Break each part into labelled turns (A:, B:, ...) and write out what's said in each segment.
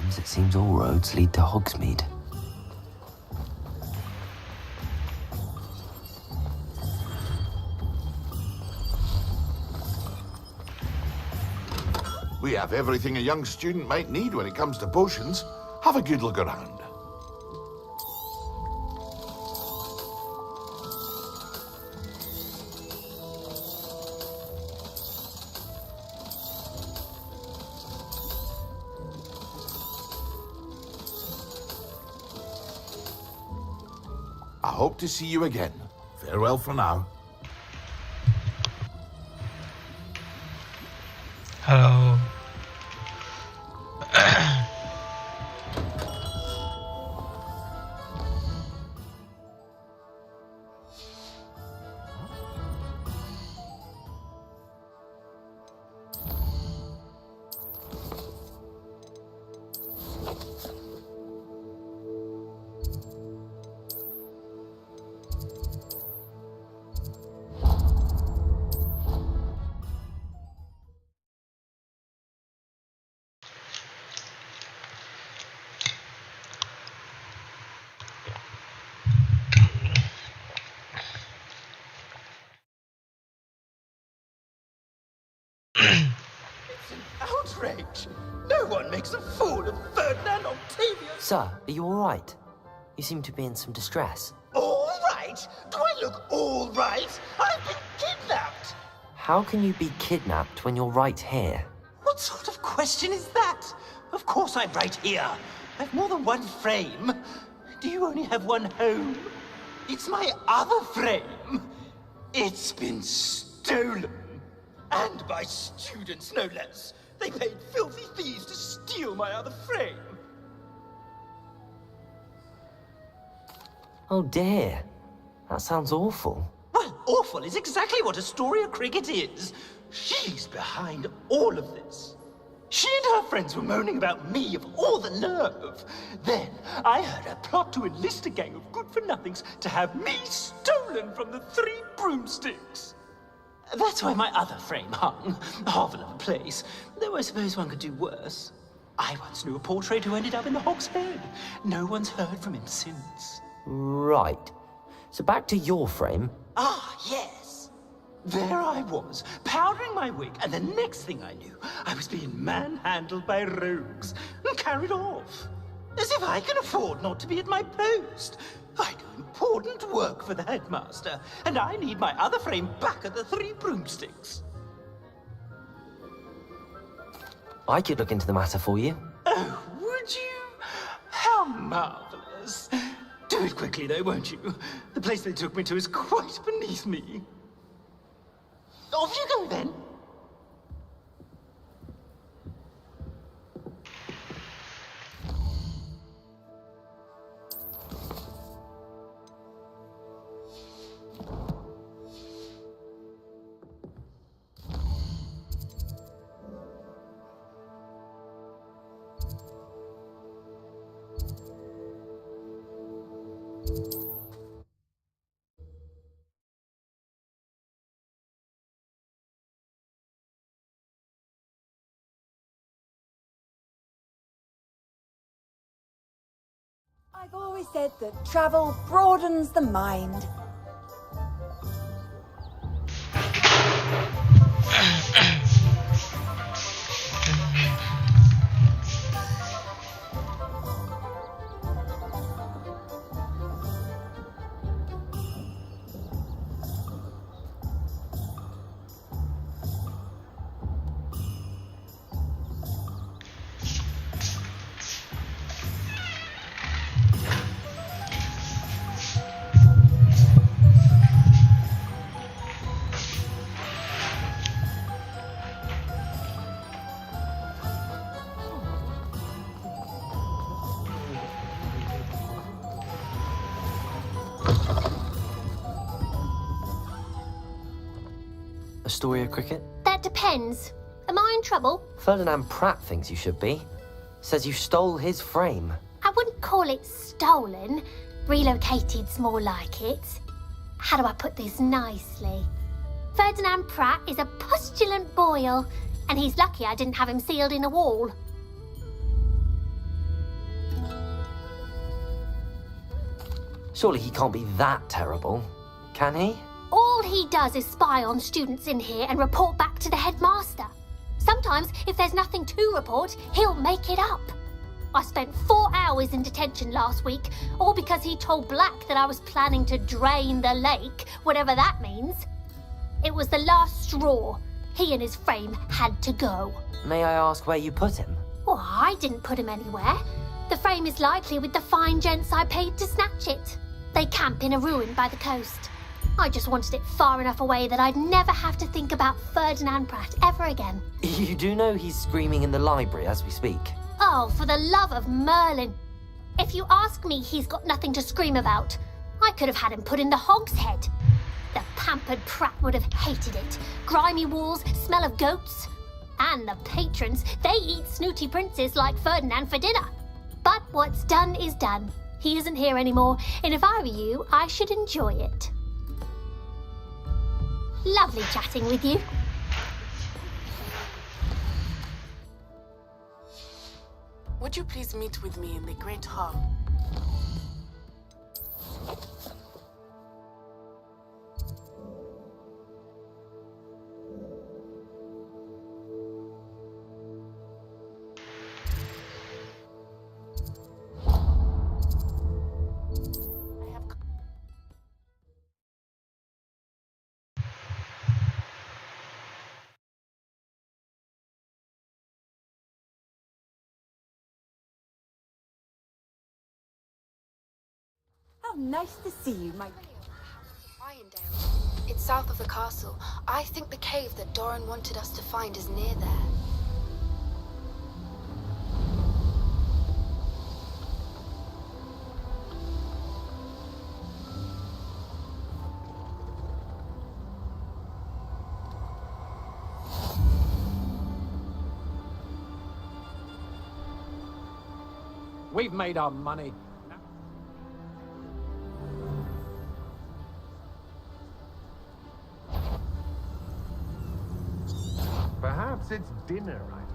A: Sometimes it seems all roads lead to Hogsmeade.
B: We have everything a young student might need when it comes to potions. Have a good look around. I hope to see you again. Farewell for now.
C: Hello.
D: Outrage! No one makes a fool of Ferdinand Octavius!
A: Sir, are you all right? You seem to be in some distress.
D: All right? Do I look all right? I've been kidnapped!
A: How can you be kidnapped when you're right here?
D: What sort of question is that? Of course I'm right here. I've more than one frame. Do you only have one home? It's my other frame. It's been stolen. And by students, no less. They paid filthy thieves to steal my other frame.
A: Oh dear. That sounds awful.
D: Well, awful is exactly what Astoria Cricket is. She's behind all of this. She and her friends were moaning about me of all the nerve. Then I heard her plot to enlist a gang of good-for-nothings to have me stolen from the Three Broomsticks. That's why my other frame hung. A hovel of a place. Though I suppose one could do worse. I once knew a portrait who ended up in the Hog's Head. No one's heard from him since.
A: Right. So back to your frame.
D: Ah, yes. There I was, powdering my wig, and the next thing I knew, I was being manhandled by rogues and carried off. As if I can afford not to be at my post. I do important work for the headmaster, and I need my other frame back at the Three Broomsticks.
A: I could look into the matter for you.
D: Oh, would you? How marvelous. Do it quickly, though, won't you? The place they took me to is quite beneath me. Off you go, then.
E: I've always said that travel broadens the mind.
A: Astoria Cricket?
F: That depends. Am I in trouble?
A: Ferdinand Pratt thinks you should be. Says you stole his frame.
F: I wouldn't call it stolen. Relocated's more like it. How do I put this nicely? Ferdinand Pratt is a postulant boil, and he's lucky I didn't have him sealed in a wall.
A: Surely he can't be that terrible, can he?
F: All he does is spy on students in here and report back to the headmaster. Sometimes, if there's nothing to report, he'll make it up. I spent 4 hours in detention last week, all because he told Black that I was planning to drain the lake, whatever that means. It was the last straw. He and his frame had to go.
A: May I ask where you put him?
F: Well, I didn't put him anywhere. The frame is likely with the fine gents I paid to snatch it. They camp in a ruin by the coast. I just wanted it far enough away that I'd never have to think about Ferdinand Pratt ever again.
A: You do know he's screaming in the library as we speak.
F: Oh, for the love of Merlin. If you ask me, he's got nothing to scream about. I could have had him put in the Hogshead. The pampered Pratt would have hated it. Grimy walls, smell of goats. And the patrons, they eat snooty princes like Ferdinand for dinner. But what's done is done. He isn't here anymore, and if I were you, I should enjoy it. Lovely chatting with you.
C: Would you please meet with me in the Great Hall?
E: How nice to see you, my...
G: Irondale. It's south of the castle. I think the cave that Doran wanted us to find is near there.
H: We've made our money.
I: Perhaps it's dinner, right?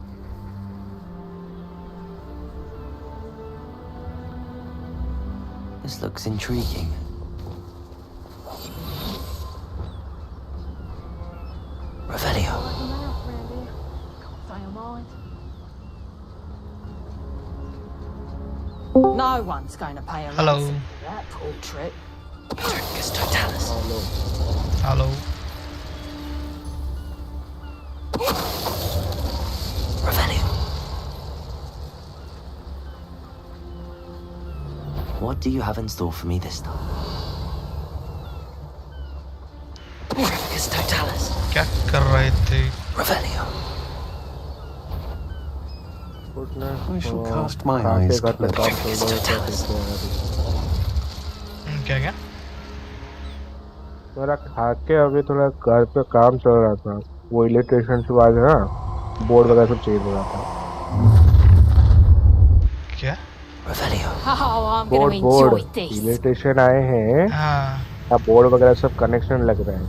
A: This looks intriguing. Revelio.
E: No one's going to pay a
J: Hello.
E: ransom for that portrait.
A: Utricus totalis.
J: Hello.
A: Revelio. What do you have in store for me this time? Utricus totalis.
J: क्या कर रहे थे?
A: Revelio.
I: I shall cast my eyes.
A: Utricus totalis.
J: क्या
K: मेरा खा के अभी थोड़ा घर पे काम चल रहा था, वो इलेक्ट्रिशियन से आज है ना, बोर्ड वगैरह सब चेंज हो रहा था।
J: क्या?
K: बोर्ड इलेक्ट्रिशियन आए हैं, अब बोर्ड वगैरह सब कनेक्शन लग रहे हैं।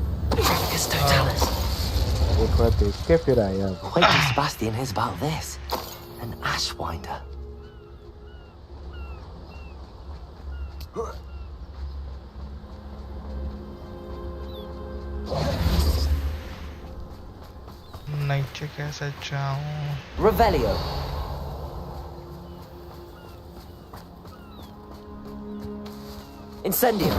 K: वो थोड़ा देख के फिर आया।
A: Wait till Sebastian hears about this. An ashwinder.
J: नीचे कैसे जाऊं?
A: Revelio. Incendio.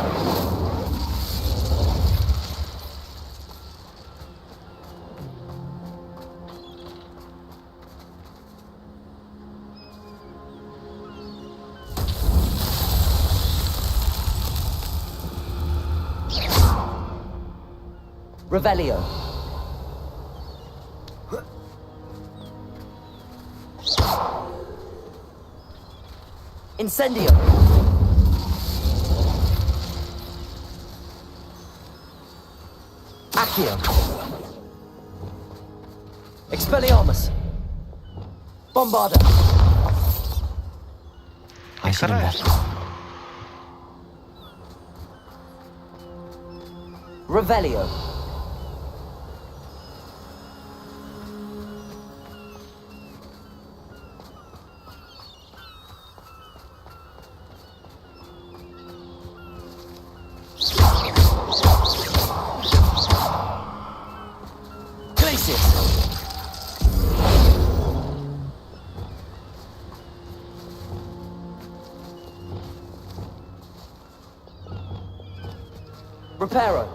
A: Revelio. Incendio. Accio. Expelliarmus. Bombarda. I should invest. Revelio. Reparo.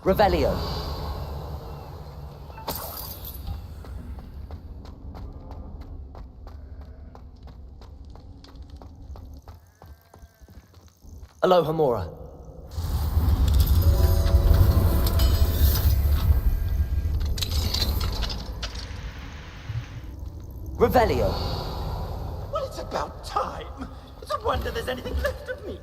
A: Revelio. Alohomora. Revelio.
D: Well, it's about time. It's a wonder there's anything left of me.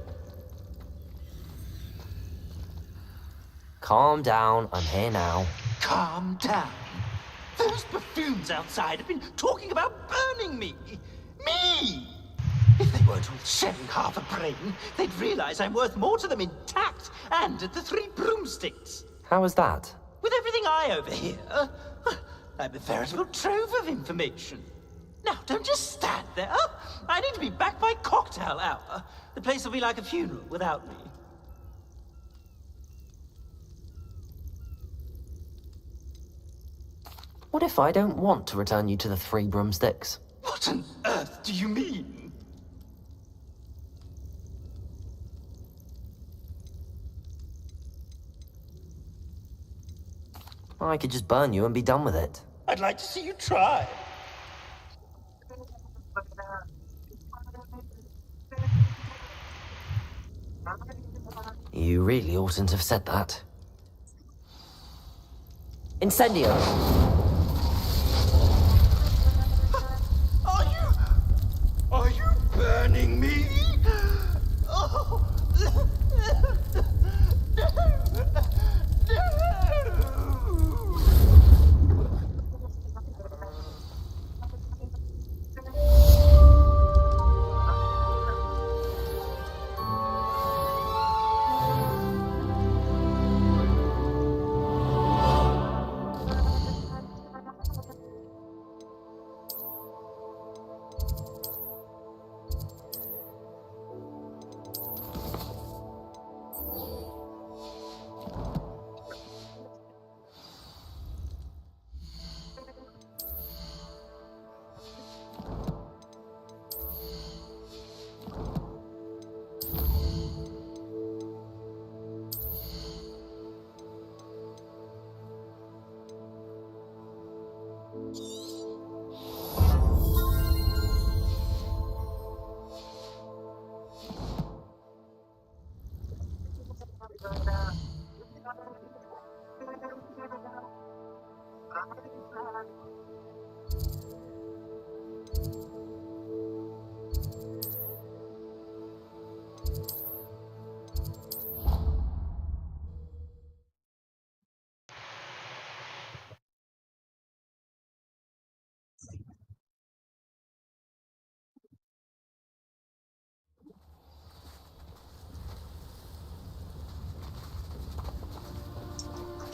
A: Calm down, I'm here now.
D: Calm down. Those buffoons outside have been talking about burning me. Me! If they weren't all sharing half a brain, they'd realize I'm worth more to them intact and at the 3 broomsticks.
A: How was that?
D: With everything I overhear, I'm a veritable trove of information. Now, don't just stand there. I need to be back by cocktail hour. The place will be like a funeral without me.
A: What if I don't want to return you to the 3 broomsticks?
D: What on earth do you mean?
A: I could just burn you and be done with it.
D: I'd like to see you try.
A: You really oughtn't have said that. Incendio!
D: Are you burning me? Oh.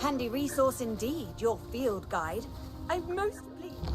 E: Handy resource indeed, your field guide. I'm most pleased.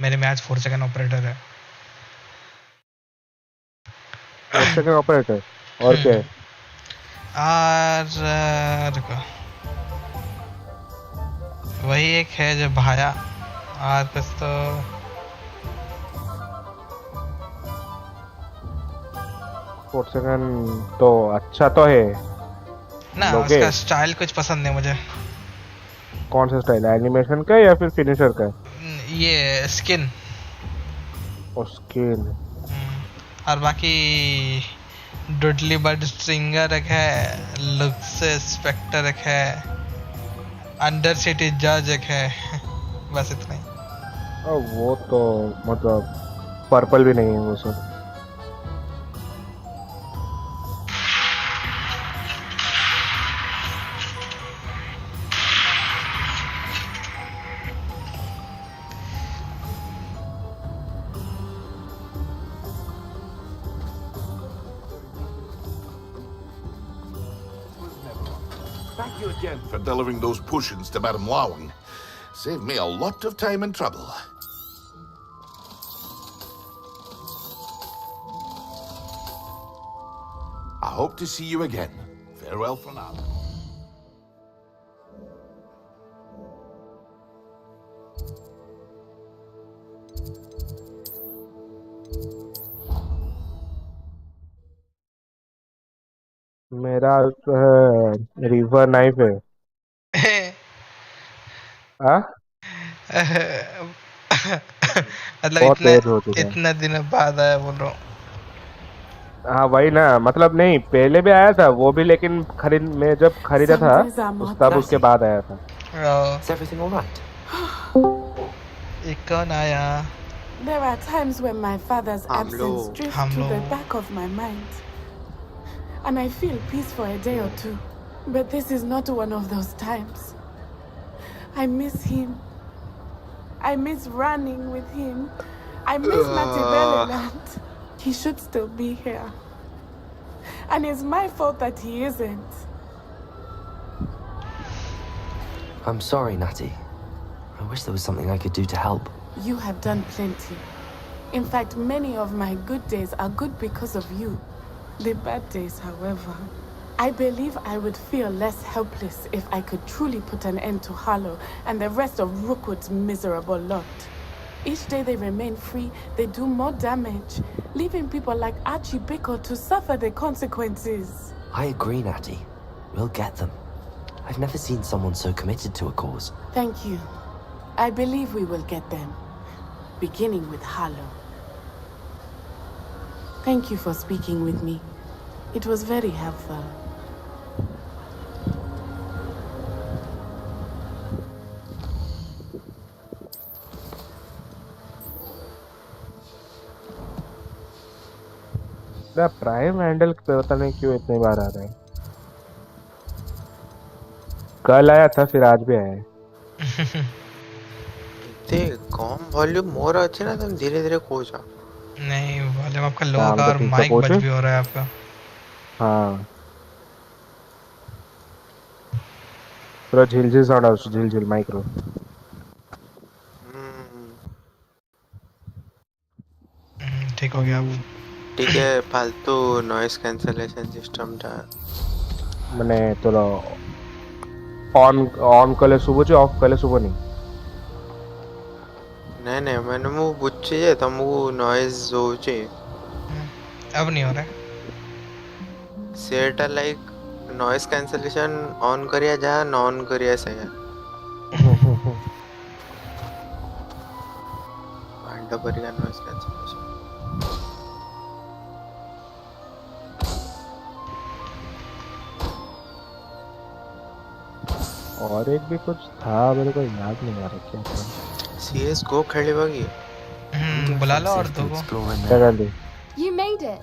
J: मेरे में आज 4 second operator है
K: 4 second operator और क्या है
J: रुको वही एक है जो भाया और कुछ तो
K: 4 सेकंड तो अच्छा तो है
J: ना उसका स्टाइल कुछ पसंद नहीं मुझे
K: कौन सा स्टाइल एनिमेशन का या फिर फिनिशर का
J: ये स्किन
K: और स्किन
J: और बाकी डुडली बर्ड स्ट्रिंगर एक है, लुक्स स्पेक्टर एक है, अंडर सिटी जज एक है। बस इतना ही।
K: वो तो मतलब पर्पल भी नहीं है वो सब।
B: Thank you again for delivering those potions to Madame Lawing. Saved me a lot of time and trouble. I hope to see you again. Farewell for now.
K: मेरा रिवर नाइफ है। हाँ?
J: मतलब इतना दिन बाद आया बोल रहा हूँ।
K: हाँ वही ना, मतलब नहीं पहले भी आया था वो भी, लेकिन मैं जब खरीदा था तब उसके बाद आया था।
A: Is everything all right?
J: एक कौन आया?
C: There are times when my father's absence drifts to the back of my mind. And I feel peace for a day or two. But this is not one of those times. I miss him. I miss running with him. I miss Machiavelliland. He should still be here. And it's my fault that he isn't.
A: I'm sorry, Natty. I wish there was something I could do to help.
C: You have done plenty. In fact, many of my good days are good because of you. The bad days, however, I believe I would feel less helpless if I could truly put an end to Harlow and the rest of Rookwood's miserable lot. Each day they remain free, they do more damage, leaving people like 𝐒𝐏𝐄𝐂𝐒 to suffer the consequences.
A: I agree, Natty. We'll get them. I've never seen someone so committed to a cause.
C: Thank you. I believe we will get them, beginning with Harlow. Thank you for speaking with me. It was very helpful.
K: Prime handle पे पता नहीं क्यों इतनी बार आ रहा है। कल आया था फिर आज भी आया है।
L: देख कम वॉल्यूम मोर अच्छे ना, तुम धीरे धीरे खो जा।
J: नहीं वॉल्यूम आपका लो होगा और माइक बज भी हो रहा है आपका।
K: हाँ पूरा झिलझिल साउंड आ रहा है, झिलझिल माइक्रो।
J: ठीक हो गया अब।
L: ठीक है फालतू नॉइस कैंसलेशन सिस्टम टा
K: मैंने तोरा ऑन कले सुबह ऑफ कले सुबह नहीं
L: नहीं मैंने मु बुच्चे जे तमु नॉइस होचे
J: अब नहीं हो रहा है।
L: Set like noise cancellation on करिया जा नॉन करिया सही अंडा परिका नॉइस कैंसलेशन।
K: और एक भी कुछ था मेरे को याद नहीं आ रहा क्या था।
L: सीएस को खेले बागी
J: बुला लो और दो को
K: क्या कर दे।
G: You made it.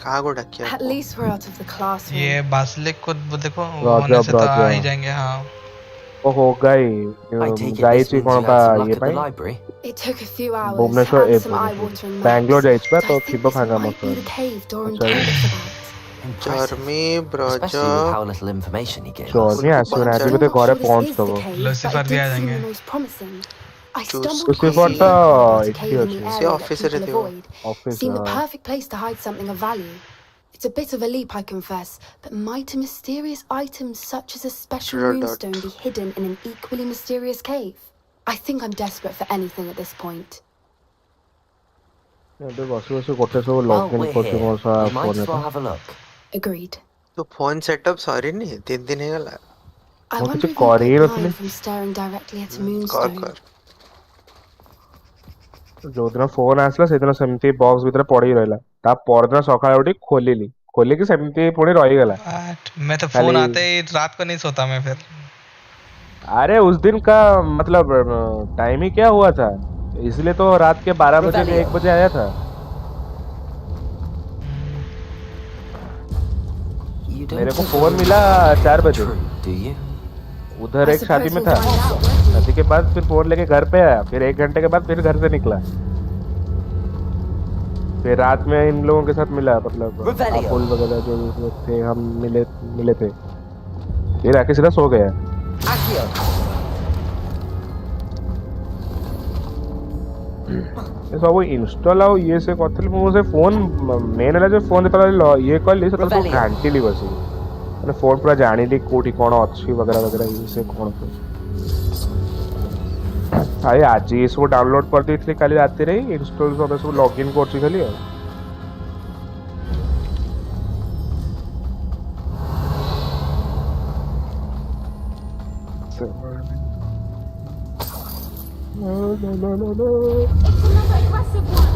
L: कहाँ को ढकिया?
G: At least we're out of the classroom.
J: ये बासलिक को देखो होने से तो आ ही जाएंगे। हाँ
K: वो हो गई गाइस भी कौन का ये पाई
G: It took a few hours.
K: Bhubaneswar
G: some eye-watering
K: Bangalore जाइस पे तो
G: I think
K: खिबो
G: this
K: खाना
G: might be
K: मत
G: the cave Doran told us about.
L: Jormi
A: Especially with
L: brojo
A: how little information he gave us.
K: Jormi आसुन आती भी तो घरे पहुंच तो वो
J: लूसीफर भी आ जाएंगे।
G: I stumbled
K: लूसीफर तो इतनी
L: अच्छी ऑफिसर रहती हो
K: office
G: seemed the perfect place to hide something of value. It's a bit of a leap, I confess, but might a mysterious item such as a special runestone be hidden in an equally mysterious cave? I think I'm desperate for anything at this point.
K: तो बस कोटे से वो login coaching और सा
A: might as well have a look.
G: Agreed.
L: तो phone setup sorry नहीं 3 दिन है गला।
G: I wonder if you get blind from staring directly at a moonstone.
K: ଯୋଉଦିନ ଫୋନ ଆସିଲା ସେଦିନ ସେମିତି ବକ୍ସ ଭିତରେ ପଡିକି ରହିଲା। ତା ପରଦିନ ସକାଳେ ଉଠି खोलिକି ସେମିତି ପୁଣି ରହିଗଲା।
J: मैं तो फोन आते ही रात को नहीं सोता मैं फिर।
K: अरे उस दिन का मतलब टाइम ही क्या हुआ था, इसलिए तो रात के 12 बजे 1 बजे आया था। मेरे को फोन मिला 4 बजे। उधर एक शादी में था, शादी के बाद फिर फोन लेके घर पे आया, फिर 1 घंटे के बाद फिर घर से निकला, फिर रात में इन लोगों के साथ मिला, मतलब अपुल वगैरह जो लोग थे हम मिले थे, फिर आके सीधा सो गया। सब इनस्टॉल आउ ये से करथले मो से फोन मेन है जो फोन देता ये कली से तो घंटी ली बसी माने फोन पूरा जानी ली कोठी कोन अछि वगैरह वगैरह ये से कोन तो आए आज ये सब डाउनलोड कर देथले काली रात रे इंस्टॉल सब लॉगिन करछि खाली। No.
F: It's another aggressive one.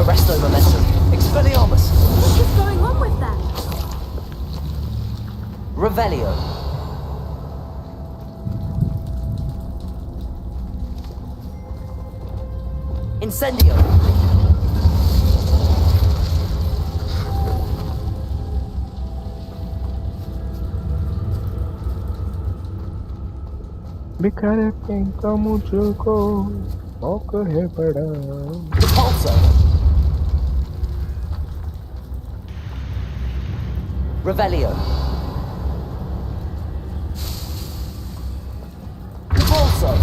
A: Arresto momentum. Expelliarmus.
F: What is going on with them?
A: Revelio. Incendio.
K: बिखरे का मुझको मौका है बड़ा।
A: Repulsor. Revelio. Repulsor.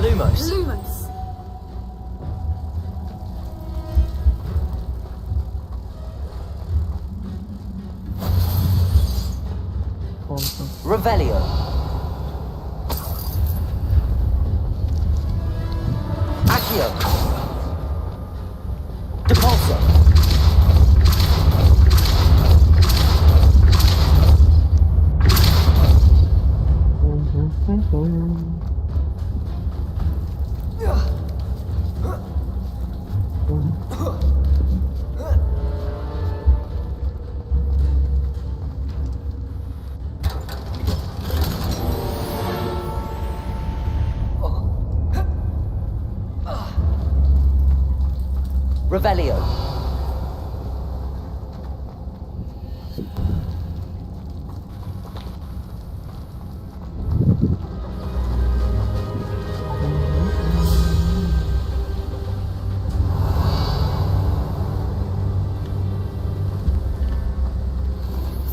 A: Lumos.
F: Lumos.
A: Revelio. Accio. Depulso. Revelio.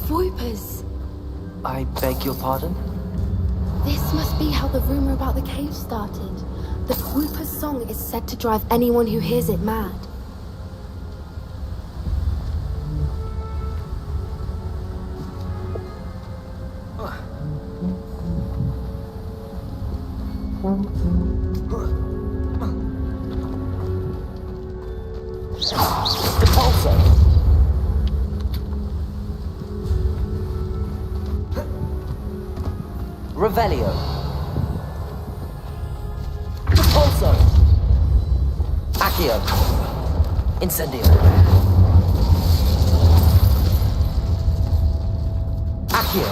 G: Voipers.
A: I beg your pardon?
G: This must be how the rumor about the cave started. The Voipers song is said to drive anyone who hears it mad.
A: Depulso. Revelio. Depulso. Accio. Incendio. Accio.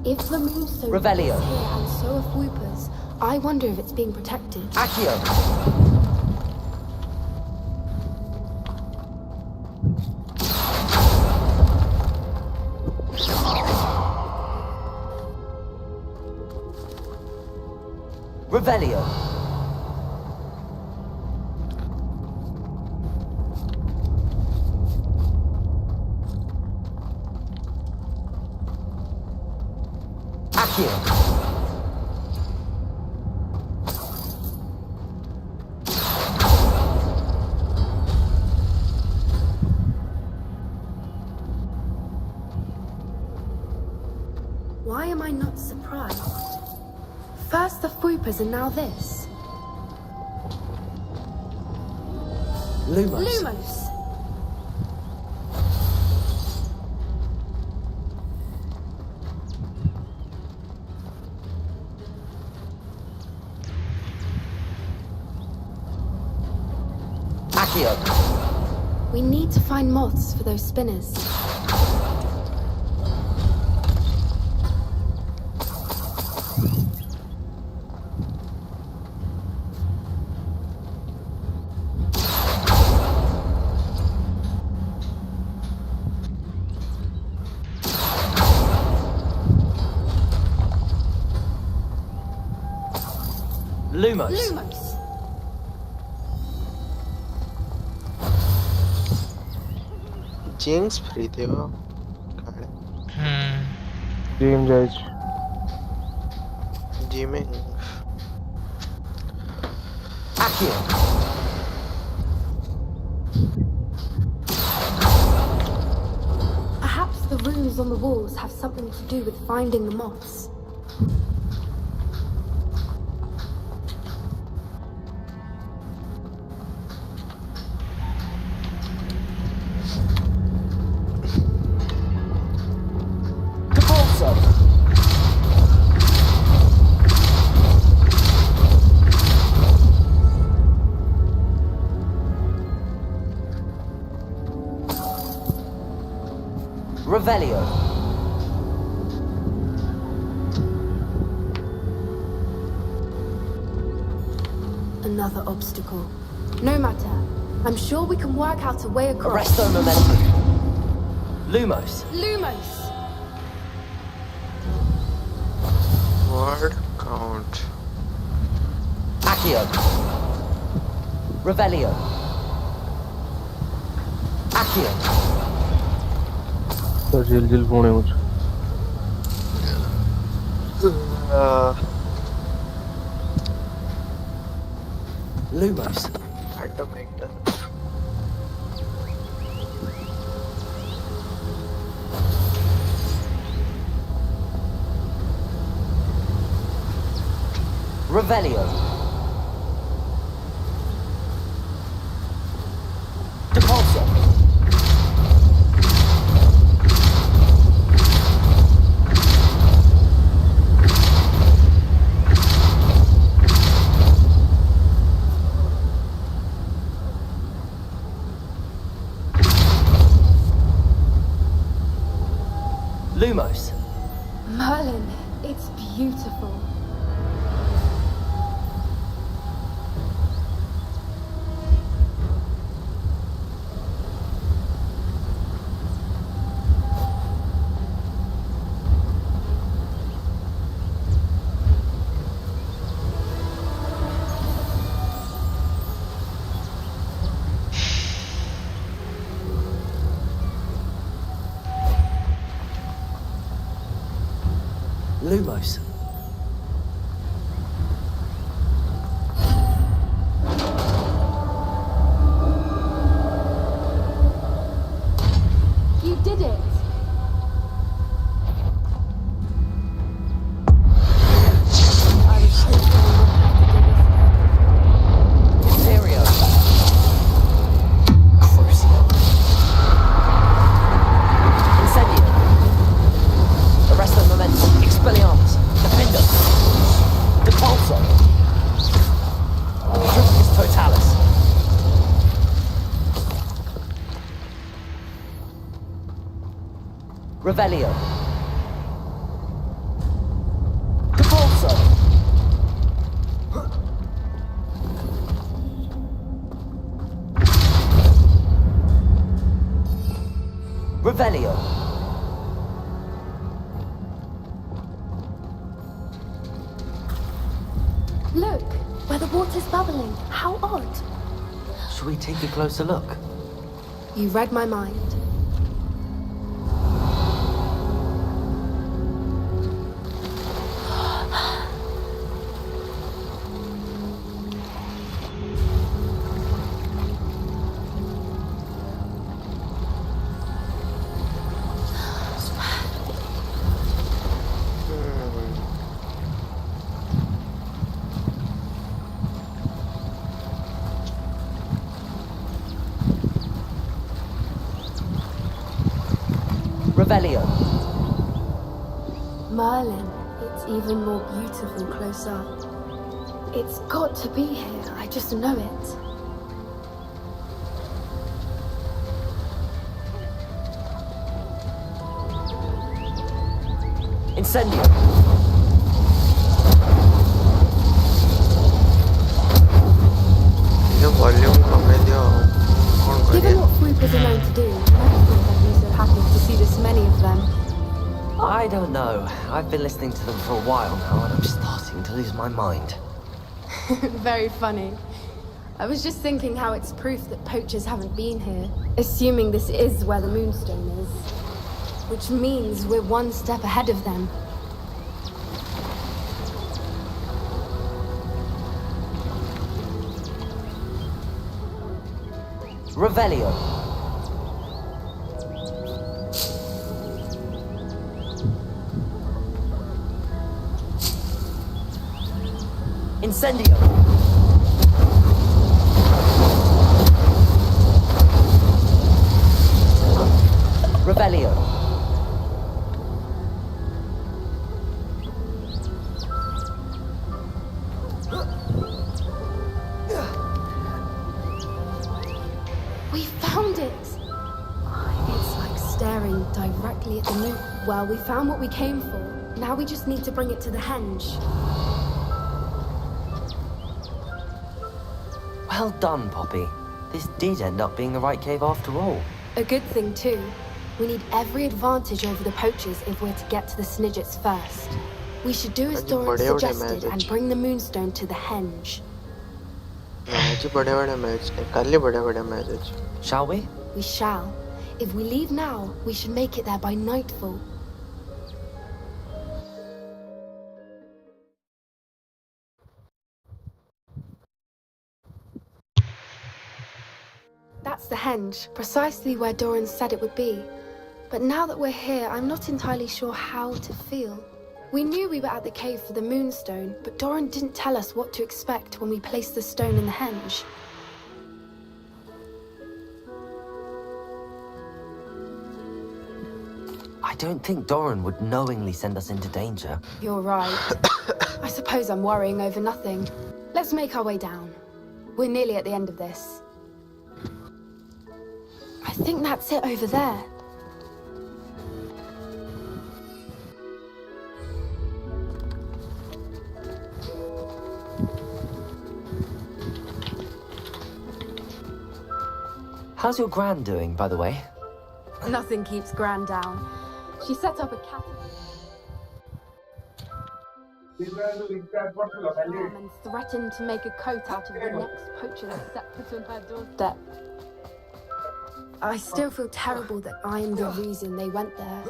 G: If the moonstone
A: Revelio.
G: is here and so are Voipers, I wonder if it's being protected.
A: Accio. Revelio. Accio.
G: I not surprised? First the Fupas and now this.
A: Lumos.
G: We need to find moths for those spinners.
A: Lumos.
L: Jinx free थे वो
K: Team judge.
L: GAMMIX.
G: Perhaps the runes on the walls have something to do with finding the moths.
A: Revelio.
G: Another obstacle. No matter. I'm sure we can work out a way across.
A: Arresto momentum. Lumos.
L: Word count.
A: Accio. Revelio. Accio.
K: तो झिल कौन है मुझे
A: Lumos.
L: Automator.
A: Revelio. Depulso. Lumos.
G: Merlin, it's beautiful.
A: Lumos.
G: You did it.
A: Stereo. Crucio. Incendio. Arresto momentum. Expelliarmus. Defender. Depulso. Triplicus totalis. Revelio. Depulso. Revelio.
G: Look, where the water's bubbling. How odd.
A: Should we take a closer look?
G: You read my mind.
A: Revelio.
G: Merlin, it's even more beautiful close up. It's got to be here, I just know it.
A: Incendio.
G: Given what Swoopers are known to do, I don't think I'd be so happy to see this many of them.
A: I don't know. I've been listening to them for a while now, and I'm starting to lose my mind.
G: Very funny. I was just thinking how it's proof that poachers haven't been here, assuming this is where the Moonstone is. Which means we're one step ahead of them.
A: Revelio. Incendio. Revelio.
G: We found it! It's like staring directly at the moon. Well, we found what we came for. Now we just need to bring it to the henge.
A: Well done, Poppy. This did end up being the right cave after all.
G: A good thing, too. We need every advantage over the poachers if we're to get to the Snidgets first. We should do as Doran suggested and bring the Moonstone to the henge.
A: Shall we?
G: We shall. If we leave now, we should make it there by nightfall. That's the henge, precisely where Doran said it would be. But now that we're here, I'm not entirely sure how to feel. We knew we were at the cave for the Moonstone, but Doran didn't tell us what to expect when we placed the stone in the henge.
A: I don't think Doran would knowingly send us into danger.
G: You're right. I suppose I'm worrying over nothing. Let's make our way down. We're nearly at the end of this. I think that's it over there.
A: How's your gran doing, by the way?
G: Nothing keeps Gran down. She set up a cat and threatened to make a coat out of the next poacher that set foot on her doorstep. I still feel terrible that I am the reason they went there.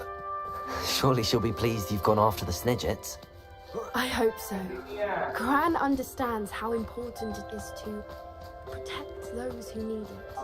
A: Surely she'll be pleased you've gone after the Snidgets.
G: I hope so. Gran understands how important it is to protect those who need it.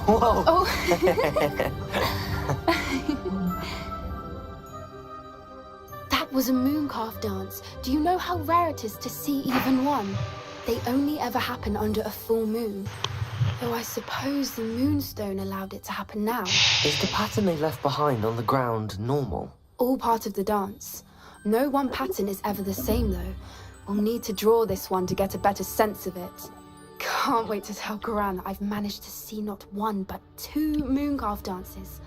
A: Whoa!
G: Oh. That was a mooncalf dance. Do you know how rare it is to see even one? They only ever happen under a full moon. Though I suppose the Moonstone allowed it to happen now.
A: Is the pattern they left behind on the ground normal?
G: All part of the dance. No one pattern is ever the same, though. We'll need to draw this one to get a better sense of it. Can't wait to tell Gran that I've managed to see not one, but 2 mooncalf dances.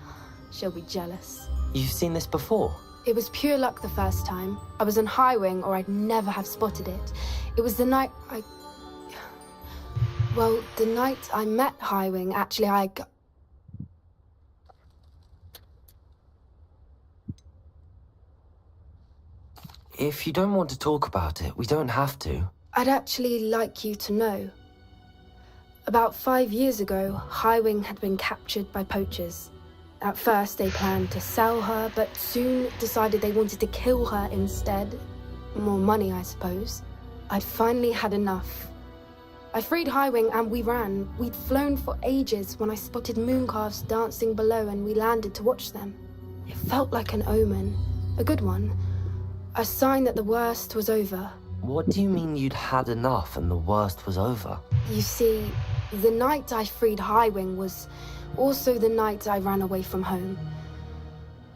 G: She'll be jealous.
A: You've seen this before?
G: It was pure luck the first time. I was on High Wing, or I'd never have spotted it. It was the night Well, the night I met High Wing, actually,
A: If you don't want to talk about it, we don't have to.
G: I'd actually like you to know. About 5 years ago, Highwing had been captured by poachers. At first, they planned to sell her, but soon decided they wanted to kill her instead. More money, I suppose. I'd finally had enough. I freed Highwing and we ran. We'd flown for ages when I spotted mooncalves dancing below and we landed to watch them. It felt like an omen. A good one. A sign that the worst was over.
A: What do you mean you'd had enough and the worst was over?
G: You see, the night I freed Highwing was also the night I ran away from home.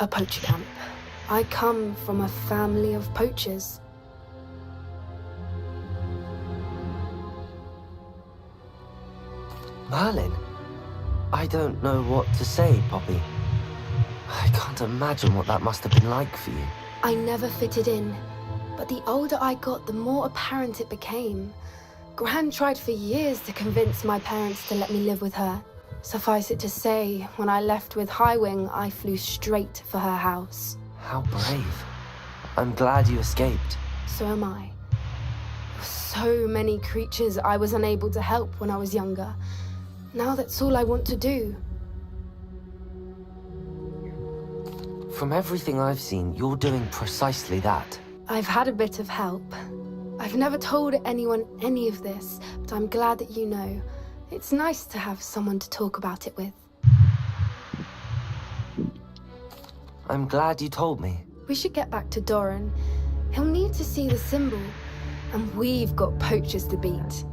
G: A poacher camp. I come from a family of poachers.
A: Merlin? I don't know what to say, Poppy. I can't imagine what that must have been like for you.
G: I never fitted in, but the older I got, the more apparent it became. Gran tried for years to convince my parents to let me live with her. Suffice it to say, when I left with Highwing, I flew straight for her house.
A: How brave. I'm glad you escaped.
G: So am I. So many creatures I was unable to help when I was younger. Now that's all I want to do.
A: From everything I've seen, you're doing precisely that.
G: I've had a bit of help. I've never told anyone any of this, but I'm glad that you know. It's nice to have someone to talk about it with.
A: I'm glad you told me.
G: We should get back to Doran. He'll need to see the symbol, and we've got poachers to beat.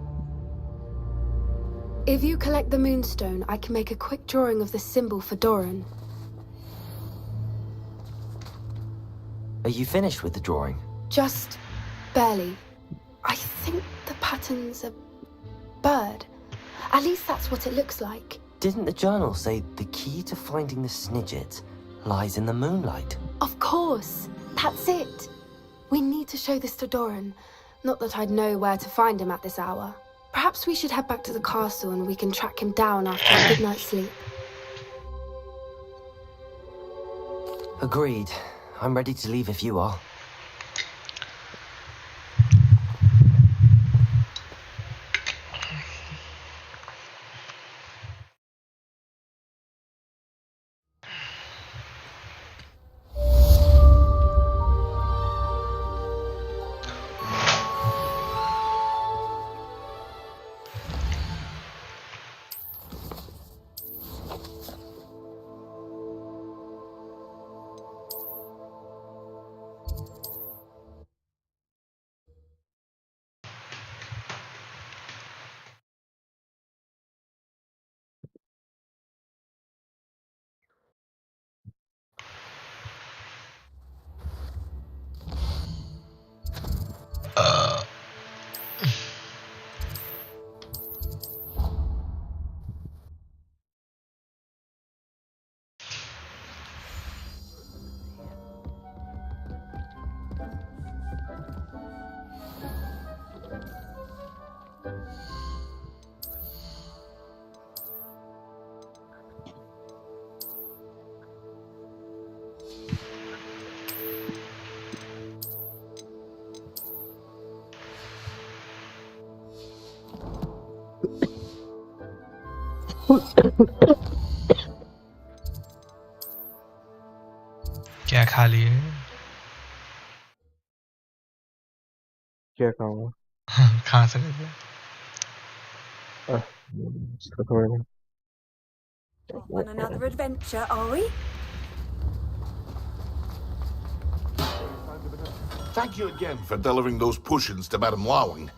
G: If you collect the moonstone, I can make a quick drawing of the symbol for Doran.
A: Are you finished with the drawing?
G: Just barely. I think the pattern's a bird. At least that's what it looks like.
A: Didn't the journal say the key to finding the Snidget lies in the moonlight?
G: Of course. That's it. We need to show this to Doran. Not that I'd know where to find him at this hour. Perhaps we should head back to the castle and we can track him down after a good night's sleep.
A: Agreed. I'm ready to leave if you are.
J: क्या खा लिए?
K: क्या खाऊंगा?
J: खा सकते हैं।
E: On another adventure, are we?
B: Thank you again for delivering those potions to Madame Lawing.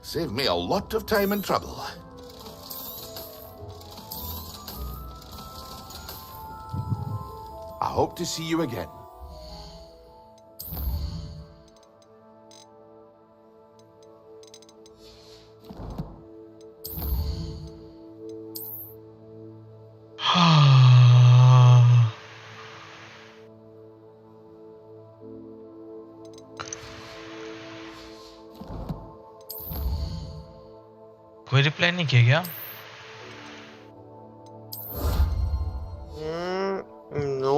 B: Saved me a lot of time and trouble. I hope to see you again.
J: कोई reply नहीं किया क्या?
L: नो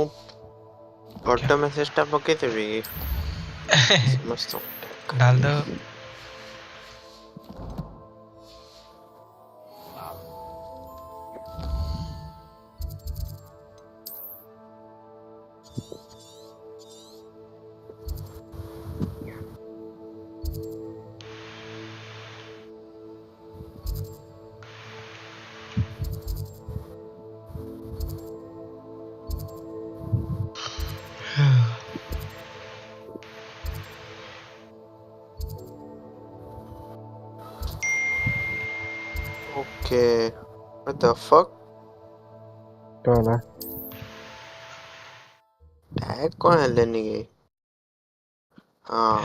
L: ऑटो मैसेज टा पके थे भी मस्त
J: डाल दो।
L: Okay. What the fuck?
K: Don't know.
L: Tag कौन है लेने की? हाँ.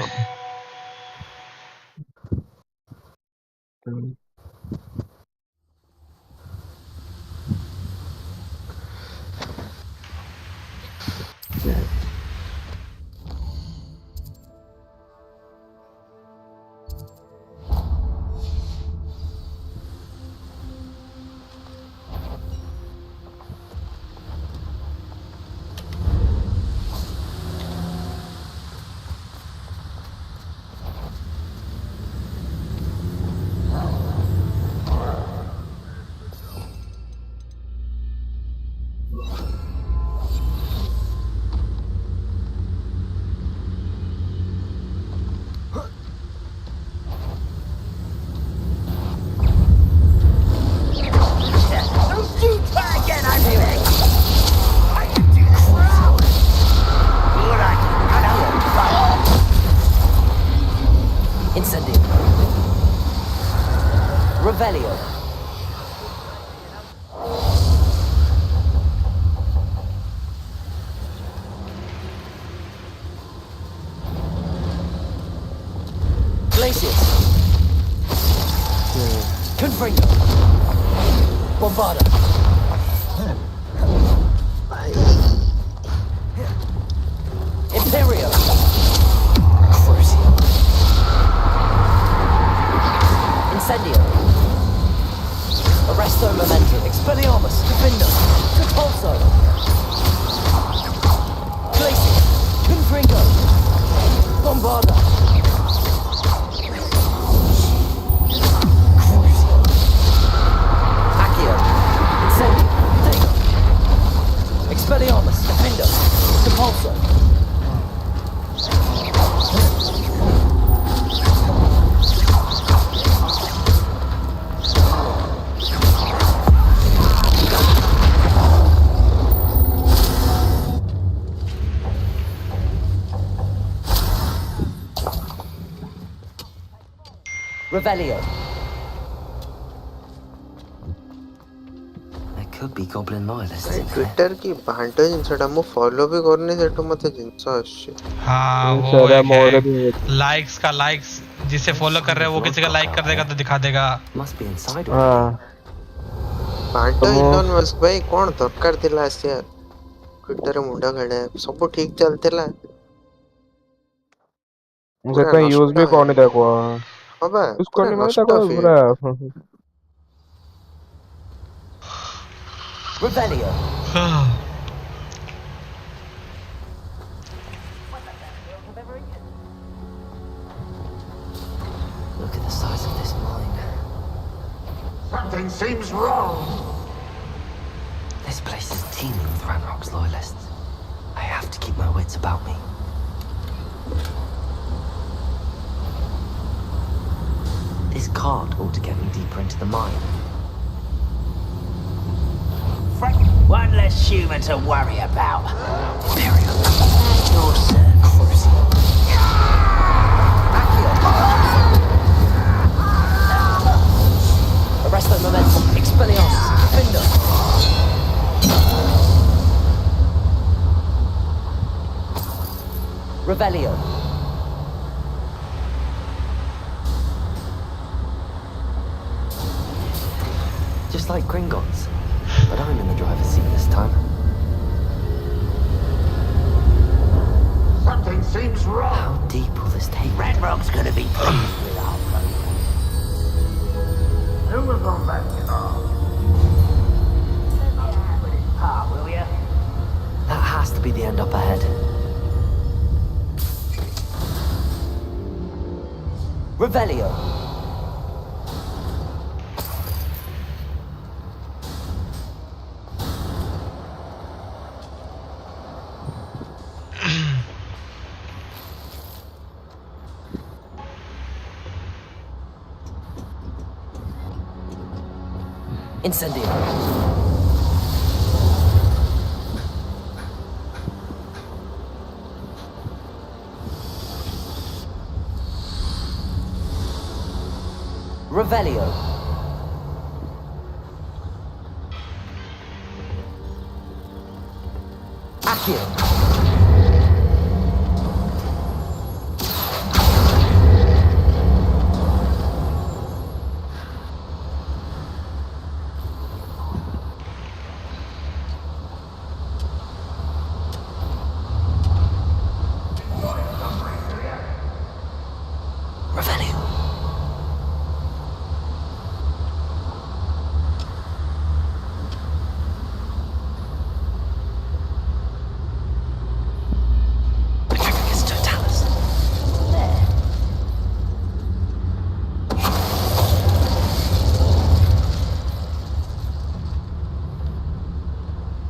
A: Revelio. Glacius. Confringo. Bombarda. Imperio. Crucio. Incendio. Arresto Memento. Expelliarmus. Defender. Repulso. Glacius. Confringo. Bombarda. Expelliarmus, Defender, Repulsor. Revelio. Could be goblin loyalists.
L: Twitter की भांटा जिनसे मु follow भी करने सेटो मते जिनस आछे.
J: हाँ वो है लाइक्स का लाइक्स जिसे फॉलो कर रहे हैं वो किसी का लाइक कर देगा तो दिखा देगा.
K: हाँ.
L: भांटा इलोन मस्क भाई कौन दरकार थिला से यार. ट्विटर मुंडा खड़े सब ठीक चलतेला.
K: मुझे कहीं यूज भी कौन देखो.
L: अबे
K: उसको नहीं मैं देखो पूरा.
A: Revelio. Look at the size of this mine.
B: Something seems wrong.
A: This place is teeming with Ranrock's loyalists. I have to keep my wits about me. This cart ought to get me deeper into the mine.
D: One less human to worry about.
A: Imperial.
D: Your serve.
A: Crucio. Arresto Momentum. Expelliarmus. Defender. Revelio. Just like Gringotts. But I'm in the driver's seat this time.
B: Something seems wrong.
A: How deep will this take?
D: Ranrock's gonna be pleased with our plan.
B: Who was on that car?
D: Put it apart, will ya?
A: That has to be the end up ahead. Revelio. Incendio. Revelio. Accio.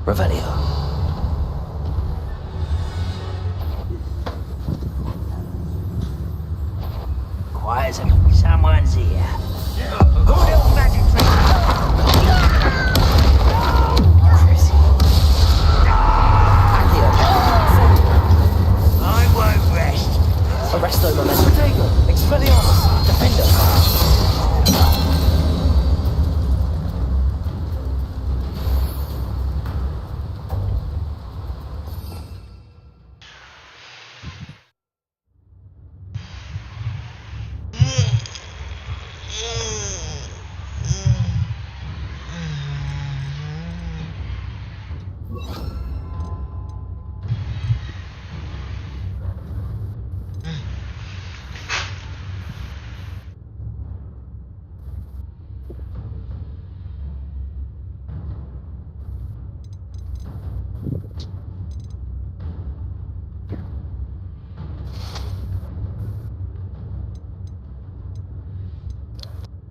A: Revelio.
D: Quiet as someone's here. Who else magic trick?
A: Crazy. Accio.
D: I won't rest.
A: Arresto Momentum. Protego. Expelliarmus. Defender.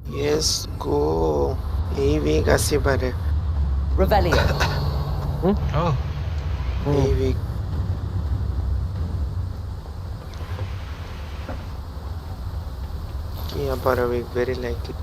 L: Yes, go. AV kasi pare.
A: Revelio.
J: Oh.
L: AV. Yeah, para very likely.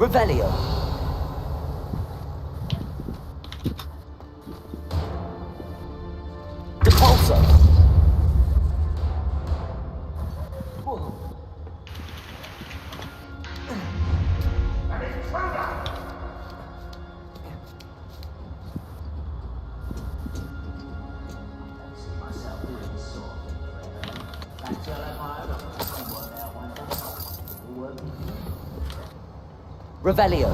A: Revelio. Depulso. Revelio.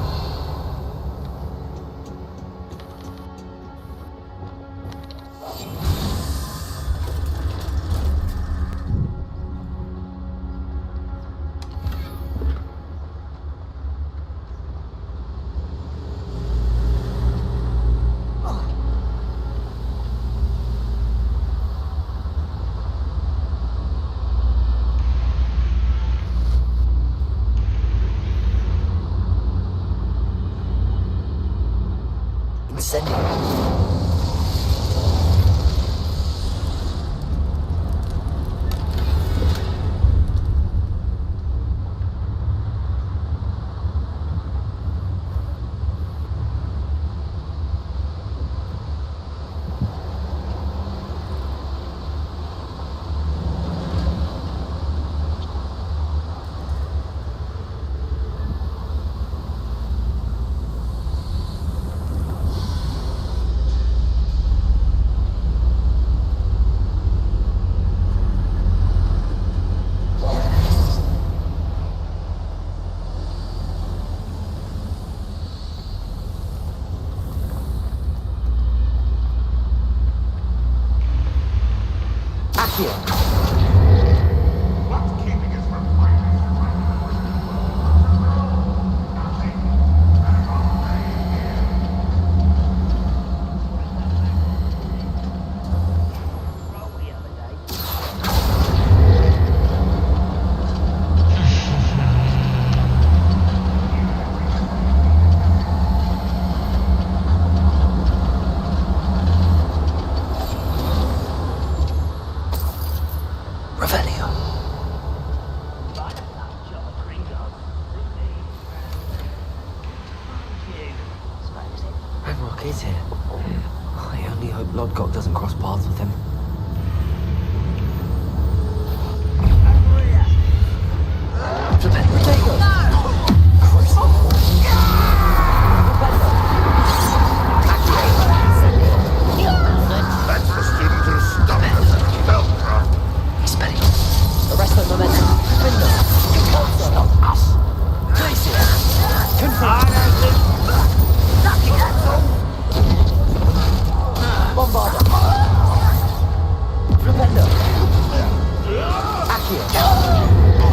A: Stop us. Places. Bombarder. Flipendo. Accio.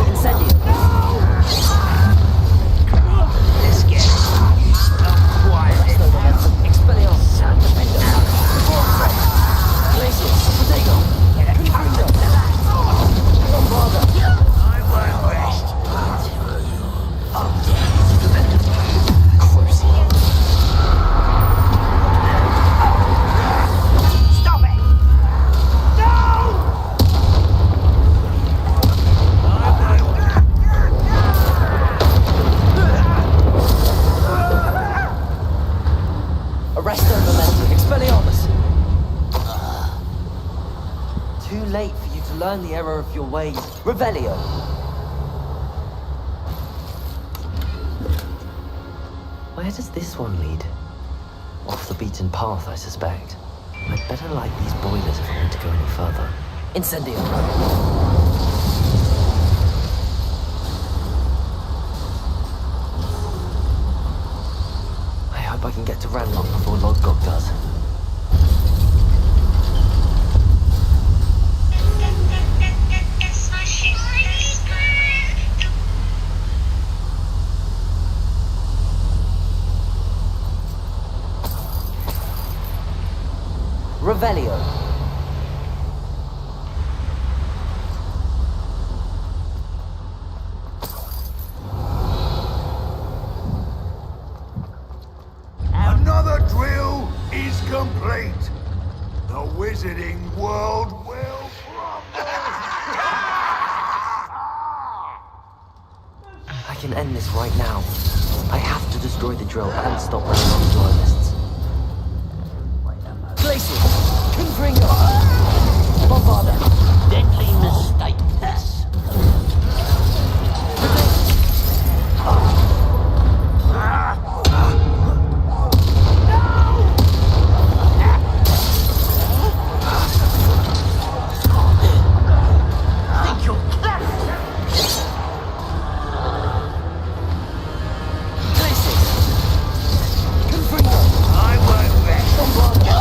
A: Incendio. Let's get quiet. Expelliarmus. Defendo. Glacier. Protego. Confringo. Bombarder. I won't rest. Stop it! No! Arresto momentum. Expelliarmus. Too late for you to learn the error of your ways. Revelio. Where does this one lead? Off the beaten path, I suspect. I'd better light these boilers if I want to go any further. Incendio. I hope I can get to Ranlock before Logitech does. Revelio.
B: Another drill is complete. The wizarding world will
A: I can end this right now. I have to destroy the drill and stop Ranlock's loyalists. Glacier. Confringo. Bombarder. Deadly mistake, this. Think you're clever? Glacier. Confringo. I won't rest. Bombarder.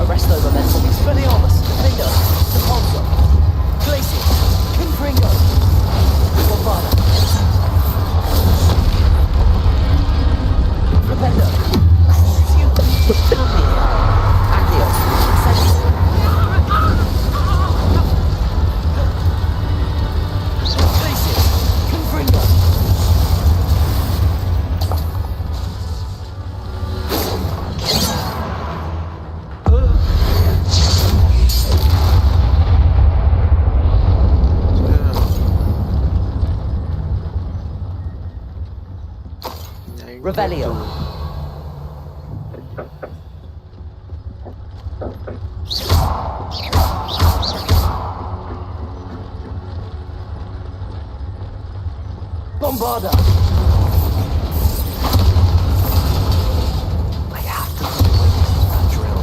A: Arresto momentum. Expelliarmus. Defendo. Deponzo. Glacier. Confringo. Bombarder. Flipendo. Accio. Incendio. Glacier. Confringo. Revelio. Bombarder. I have to find a way to stop that drill.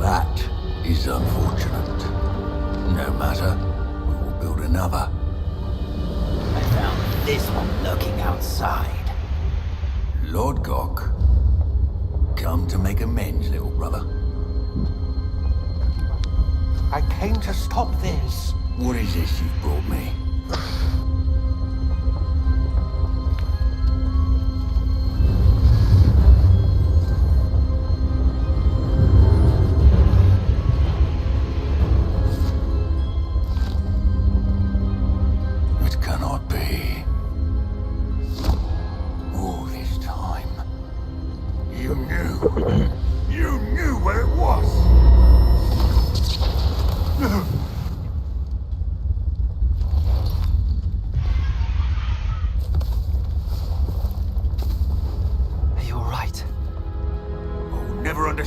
B: That is unfortunate. No matter, we will build another.
D: I found this one lurking outside.
B: Lord Gok, come to make amends, little brother.
D: I came to stop this.
B: What is this you've brought me? It cannot be. All this time, you knew. You knew where it was.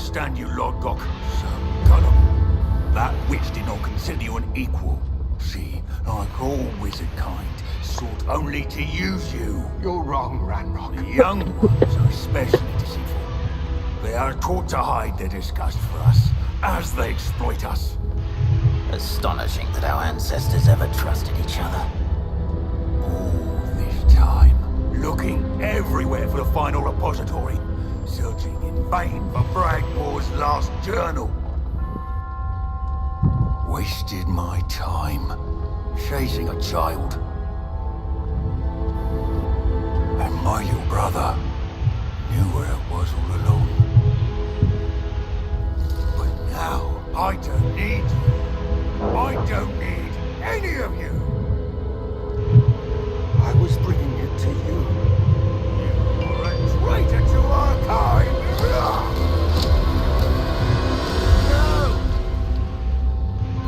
M: understand you, Lord Gok. So, Gollum, that witch did not consider you an equal. She, like all wizard kind, sought only to use you.
I: You're wrong, Ranrock.
M: The young ones are especially deceitful. They are taught to hide their disgust for us, as they exploit us.
A: Astonishing that our ancestors ever trusted each other.
M: All this time, looking everywhere for the final repository, searching in vain for Bragmore's last journal. Wasted my time, chasing a child. And my little brother knew where it was all along. But now, I don't need you. I don't need any of you.
I: I was bringing it to you.
M: You are a traitor to our kind. No!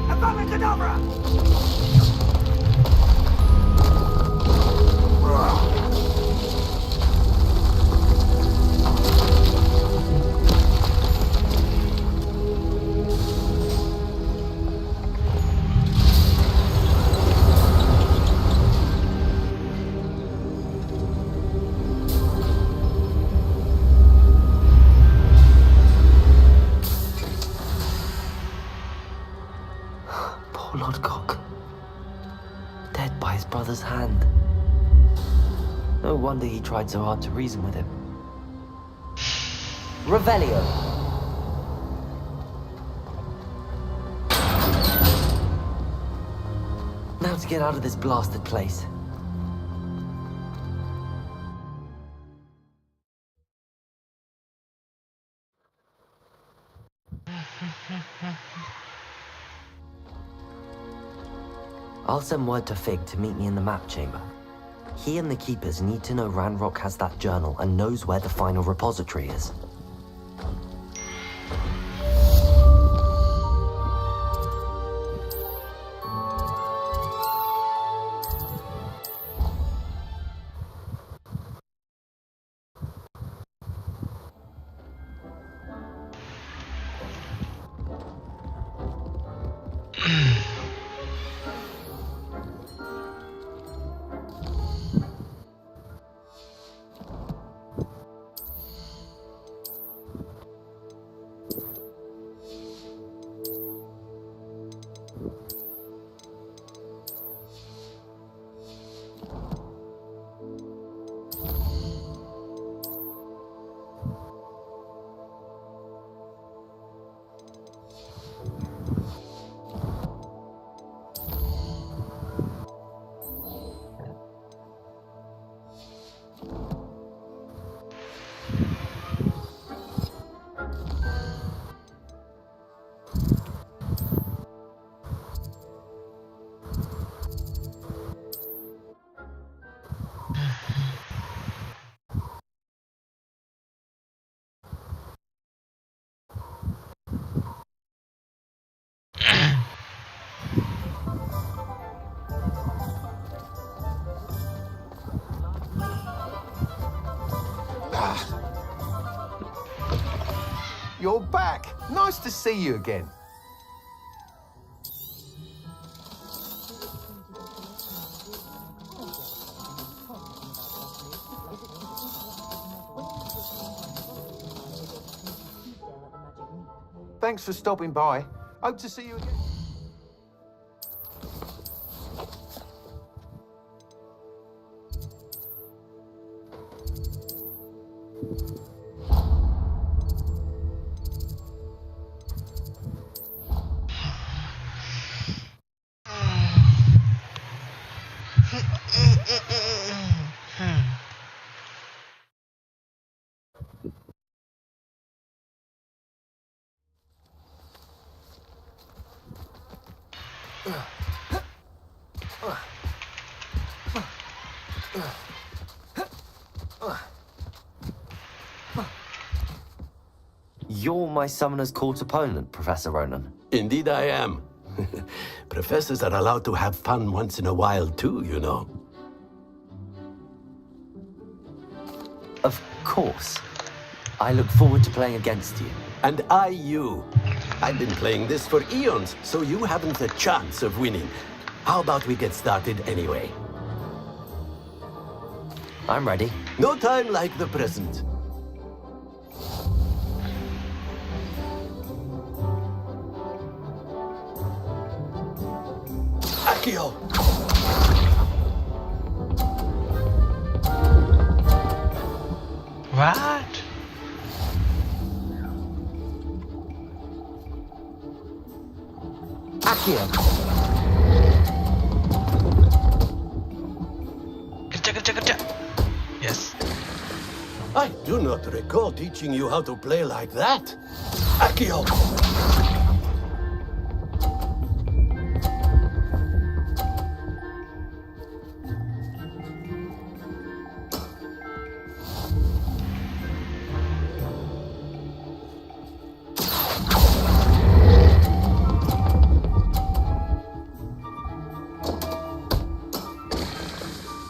M: Avada Kedavra!
A: Brother's hand. No wonder he tried so hard to reason with him. Revelio. Now to get out of this blasted place. I'll send word to Fig to meet me in the map chamber. He and the Keepers need to know Ranrock has that journal and knows where the final repository is.
I: You're back. Nice to see you again. Thanks for stopping by. Hope to see you again.
A: You're my Summoner's Court opponent, Professor Ronan.
N: Indeed I am. Professors are allowed to have fun once in a while too, you know.
A: Of course. I look forward to playing against you.
N: And I you. I've been playing this for eons, so you haven't a chance of winning. How about we get started anyway?
A: I'm ready.
N: No time like the present. Akio!
J: What?
A: Akio!
J: Kerja. Yes.
N: I do not recall teaching you how to play like that. Akio!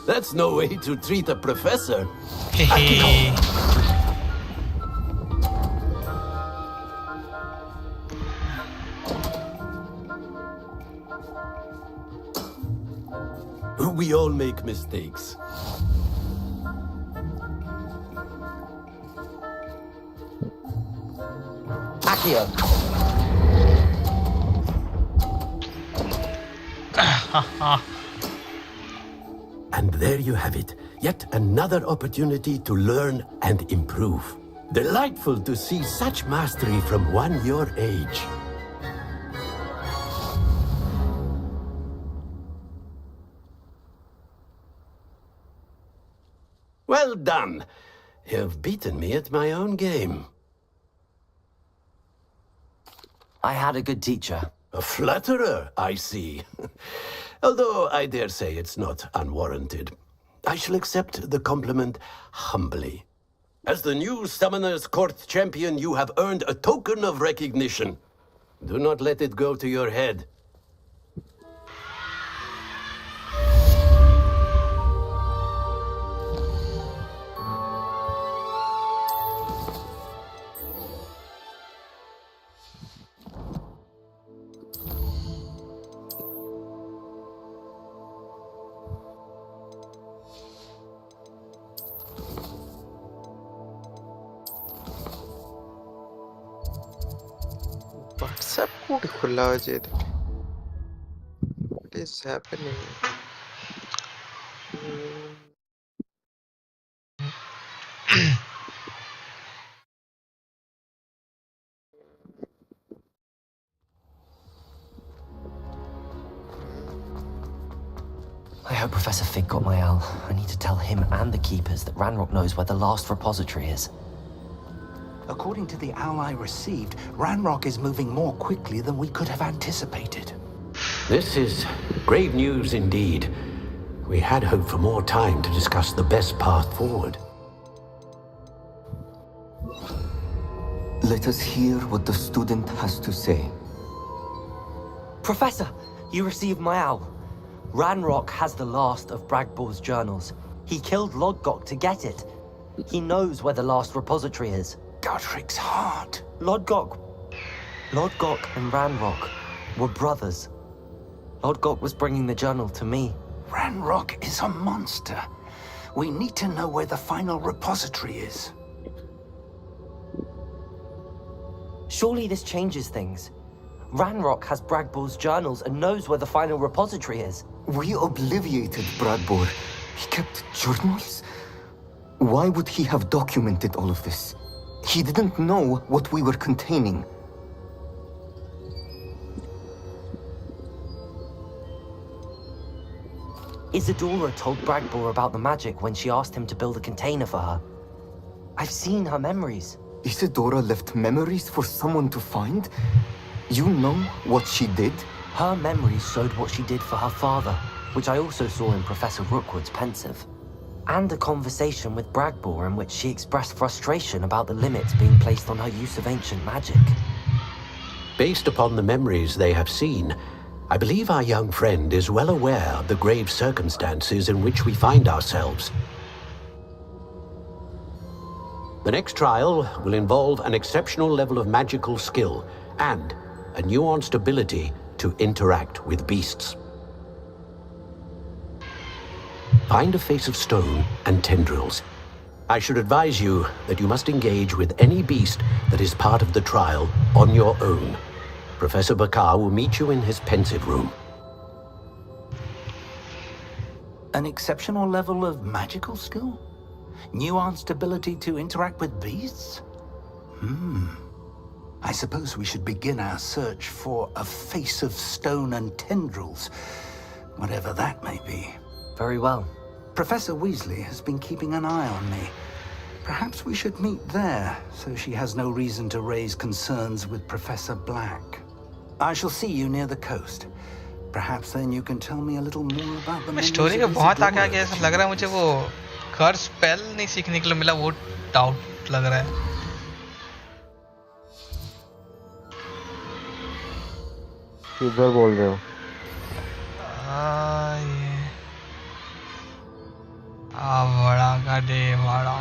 N: That's no way to treat a professor.
J: Hehe.
N: We all make mistakes.
A: Akio!
N: And there you have it. Yet another opportunity to learn and improve. Delightful to see such mastery from one your age. Well done. You've beaten me at my own game.
A: I had a good teacher.
N: A flatterer, I see. Although I dare say it's not unwarranted. I shall accept the compliment humbly. As the new Summoner's Court champion, you have earned a token of recognition. Do not let it go to your head.
L: WhatsApp code खुला हो जाए तो what is happening?
A: I hope Professor Fig got my owl. I need to tell him and the keepers that Ranrock knows where the last repository is.
D: According to the owl I received, Ranrock is moving more quickly than we could have anticipated.
N: This is grave news indeed. We had hoped for more time to discuss the best path forward.
O: Let us hear what the student has to say.
A: Professor, you received my owl. Ranrock has the last of Bragbor's journals. He killed Logok to get it. He knows where the last repository is.
D: Godric's heart.
A: Logok and Ranrock were brothers. Logok was bringing the journal to me.
D: Ranrock is a monster. We need to know where the final repository is.
A: Surely this changes things. Ranrock has Bragbor's journals and knows where the final repository is.
O: We obliviated Bragbor. He kept journals? Why would he have documented all of this? He didn't know what we were containing.
A: Isadora told Bragbor about the magic when she asked him to build a container for her. I've seen her memories.
O: Isadora left memories for someone to find? You know what she did?
A: Her memories showed what she did for her father, which I also saw in Professor Rookwood's pensive. And a conversation with Bragbor in which she expressed frustration about the limits being placed on her use of ancient magic.
N: Based upon the memories they have seen, I believe our young friend is well aware of the grave circumstances in which we find ourselves. The next trial will involve an exceptional level of magical skill and a nuanced ability to interact with beasts. Find a face of stone and tendrils. I should advise you that you must engage with any beast that is part of the trial on your own. Professor Bakar will meet you in his pensive room.
D: An exceptional level of magical skill? Nuanced ability to interact with beasts? I suppose we should begin our search for a face of stone and tendrils, whatever that may be.
A: Very well.
D: Professor Weasley has been keeping an eye on me. Perhaps we should meet there, so she has no reason to raise concerns with Professor Black. I shall see you near the coast. Perhaps then you can tell me a little more about the
J: story का बहुत आगे आगे ऐसा लग रहा है मुझे वो कर्स स्पेल नहीं सीखने के लिए मिला वो डाउट लग रहा है
K: किधर बोल रहे हो
J: बड़ा गाड़ी बड़ा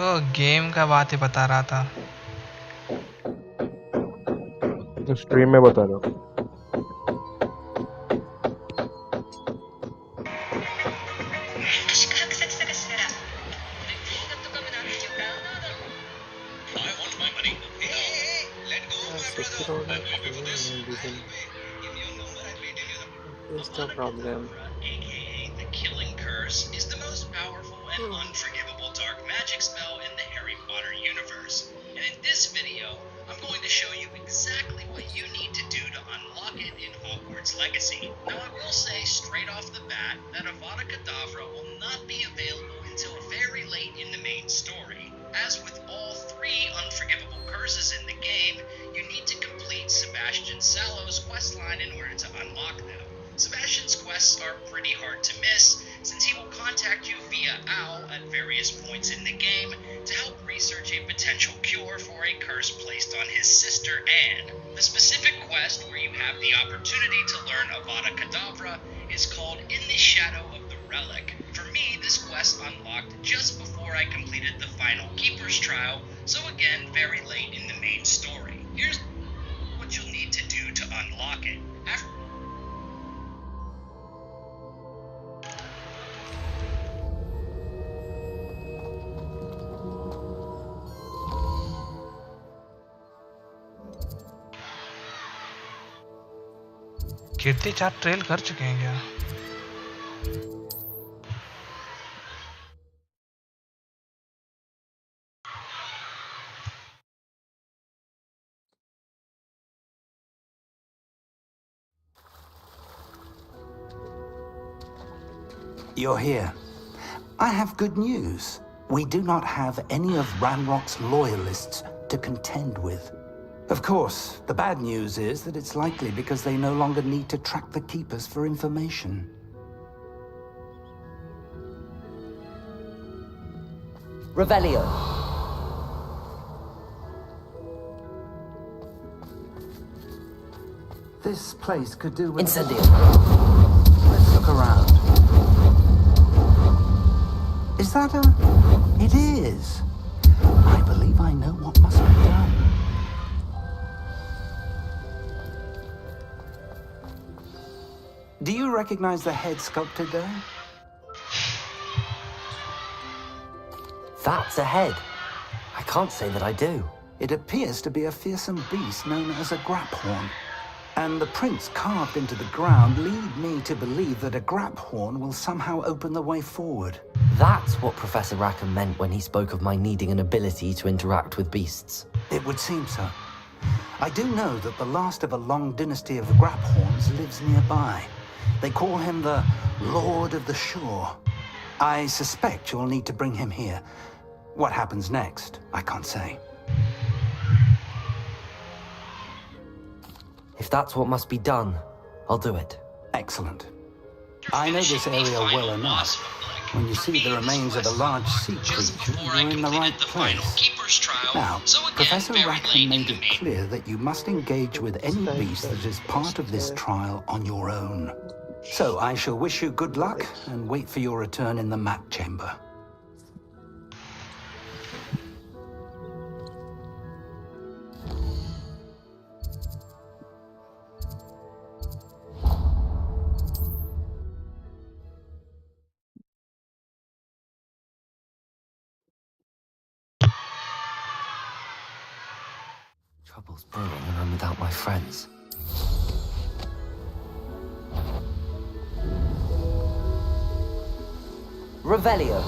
J: वो गेम का बात ही बता रहा था
K: तो स्ट्रीम में बता रहा हूँ
L: What's the problem?
P: AKA the Killing Curse is the most powerful and unforgivable dark magic spell in the Harry Potter universe. And in this video, I'm going to show you exactly what you need to do to unlock it in Hogwarts Legacy. Now I will say straight off the bat that Avada Kedavra will not be available until very late in the main story. As with all 3 unforgivable curses in the game, you need to complete Sebastian Sallow's questline in order to unlock them. Sebastian's quests are pretty hard to miss, since he will contact you via OWL at various points in the game to help research a potential cure for a curse placed on his sister Anne. The specific quest where you have the opportunity to learn Avada Kedavra is called In the Shadow of the Relic. For me, this quest unlocked just before I completed the final Keeper's Trial, so again, very late in the main story. Here's what you'll need to do to unlock it.
J: कीर्ति चार trail कर चुके हैं क्या
D: You're here. I have good news. We do not have any of Ranrock's loyalists to contend with. Of course, the bad news is that it's likely because they no longer need to track the Keepers for information.
A: Revelio.
D: This place could do with...
A: Incendio.
D: Let's look around. Is that a... It is. I believe I know what must be done. Do you recognize the head sculpted there?
A: That's a head. I can't say that I do.
D: It appears to be a fearsome beast known as a graphorn. And the prints carved into the ground lead me to believe that a graphorn will somehow open the way forward.
A: That's what Professor Rackham meant when he spoke of my needing an ability to interact with beasts.
D: It would seem so. I do know that the last of a long dynasty of graphorns lives nearby. They call him the Lord of the Shore. I suspect you'll need to bring him here. What happens next, I can't say.
A: If that's what must be done, I'll do it.
D: Excellent. I know this area well enough.
Q: When you see the remains of a large sea creature, you're in the right place. Now, Professor Rackham made it clear that you must engage with any beast that is part of this trial on your own. So I shall wish you good luck and wait for your return in the map chamber.
A: Trouble's brewing and I'm without my friends. Revelio.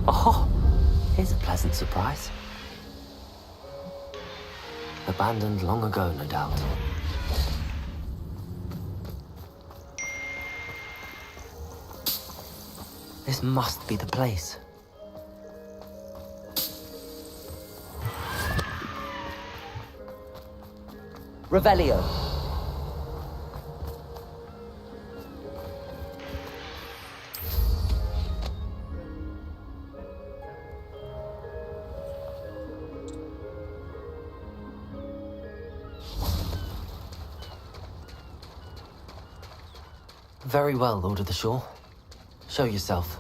A: Oh, here's a pleasant surprise. Abandoned long ago, no doubt. This must be the place. Revelio. Very well, Lord of the Shore. Show yourself.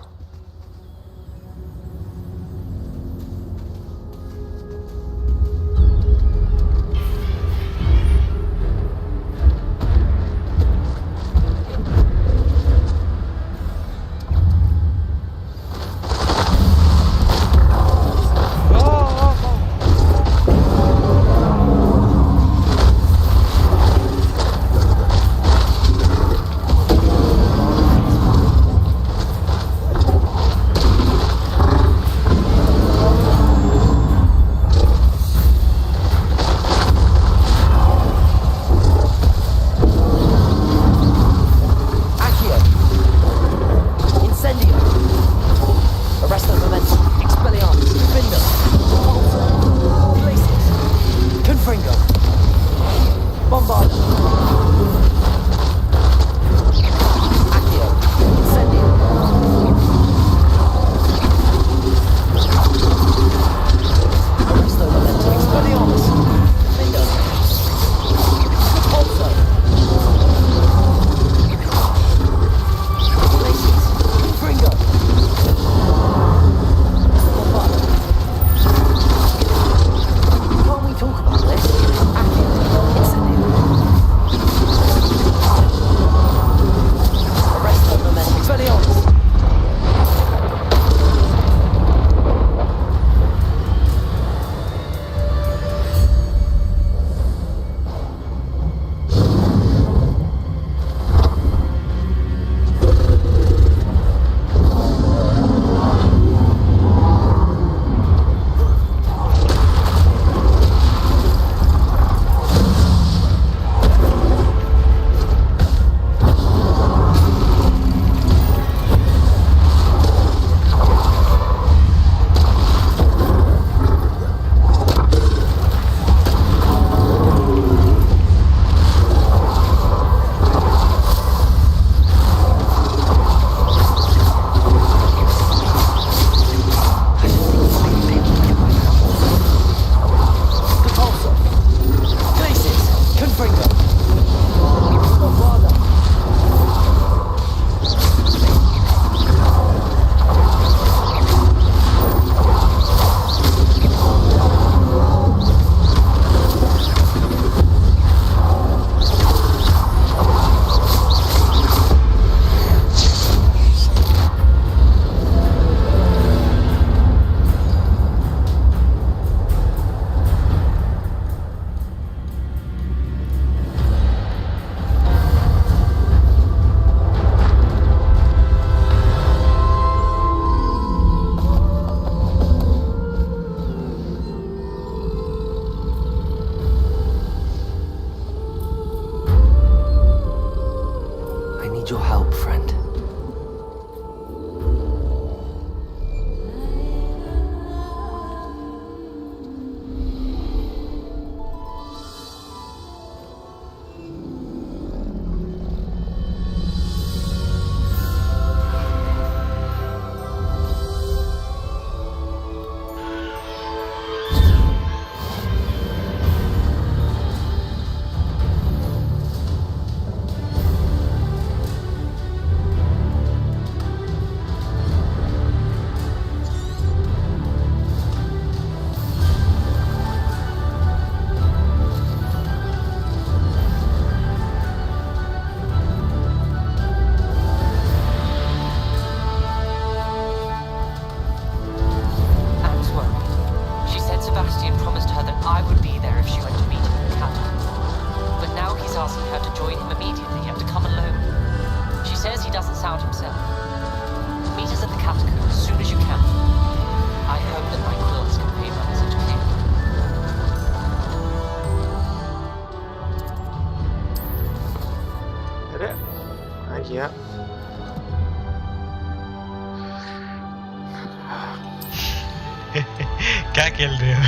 J: खेल रहे हो?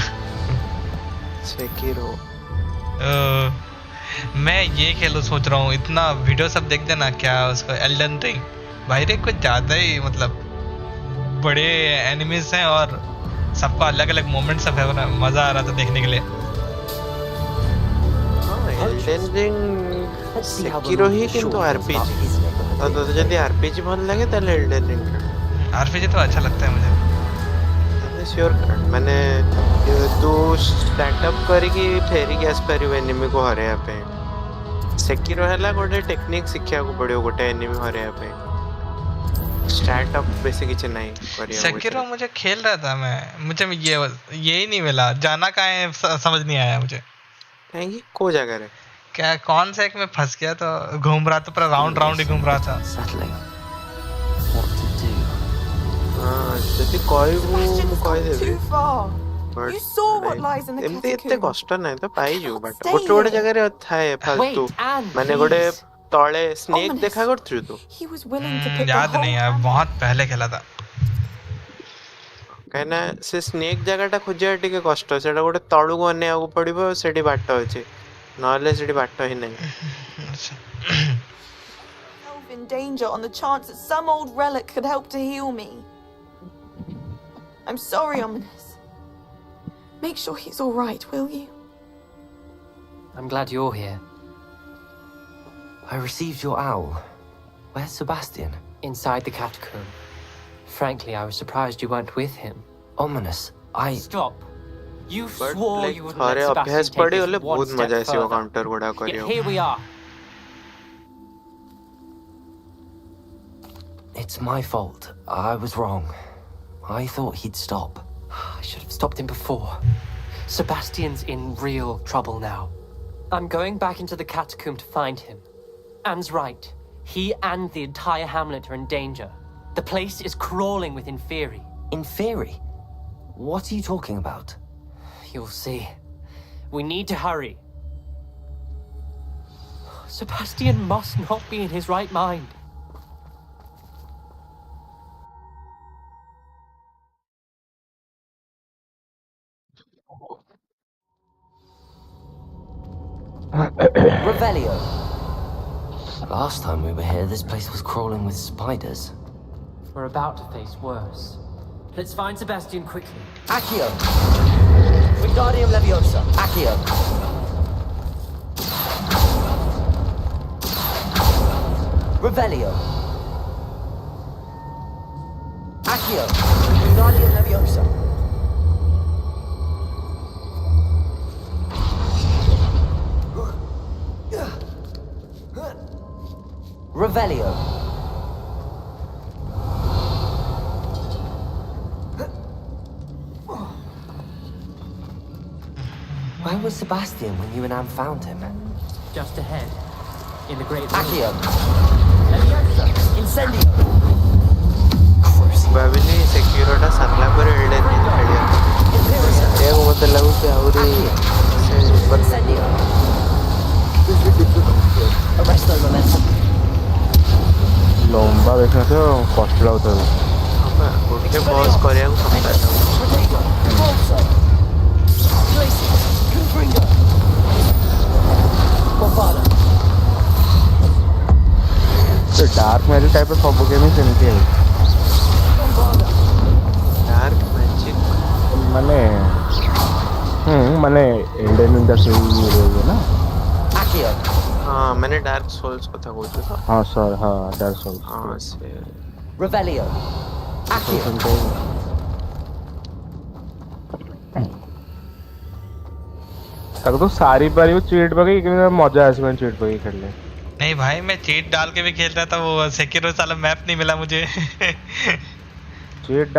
L: Sekiro.
J: मैं ये खेलो सोच रहा हूँ, इतना video सब देख देना क्या उसको एल्डन रिंग भाई रे, कुछ ज्यादा ही मतलब बड़े एनिमीज हैं और सबका अलग अलग मोमेंट सब है, मजा आ रहा था देखने के लिए।
L: एल्डन रिंग सेकिरो ही किंतु आरपीजी तो जल्दी आरपीजी बहुत लगे ताले एल्डन रिंग
J: आरपीजी तो अच्छा लगता है मुझे।
L: श्योर मैंने तू स्टार्टअप करिकी फेरी गैस परिव एनिमी को हरेया पे सेकिरो हैला गोटे टेक्निक शिक्षा को पड़ियो गोटे एनिमी हरेया पे स्टार्टअप बेसिक कुछ नहीं करिया।
J: सेकिरो मुझे खेल रहा था मैं, मुझे ये नहीं मिला, जाना कहाँ है समझ नहीं आया मुझे।
L: कहीं को जगह रे
J: क्या कौन सा एक में फंस गया तो घूम रहा था, पूरा राउंड राउंड ही घूम रहा था।
L: जति कहबू मु कह देबी एमती इतने कष्ट नहीं तो पाई जो बट गोटे गोटे जगह रे थाए फालतू माने गोटे तळे स्नेक देखा करथु तू
J: याद नहीं है, बहुत पहले खेला था।
L: कहना से स्नेक जगहटा खोजिया टिके कष्ट, सेटा गोटे तळु को अने आगु पड़िबो, सेठी बाट अछि नले सेठी बाट ही नहीं।
R: In danger on the chance that some old relic could help to heal me. I'm sorry, Ominous. Make sure he's all right, will you?
A: I'm glad you're here. I received your owl. Where's Sebastian?
S: Inside the catacomb. Frankly, I was surprised you weren't with him.
A: Ominous,
S: Stop. You swore you wouldn't
L: अरे
S: let
L: अभ्यास
S: Sebastian
L: पड़ी
S: take
L: होले
S: us one
L: बहुत
S: step
L: मजा ऐसी वो
S: further.
L: Counter गुड़ा
S: Yet
L: करियो।
S: here we are.
A: it's my fault. I was wrong. I thought he'd stop.
S: I should have stopped him before. Sebastian's in real trouble now. I'm going back into the catacomb to find him. Anne's right. He and the entire hamlet are in danger. The place is crawling with Inferi.
A: Inferi? What are you talking about?
S: You'll see. We need to hurry. Sebastian must not be in his right mind.
A: Revelio. Last time we were here, this place was crawling with spiders.
S: We're about to face worse. Let's find Sebastian quickly.
A: Accio! Wingardium Leviosa. Accio! Revelio. Accio! Wingardium Leviosa. Revelio. Where was Sebastian when you and Anne found him?
S: Just ahead. In the great
A: Accio. Leviosa. Incendio.
L: बाबिनी सेक्यूरिटा सरला पर Elden ring खेलिया ये को मतलब लागु से आउरी से
A: Incendio. Arresto momentum.
K: लंबा देखना तो कष्ट लगता है।
L: हाँ गोटे बॉस करिया को समझता है।
K: तो डार्क मैजिक टाइप of सब गेम ही सेमती है।
L: डार्क मैजिक
K: मने मने एल्डन रिंग दा सही है ना?
L: हाँ मैंने डार्क सोल्स को था बोल तो।
K: हाँ सर हाँ डार्क सोल्स।
L: हाँ से
A: Revelio. Accio.
K: तक तो सारी बारी वो चीट पकड़ी कि मजा आया इसमें चीट पकड़ी खेलने।
J: नहीं भाई मैं चीट डाल के भी खेल रहा था, वो सेकिरो साला मैप नहीं मिला मुझे।
K: चीट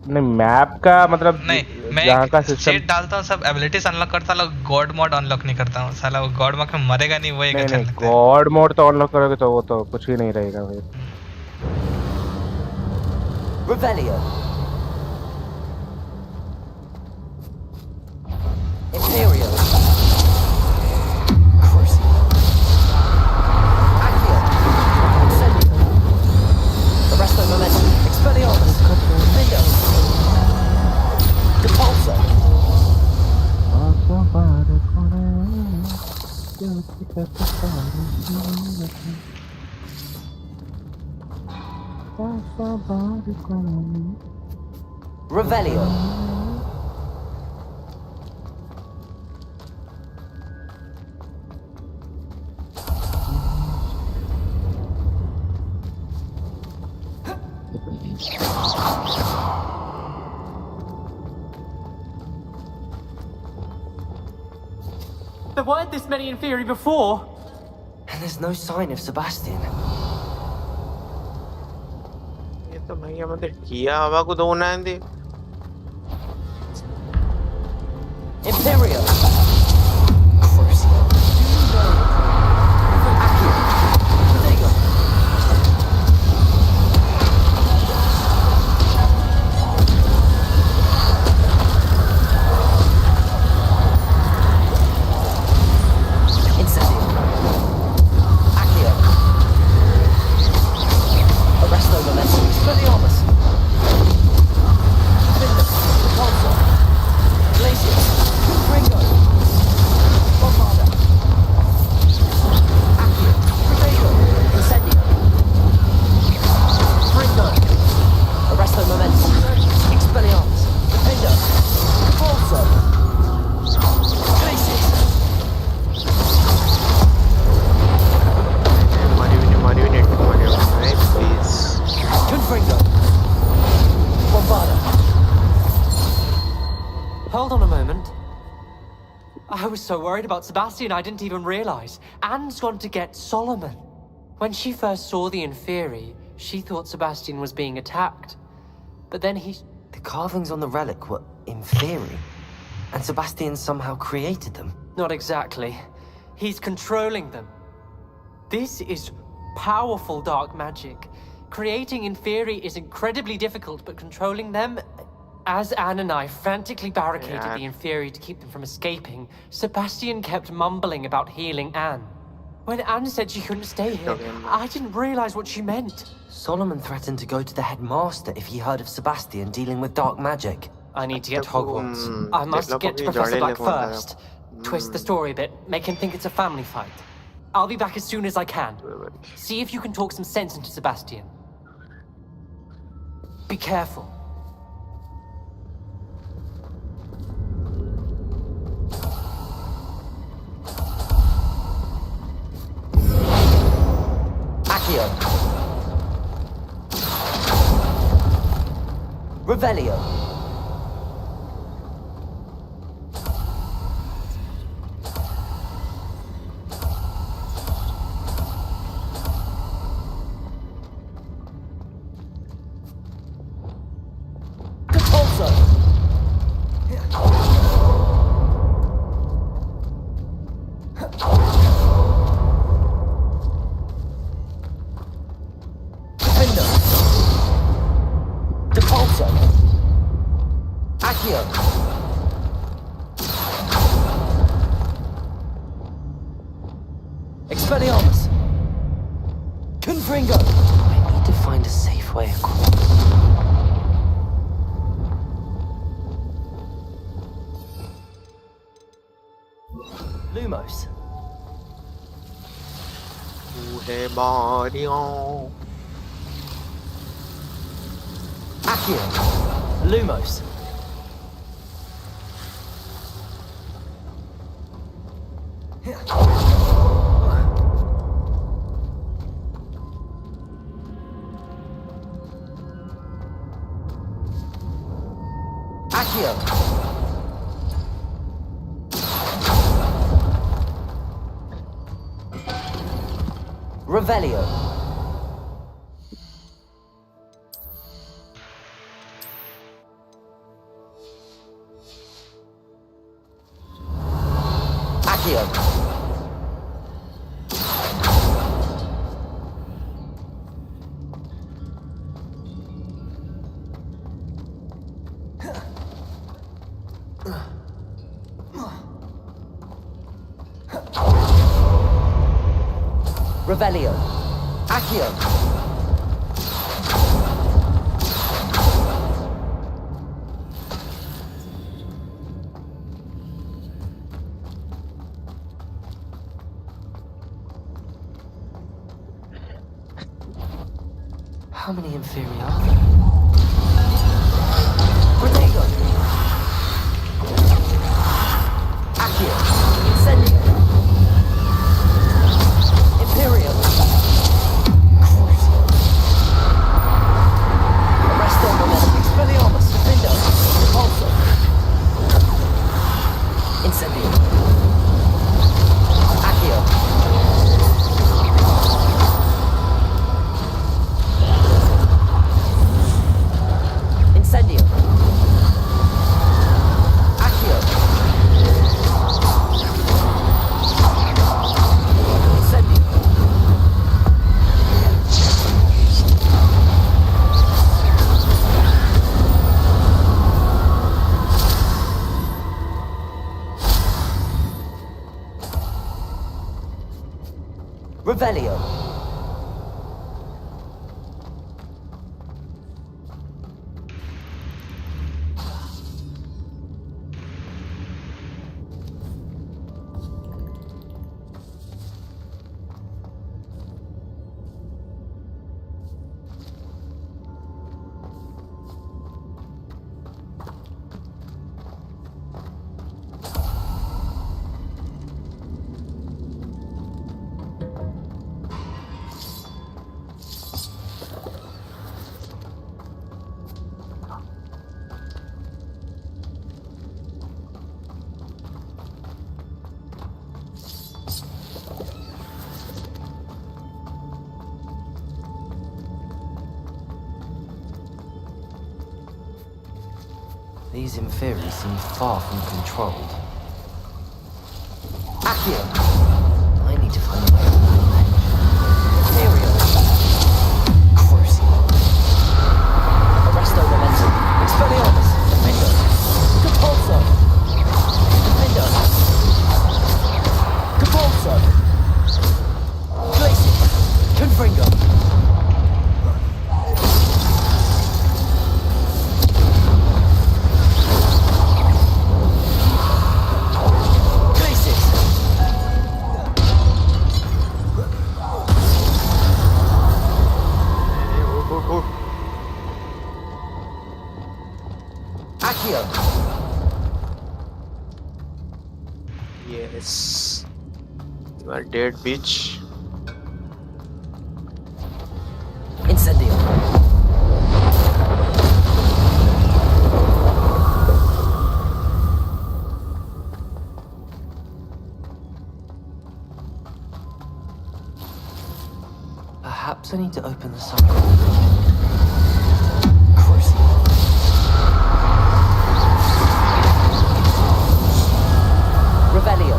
K: नहीं मैप का मतलब
J: नहीं, मैं
K: यहाँ का सिस्टम
J: चीट डालता हूँ, सब एबिलिटीज अनलॉक करता हूँ, गॉड मोड अनलॉक नहीं करता हूँ साला। वो गॉड मोड में मरेगा नहीं, वो एक अच्छा लगता है।
K: गॉड मोड तो अनलॉक करोगे तो वो तो कुछ ही नहीं रहेगा भाई।
A: Revelio. Imperial. Crucible. Accio. Incendio. Arresto momentum. Expelliarmus. Lindo. Depulso. Revelio.
S: There weren't this many in theory before.
A: And there's no sign of Sebastian.
L: ये तो भैया मत किया हवा को दो ना दे
A: Imperial.
S: Hold on a moment. I was so worried about Sebastian I didn't even realize. Anne's gone to get Solomon. When she first saw the Inferi, she thought Sebastian was being attacked. But then he...
A: The carvings on the relic were Inferi, and Sebastian somehow created them.
S: Not exactly. He's controlling them. This is powerful dark magic. Creating Inferi is incredibly difficult, but controlling them... As Anne and I frantically barricaded the Inferi to keep them from escaping, Sebastian kept mumbling about healing Anne. When Anne said she couldn't stay here, I didn't realize what she meant.
A: Solomon threatened to go to the headmaster if he heard of Sebastian dealing with dark magic.
S: I need to get to Hogwarts. I must get to Professor Black first. Twist the story a bit, make him think it's a family fight. I'll be back as soon as I can. See if you can talk some sense into Sebastian. Be careful.
A: Revelio. Depulso. Expelliarmus! Confringo! I need to find a safe way across. Lumos. Accio. Lumos. Accio. Revelio. Accio. Revelio. Accio. How many inferior are there? Prodigy! Accio! Incendio! Imperial! Arresto Momentum! Expelliarmus! Defendo! Repulsor! Incendio! Accio! Incendio! Accio! Incendio! Revelio! These inferi seem far from controlled. Accio! I need to find a way to that ledge. Imperial! Crucio! Arresto Momentum! Expelliarmus! Defendo! Capulso! Defendo! Capulso! Glacius! Confringo!
L: Yes. You are dead, bitch.
A: Incendio. Perhaps I need to open the circle. Revelio.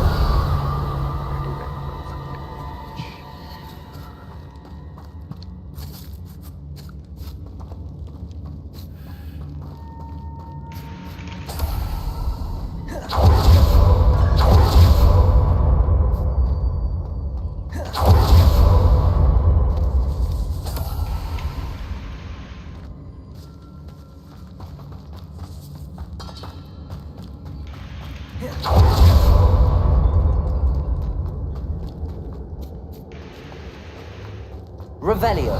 A: Revelio.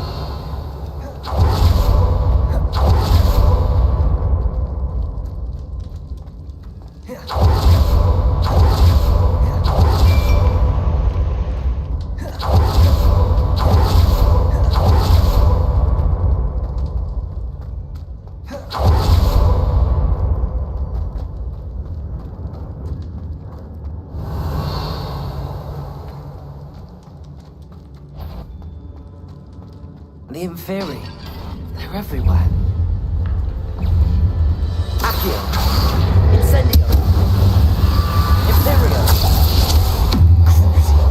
A: The inferi, they're everywhere. Accio. Incendio. Imperio. Crucio.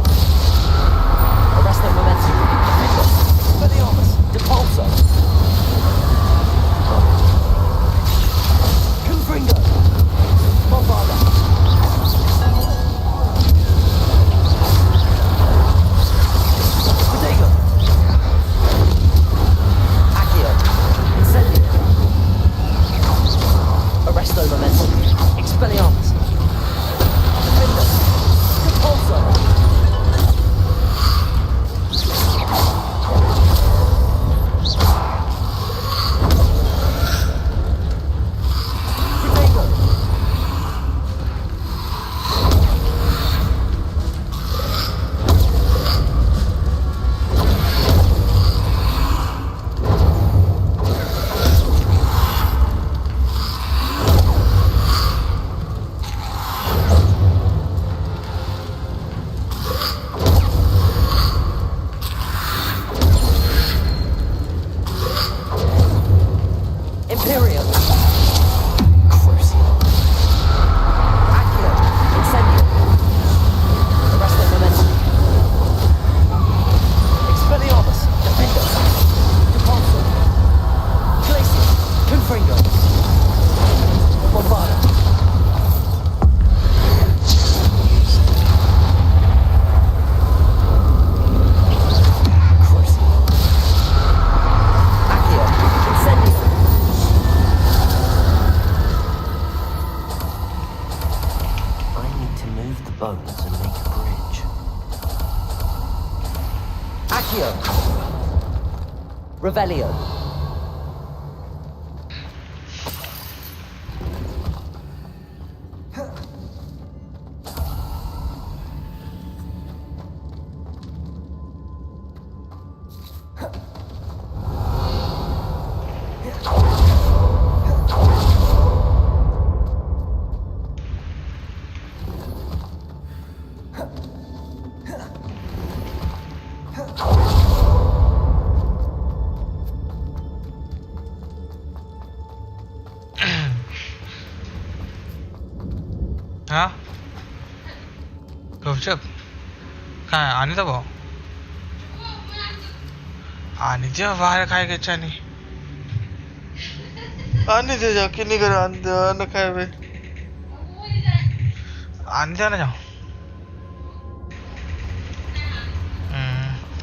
A: Arresto Momentum. Defendo. Expelliarmus. Depulso. Confringo. Bombarda. Prodigy. Accio. Incendio. Arresto remove the bones and make a bridge. Accio! Revelio!
J: हाँ चुप कहाँ है आने दबो आने दे बाहर खाए के इच्छा नहीं आने दे जाओ किन्हीं कर आने दे न खाए बे आने दे ना जाओ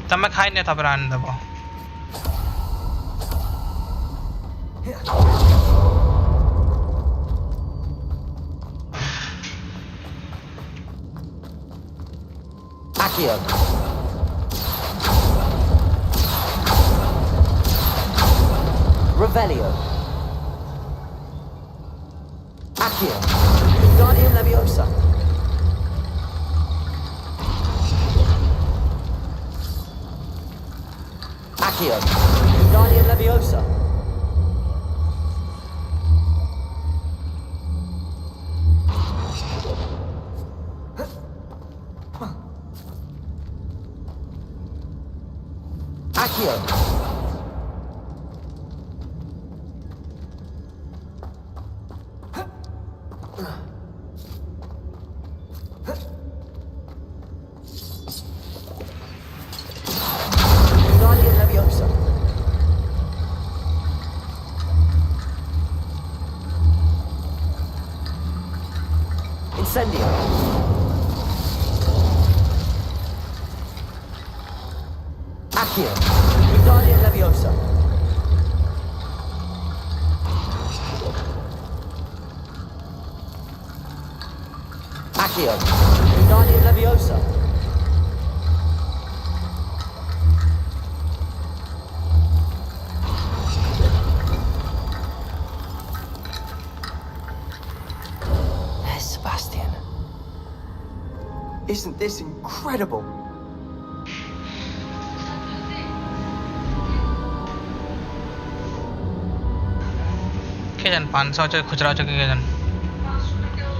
J: तब मैं खाई नहीं था पर आने दबो
A: Accio. Revelio. Accio. Guardian Leviosa. Accio. Guardian Leviosa. Accio. Guardian Leviosa. Incendio. Accio. Guardian Leviosa. Accio. Guardian Leviosa. There's Sebastian.
I: Isn't this incredible?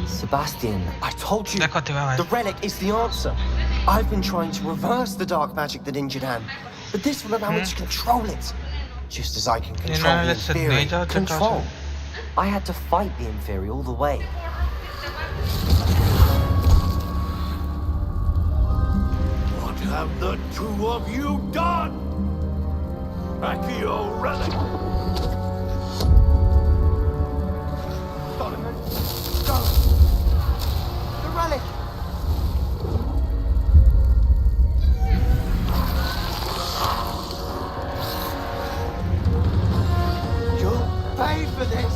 A: Sebastian, I told you,
I: the relic is the answer. I've been trying to reverse the dark magic that injured Anne, but this will allow me to control it, just as I can control the Inferi.
A: Control? I had to fight the Inferi all the way.
M: What have the two of you done? Accio relic!
I: The relic! You'll pay for this!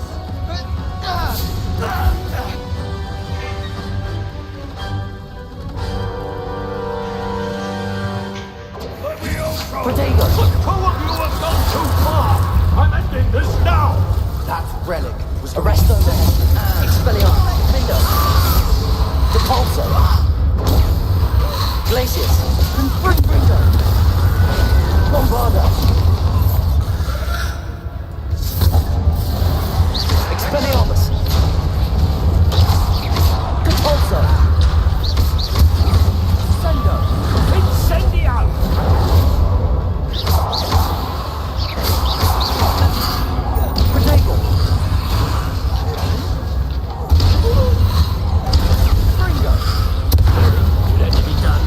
A: Prodigy!
M: The two of you have gone too far! I'm ending this now!
I: That relic was
A: Arresto there! Expelliarmus! Mindo! Depulso! Glacius! Confringo! Bombardo! Expelliarmus! Depulso! Sendo!
M: Incendio!
A: Prodigy! Fringo!
M: Let it be done.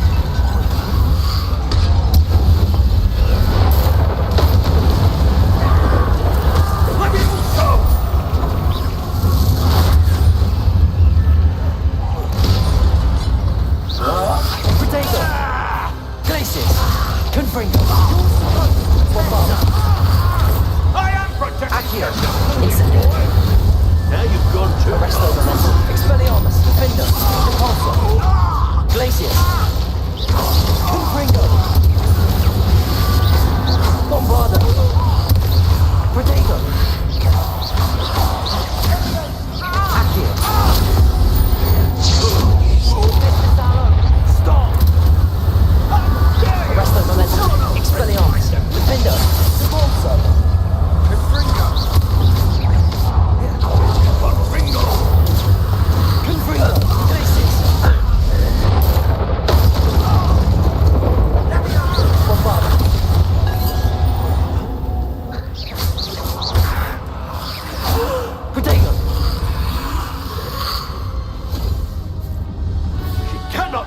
A: Prodigy! Glacius! Confringo! Bombardo!
M: I am protecting
A: Accio! Incendio!
M: Now you've gone too
A: Arresto the Expelliarmus! Defendo! Depulso!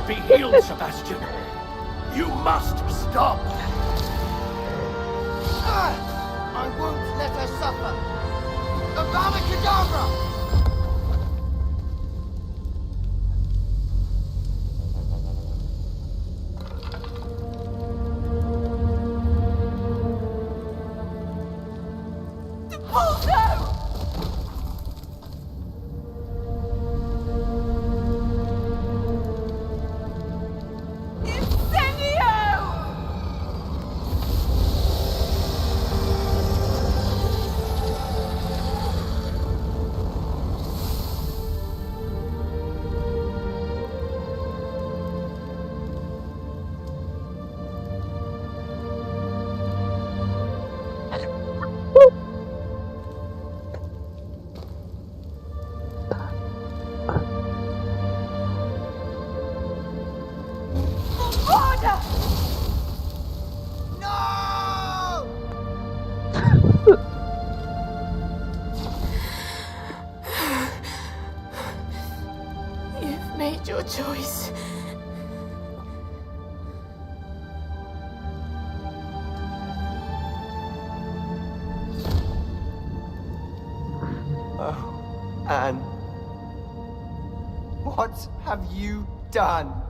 M: be healed, Sebastian. You must stop.
I: I won't let her suffer. The Barracuda!
C: You've made your choice.
I: Oh, Anne. What have you done?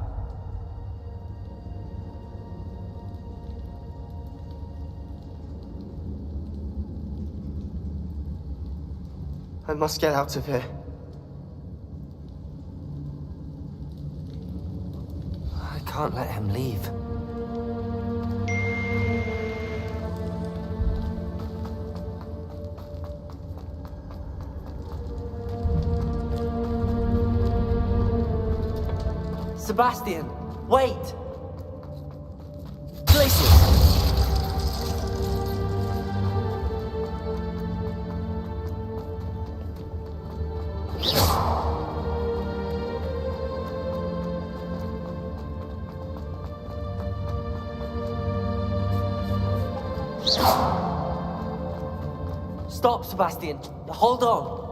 I: I must get out of here.
A: I can't let him leave.
S: Sebastian, wait! Places! Stop, Sebastian. Hold on.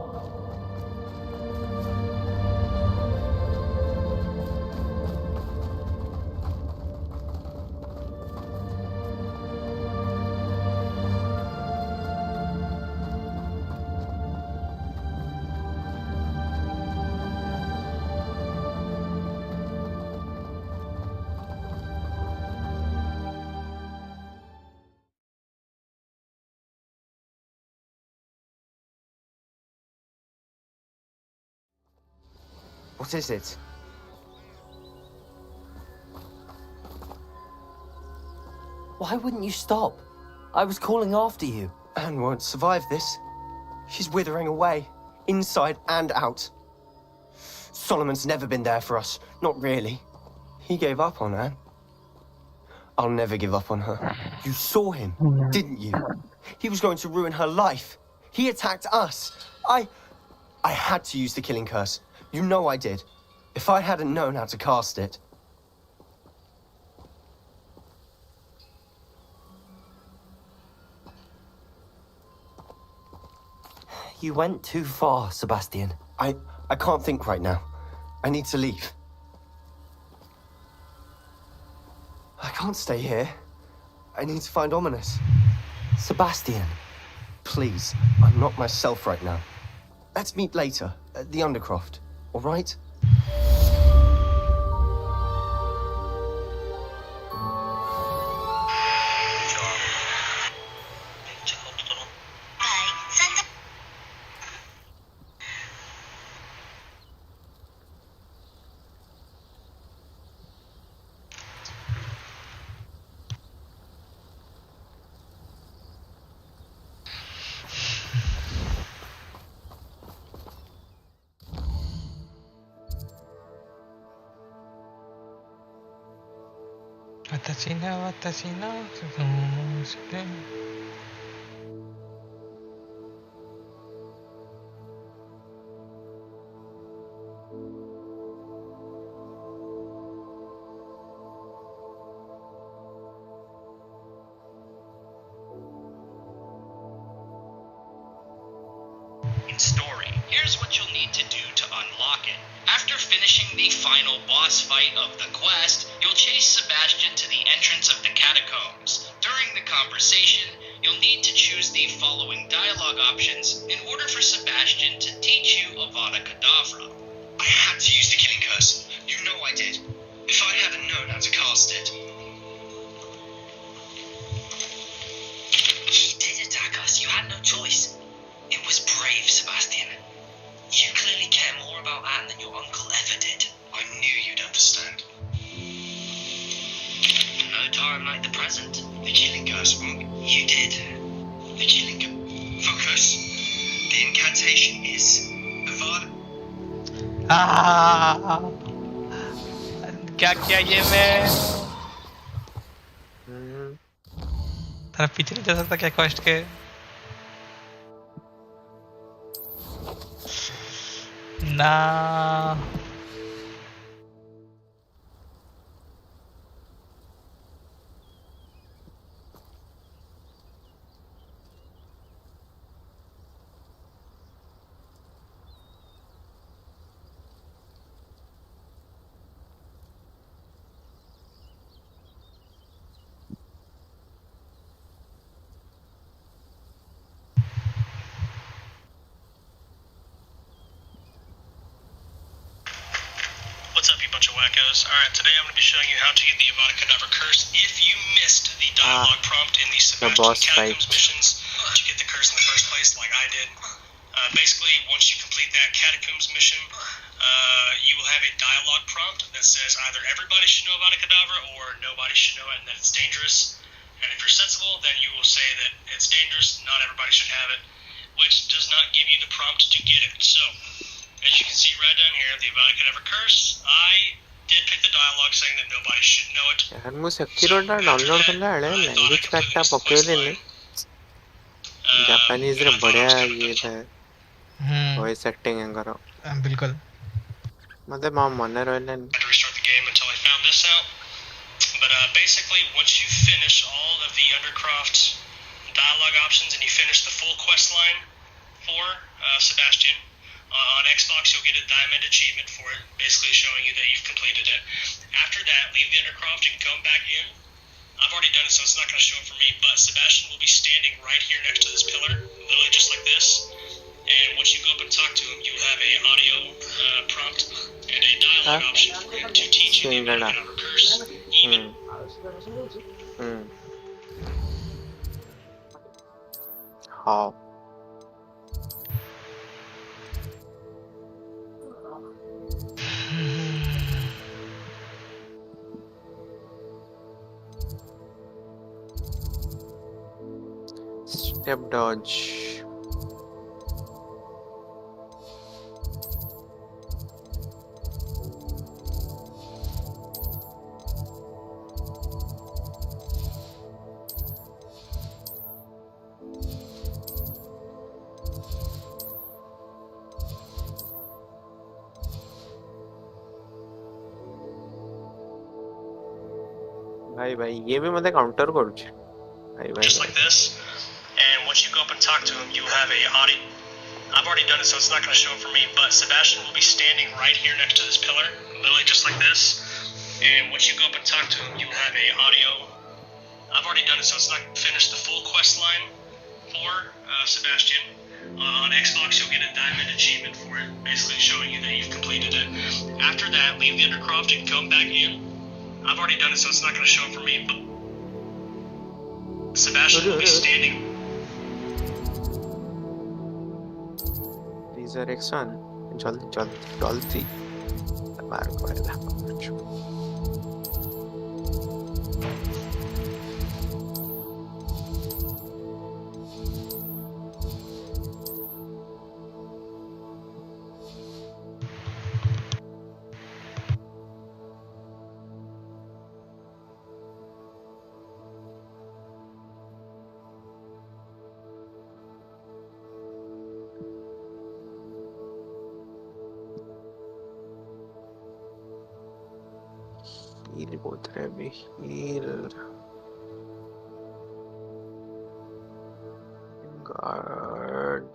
I: What is it?
S: Why wouldn't you stop? I was calling after you.
I: Anne won't survive this. She's withering away, inside and out. Solomon's never been there for us, not really. He gave up on Anne. I'll never give up on her. You saw him, didn't you? He was going to ruin her life. He attacked us. I had to use the killing curse. You know I did. If I hadn't known how to cast it.
A: You went too far, Sebastian.
I: I can't think right now. I need to leave. I can't stay here. I need to find Ominous.
A: Sebastian.
I: Please, I'm not myself right now. Let's meet later, at the Undercroft, all right?
P: story. Here's what you'll need to do to unlock it. After finishing the final boss fight of the quest, you'll chase Sebastian to the entrance of the catacombs. During the conversation, you'll need to choose the following dialogue options in order for Sebastian to teach you Avada Kedavra. I had to use the killing curse. You know I did. If I hadn't known how to cast it. He did attack us. You had no choice. It was brave, Sebastian. You clearly care more about Anne than your uncle ever did. I knew you'd understand. No time like the present. The killing curse, you did. The killing curse. Focus. The incantation is Avada.
J: क्या किया ये मैं तेरा पीछे नहीं जा सकता क्या क्वेस्ट के ना
P: What's up, you bunch of wackos? Alright, today I'm going to be showing you how to get the Avada Kedavra curse if you missed the dialogue prompt in the Sebastian Catacombs missions to get the curse in the first place, like I did. Basically, once you complete that Catacombs mission, you will have a dialogue prompt that says either everybody should know Avada Kedavra or nobody should know it and that it's dangerous. And if you're sensible, then you will say that it's dangerous, not everybody should have it, which does not give you the prompt to get it. So, as you can see right down here, the Avada Kedavra curse, I did pick the dialogue saying that nobody should know it.
L: यार मैं सेक्यूरोटा download करला है language pack टा पकेले ने Japanese रे बढ़िया ये है वॉइस एक्टिंग है करो
J: बिल्कुल
L: मतलब मां मन रहले
P: To restart the game until I found this out. But basically, once you finish all of the Undercroft dialogue options and you finish the full quest line for Sebastian, on Xbox, you'll get a diamond achievement for it, basically showing you that you've completed it. After that, leave the Undercroft and come back in. I've already done it, so it's not going to show it for me, but Sebastian will be standing right here next to this pillar, literally just like this. And once you go up and talk to him, you'll have an audio prompt and a dialogue option for him to teach you the Avada Kedavra curse.
L: How? Step dodge. भाई ये भी मतलब counter करूँ
P: Just like this. And once you go up and talk to him, you have a audio. I've already done it, so it's not going to show it for me. But Sebastian will be standing right here next to this pillar, literally just like this. And once you go up and talk to him, you have a audio. I've already done it, so it's not finished the full quest line for Sebastian. On Xbox, you'll get a diamond achievement for it, basically showing you that you've completed it. After that, leave the Undercroft and come back in. I've already done it, so it's not going to show it for me. But Sebastian will be standing.
L: Resurrection. Jolty. Marco era. Heal both heavy heal guard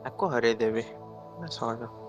L: आपको हरे देवी मैं समझ रहा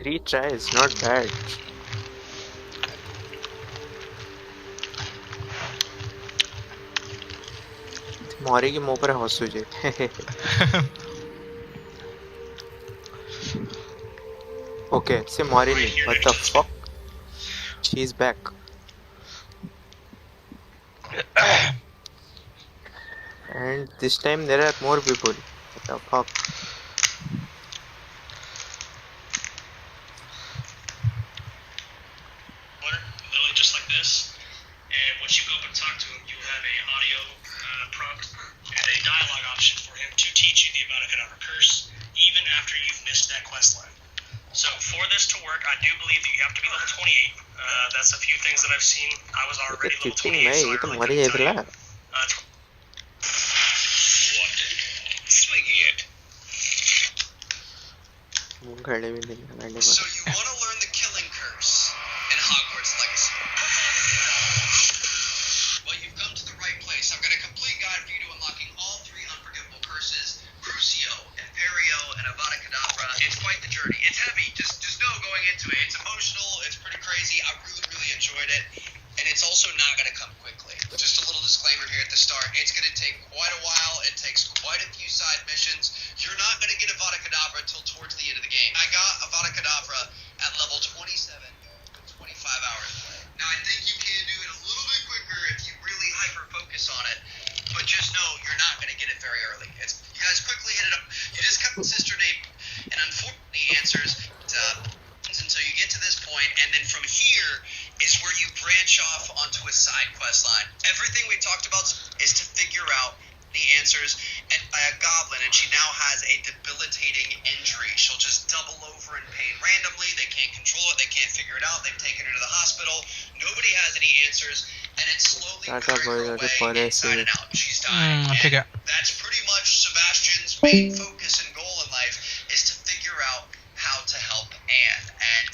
L: Three tries, not bad. Mori ki muh par hasu je. Okay, say Mori nahi. What the fuck? She's back. And this time there are more people. What the fuck? Cheating नहीं ये तो मर ही इधर ला मुंह खड़े भी नहीं लड़ने
P: So you want to learn the killing curse in Hogwarts Legacy? Well, you've come to the right place. I've got a complete guide for you to unlocking all 3 unforgivable curses: Crucio, Imperio, and Avada Kedavra. It's quite the journey. It's heavy. Just know going into it. It's emotional. It's pretty crazy. I really enjoyed it. And it's also not going to come quickly. Just a little disclaimer here at the start. It's going to take quite a while. It takes quite a few side missions. You're not going to get Avada Kedavra until towards the end of the game. I got Avada Kedavra at level 27 with 25 hours play. Now, I think you can do it a little bit quicker if you really hyper-focus on it. But just know, side quest line. Everything we talked about is to figure out the answers and by a goblin, and she now has a debilitating injury. She'll just double over in pain randomly. They can't control it. They can't figure it out. They've taken her to the hospital. Nobody has any answers, and it's slowly wearing her away inside and out. She's dying. And that's pretty much Sebastian's main focus and goal in life, is to figure out how to help Anne. And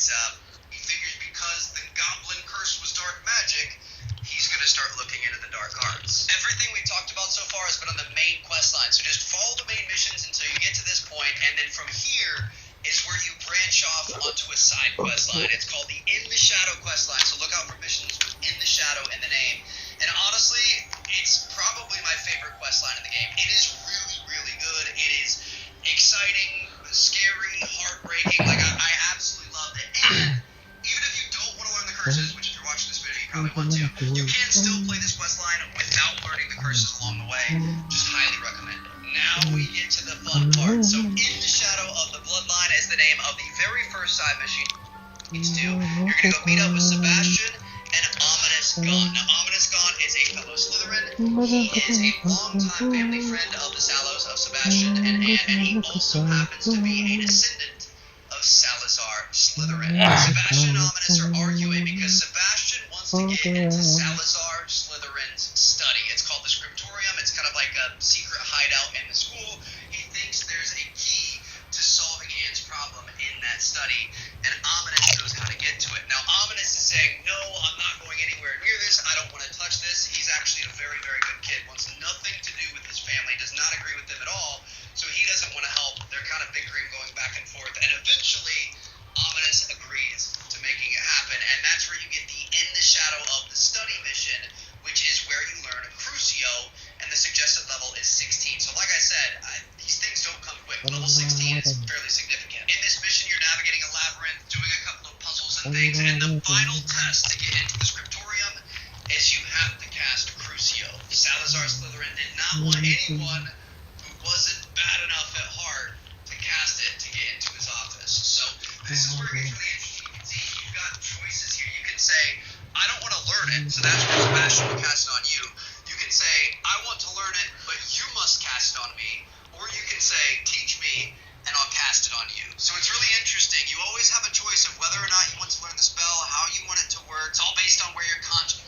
P: he figures because the goblin curse was dark magic, he's going to start looking into the dark arts. Everything we talked about so far has been on the main quest line, so just follow the main missions until you get to this point, and then from here is where you branch off onto a side quest line. It's called the In the Shadow quest line, so look out for missions with In the Shadow in the name. And honestly, it's probably my favorite quest line in the game. It is really, really good. It is exciting, scary, heartbreaking. Like, I absolutely loved it. And even if you don't want to learn the curses, which if you're watching this video, you probably want to, you can still play this quest line without learning the curses along the way. Just highly recommend it. Now we get to the fun part. So In the Shadow of the Bloodline is the name of the very first side mission you need to do. You're going to go meet up with Sebastian and Ominous Gun. Now, Ominous Gun is a fellow Slytherin. He is a longtime family friend of the Sallows of Sebastian and Anne, and he also happens to be a descendant of Salazar Slytherin. Sebastian and Ominous are arguing because Sebastian wants to get into Salazar Slytherin's study. It's called the Scriptorium. It's kind of like a secret hideout in the school. He thinks there's a key to solving Anne's problem in that study, and Ominous knows how to get to it. Now, Ominous is saying, no, I'm not going anywhere near this. I don't want to touch this. He's actually a very, very good kid, wants nothing to do with his family, does not agree with them at all, so he doesn't want to help. They're kind of bickering, going back and forth, and eventually Ominous agrees to making it happen, and that's where you get the In the Shadow of the Study mission, which is where you learn Crucio, and the suggested level is 16. So like I said, these things don't come quick. Level 16 is fairly significant. In this mission, you're navigating a labyrinth, doing a couple of puzzles and things, and the final test to get into the Scriptorium is you have to cast Crucio. Salazar Slytherin did not want anyone who wasn't bad enough at heart to cast it to get into his office. So this is where it gets really interesting. You can see you've got choices here. You can say, I don't want to learn it, so that's where Sebastian will cast it on you. You can say, I want to learn it, but you must cast it on me. Or you can say, teach me, and I'll cast it on you. So it's really interesting. You always have a choice of whether or not you want to learn the spell, how you want it to work. It's all based on where your conscience...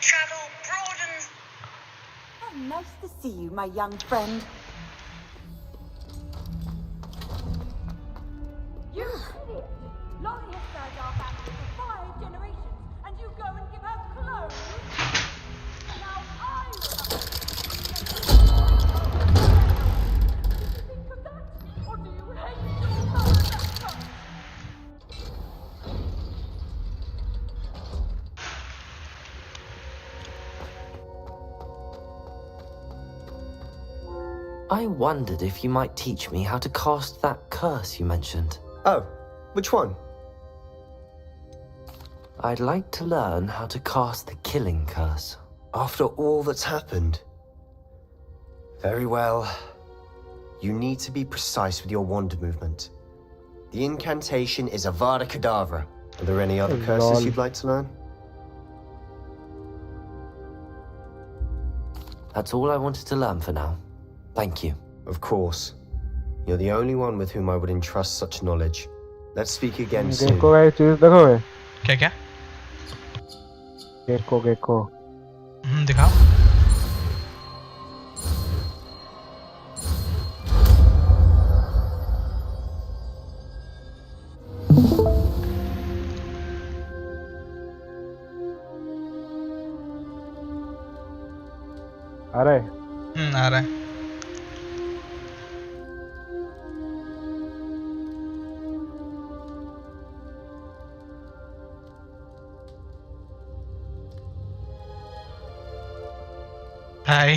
E: Travel broadens. Oh, nice to see you, my young friend. You idiot! Laurie has served our family for 5 generations, and you go and give her clothes? Now I will have to... Do you think of that? Or do you hate your mother?
A: I wondered if you might teach me how to cast that curse you mentioned.
I: Oh, which one?
A: I'd like to learn how to cast the killing curse.
I: After all that's happened? Very well. You need to be precise with your wand movement. The incantation is Avada Kedavra. Are there any other curses you'd like to learn?
A: That's all I wanted to learn for now. Thank you.
I: Of course. You're the only one with whom I would entrust such knowledge. Let's speak again soon.
J: क्या
K: gecko
J: दिखाओ
K: आ रहा है
J: आ रहा है हाय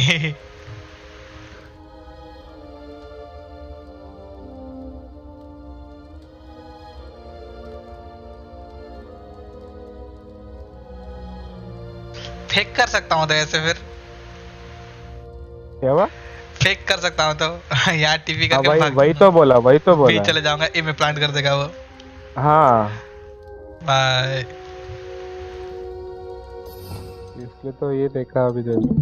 J: fake कर सकता हूँ तो ऐसे फिर
K: क्या हुआ
J: फेक कर सकता हूँ तो यार टीवी का
K: वही तो बोला
J: भी चले जाऊंगा ए में प्लांट कर देगा वो
K: हाँ
J: बाय
K: इसलिए तो ये देखा अभी जल्दी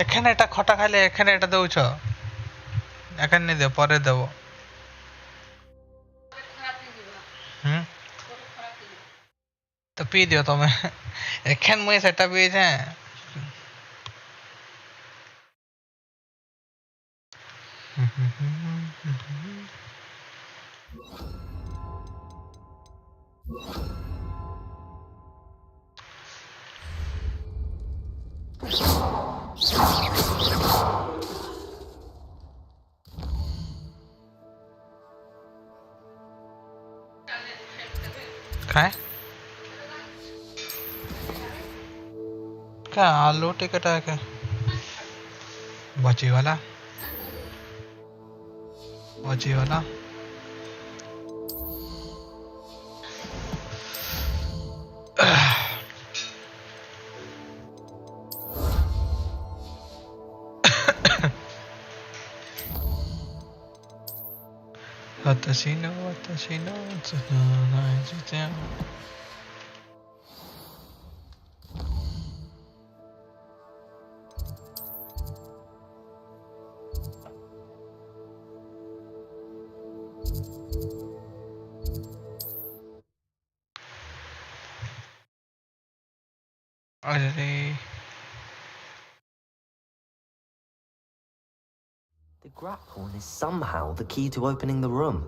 J: এখানে এটা খটা খাইলে এখানে এটা দেউছ এখানে নি দে পরে দেব তো পি দিও তুমি এখান মই সেটা পি છે काय क्या आलू टिकट है क्या बची वाला私のつないじゃんあれれ
A: The grapphorn is somehow the key to opening the room.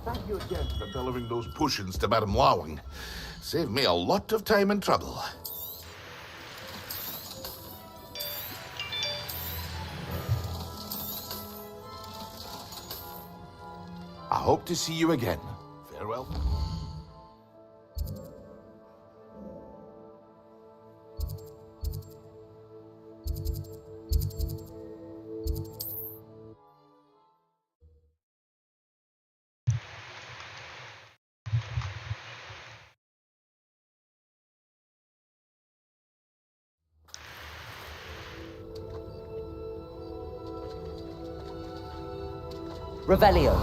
B: Thank you again for delivering those potions to Madame Lawing. Saved me a lot of time and trouble. I hope to see you again. Farewell.
A: Revelio.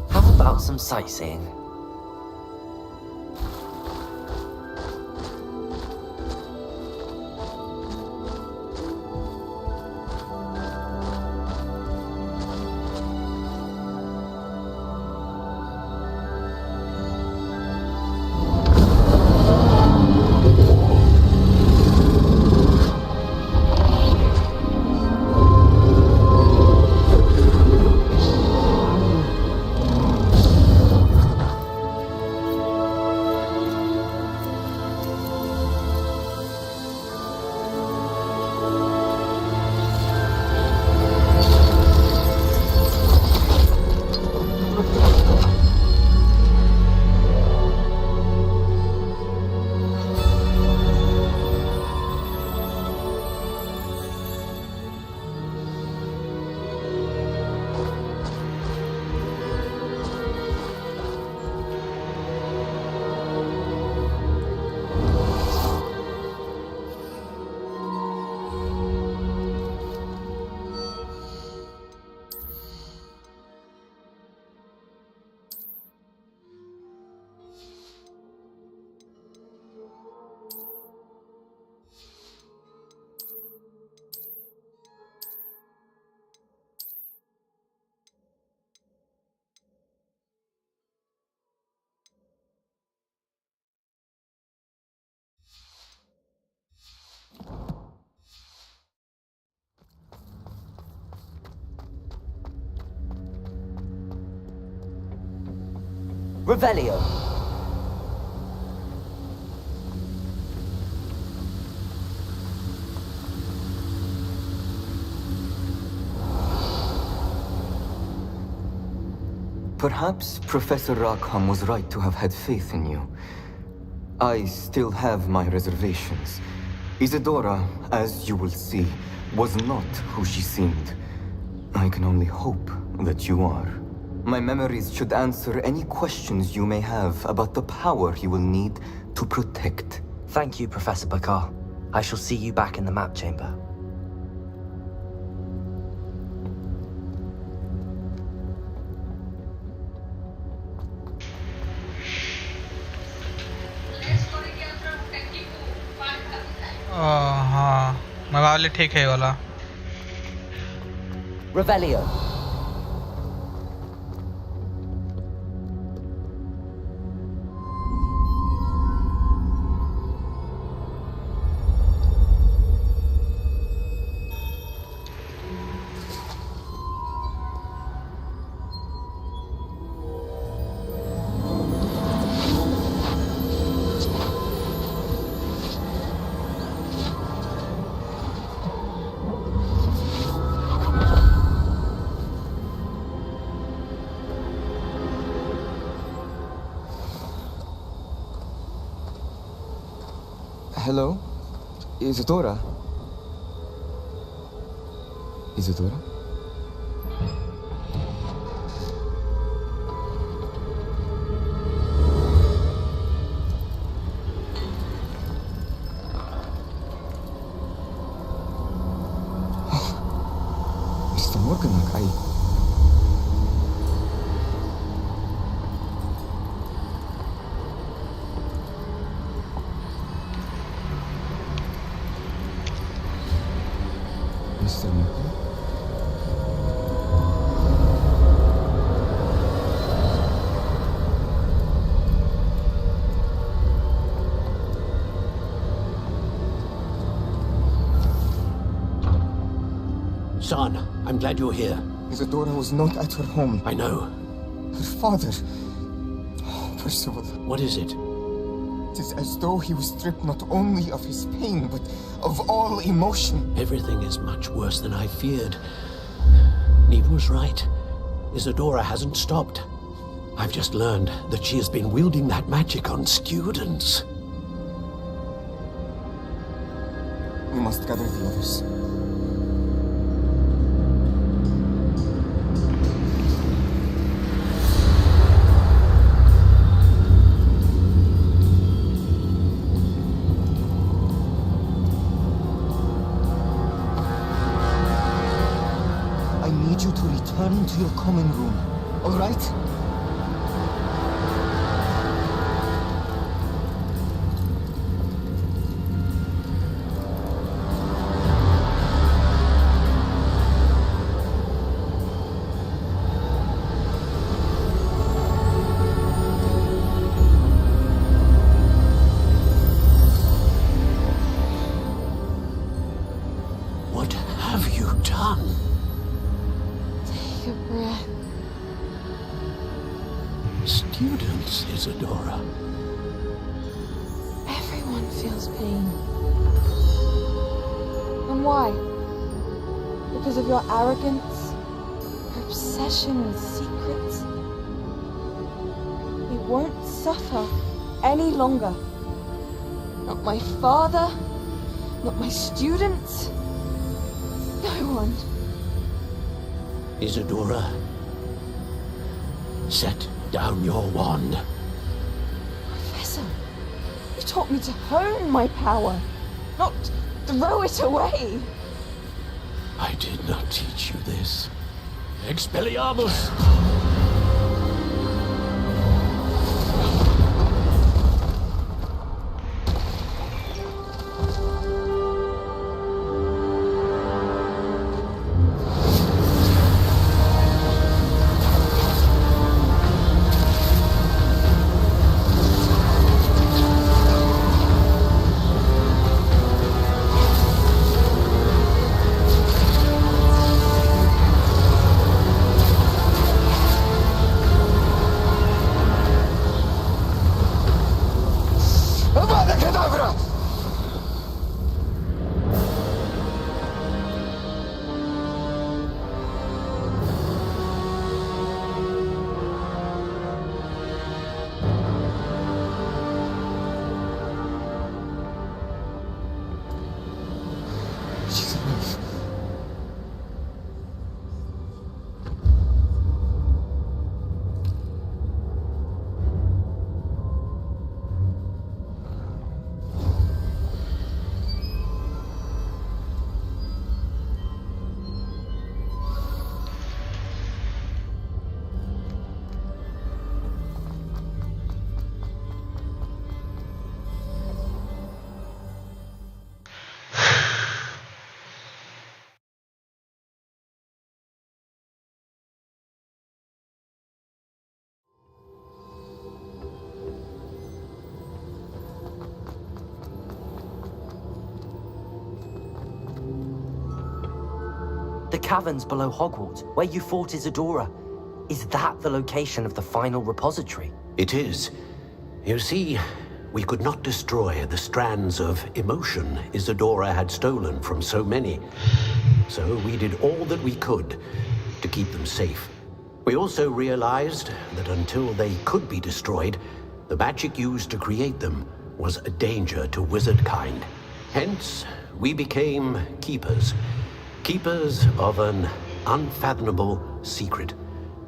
A: How about some sightseeing? Revelio.
O: Perhaps Professor Rackham was right to have had faith in you. I still have my reservations. Isadora, as you will see, was not who she seemed. I can only hope that you are. My memories should answer any questions you may have about the power you will need to protect.
A: Thank you, Professor Bakar. I shall see you back in the map chamber.
J: हाँ मैं वाले ठीक है वाला
A: Revelio.
O: Hello? Isadora? Isadora? Mr. Morganak, Mr. Morgan?
N: Son, I'm glad you're here.
O: Isadora was not at her home.
N: I know.
O: Her father... Oh, Percival.
N: What is it?
O: It is as though he was stripped not only of his pain, but of all emotion.
N: Everything is much worse than I feared. Neve was right. Isadora hasn't stopped. I've just learned that she has been wielding that magic on students.
O: We must gather the others.
T: need you to return to your common room, all right?
N: Students, Isadora.
R: Everyone feels pain. And why? Because of your arrogance? Your obsession with secrets? We won't suffer any longer. Not my father, not my students, no one.
N: Isadora, set down your wand.
R: Professor, you taught me to hone my power, not throw it away.
N: I did not teach you this. Expelliarmus!
A: The caverns below Hogwarts, where you fought Isadora. Is that the location of the final repository?
N: It is. You see, we could not destroy the strands of emotion Isadora had stolen from so many. So we did all that we could to keep them safe. We also realized that until they could be destroyed, the magic used to create them was a danger to wizard kind. Hence, we became keepers. Keepers of an unfathomable secret.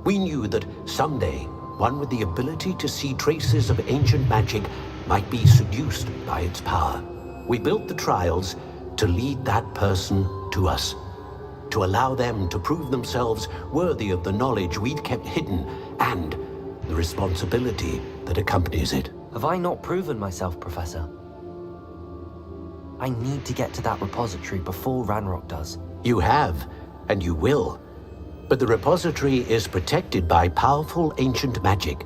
N: We knew that someday, one with the ability to see traces of ancient magic might be seduced by its power. We built the trials to lead that person to us, to allow them to prove themselves worthy of the knowledge we'd kept hidden and the responsibility that accompanies it.
A: Have I not proven myself, Professor? I need to get to that repository before Ranrock does.
N: You have, and you will. But the repository is protected by powerful ancient magic.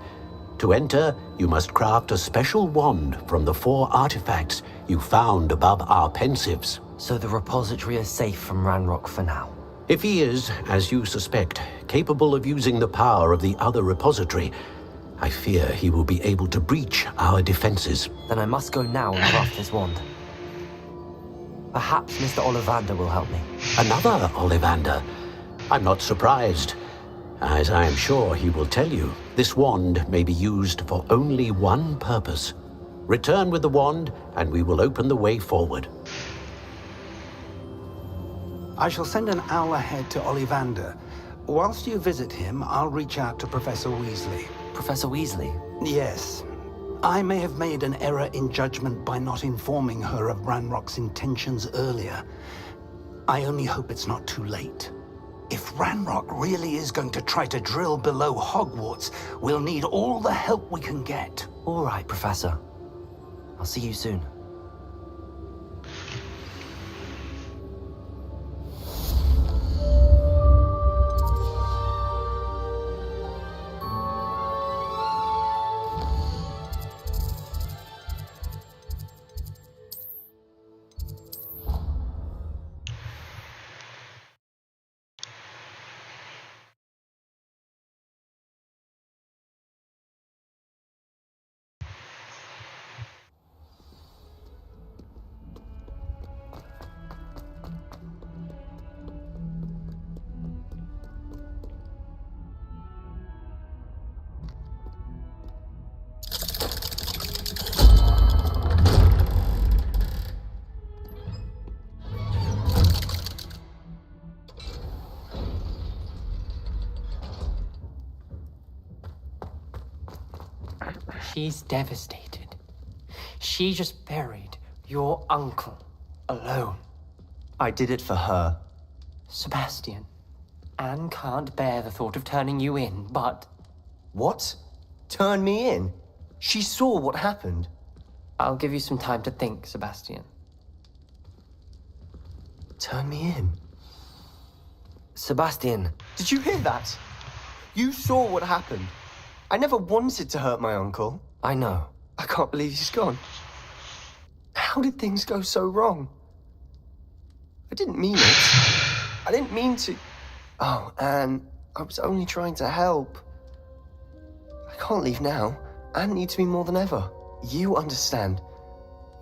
N: To enter, you must craft a special wand from the 4 artifacts you found above our pensives.
A: So the repository is safe from Ranrock for now?
N: If he is, as you suspect, capable of using the power of the other repository, I fear he will be able to breach our defenses.
A: Then I must go now and craft this wand. Perhaps Mr. Ollivander will help me.
N: Another Ollivander? I'm not surprised. As I am sure he will tell you, this wand may be used for only one purpose. Return with the wand, and we will open the way forward.
Q: I shall send an owl ahead to Ollivander. Whilst you visit him, I'll reach out to Professor Weasley.
A: Professor Weasley?
Q: Yes. I may have made an error in judgment by not informing her of Ranrock's intentions earlier. I only hope it's not too late. If Ranrock really is going to try to drill below Hogwarts, we'll need all the help we can get.
A: All right, Professor. I'll see you soon.
S: She's devastated. She just buried your uncle alone.
I: I did it for her.
S: Sebastian, Anne can't bear the thought of turning you in, but...
I: What? Turn me in? She saw what happened.
S: I'll give you some time to think, Sebastian.
I: Turn me in?
A: Sebastian.
I: Did you hear that? You saw what happened. I never wanted to hurt my uncle.
A: I know.
I: I can't believe he's gone. How did things go so wrong? I didn't mean it. I didn't mean to... Oh, Anne, I was only trying to help. I can't leave now. Anne needs me more than ever. You understand.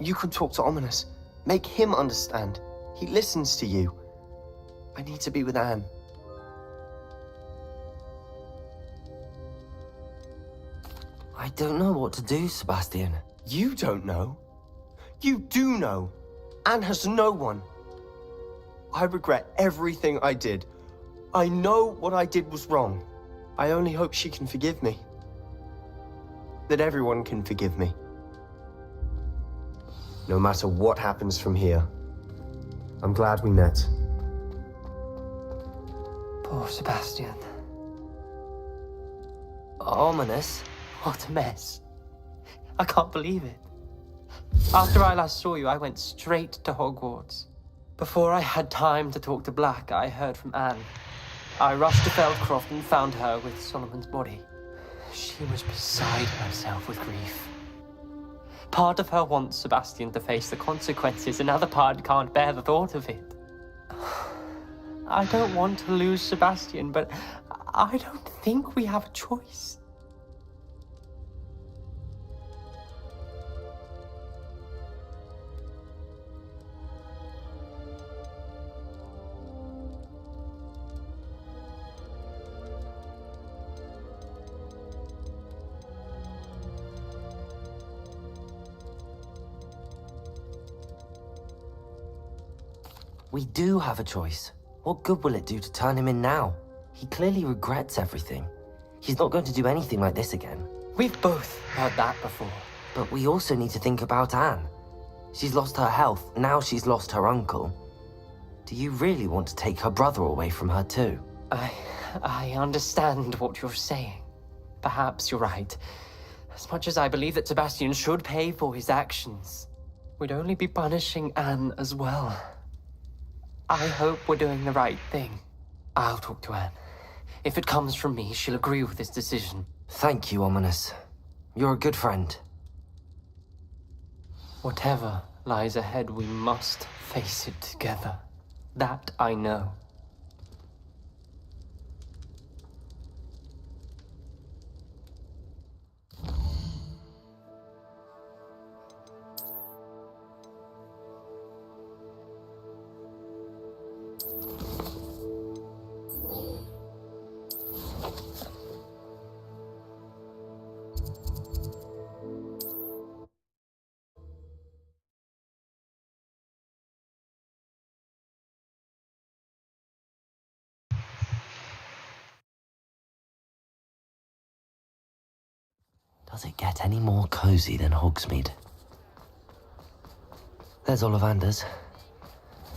I: You can talk to Ominous. Make him understand. He listens to you. I need to be with Anne.
A: I don't know what to do, Sebastian.
I: You don't know. You do know. Anne has no one. I regret everything I did. I know what I did was wrong. I only hope she can forgive me. That everyone can forgive me. No matter what happens from here. I'm glad we met.
S: Poor Sebastian.
A: Ominous?
S: What a mess. I can't believe it. After I last saw you, I went straight to Hogwarts. Before I had time to talk to Black, I heard from Anne. I rushed to Feldcroft and found her with Solomon's body. She was beside herself with grief. Part of her wants Sebastian to face the consequences, another part can't bear the thought of it. I don't want to lose Sebastian, but I don't think we have a choice.
A: We do have a choice. What good will it do to turn him in now? He clearly regrets everything. He's not going to do anything like this again.
S: We've both heard that before.
A: But we also need to think about Anne. She's lost her health, now she's lost her uncle. Do you really want to take her brother away from her too?
S: I understand what you're saying. Perhaps you're right. As much as I believe that Sebastian should pay for his actions, we'd only be punishing Anne as well. I hope we're doing the right thing. I'll talk to Anne. If it comes from me, she'll agree with this decision.
A: Thank you, Ominous. You're a good friend.
S: Whatever lies ahead, we must face it together. That I know.
A: Does it get any more cozy than Hogsmeade? There's Ollivander's.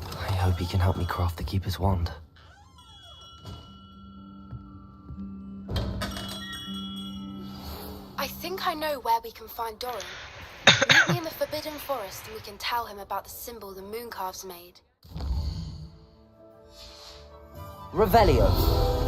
A: I hope he can help me craft the Keeper's Wand.
G: think I know where we can find Doran. Meet me in the Forbidden Forest and we can tell him about the symbol the Mooncalves made.
A: Revelio.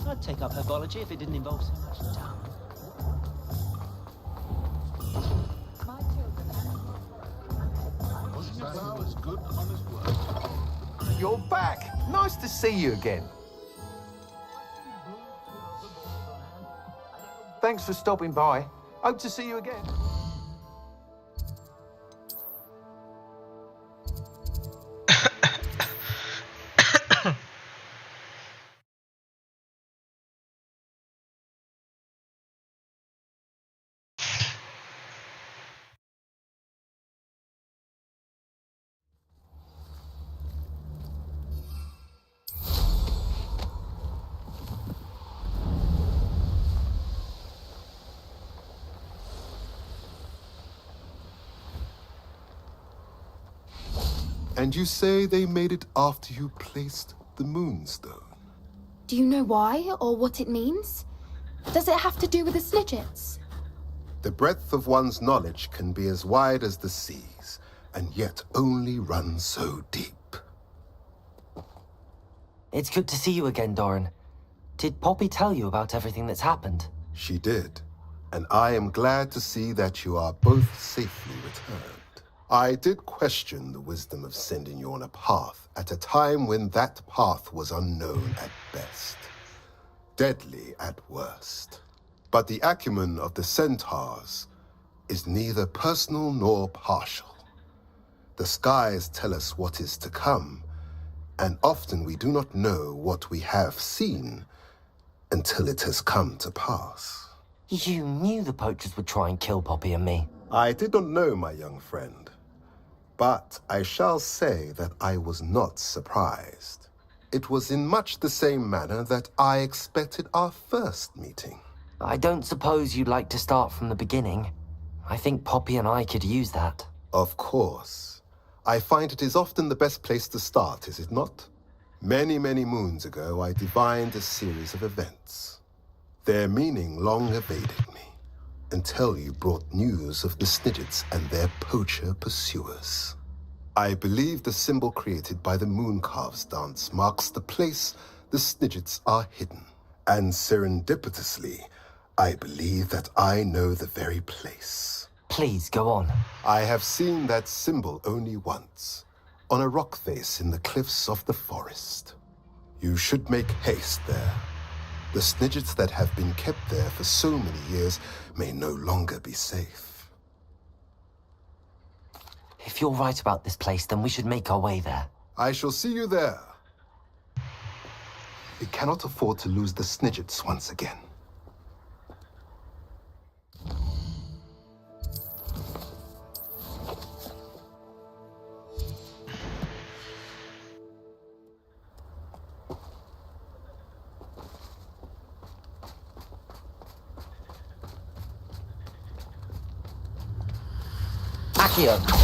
U: I'd take up herbology if it didn't involve so much tongue.
V: You're back! Nice to see you again. Thanks for stopping by. Hope to see you again.
W: And you say they made it after you placed the Moonstone?
G: Do you know why or what it means? Does it have to do with the Snidgets?
W: The breadth of one's knowledge can be as wide as the seas, and yet only run so deep.
A: It's good to see you again, Doran. Did Poppy tell you about everything that's happened?
W: She did, and I am glad to see that you are both safely returned. I did question the wisdom of sending you on a path at a time when that path was unknown at best, deadly at worst. But the acumen of the Centaurs is neither personal nor partial. The skies tell us what is to come, and often we do not know what we have seen until it has come to pass.
A: You knew the poachers would try and kill Poppy and me.
W: I did not know, my young friend. But I shall say that I was not surprised. It was in much the same manner that I expected our first meeting.
A: I don't suppose you'd like to start from the beginning. I think Poppy and I could use that.
W: Of course. I find it is often the best place to start, is it not? Many, many moons ago, I divined a series of events. Their meaning long evaded me, until you brought news of the Snidgets and their poacher pursuers. I believe the symbol created by the Mooncalves dance marks the place the Snidgets are hidden. And serendipitously, I believe that I know the very place.
A: Please, go on.
W: I have seen that symbol only once, on a rock face in the cliffs of the forest. You should make haste there. The Snidgets that have been kept there for so many years may no longer be safe.
A: If you're right about this place, then we should make our way there.
W: I shall see you there. We cannot afford to lose the Snidgets once again.
A: Accio.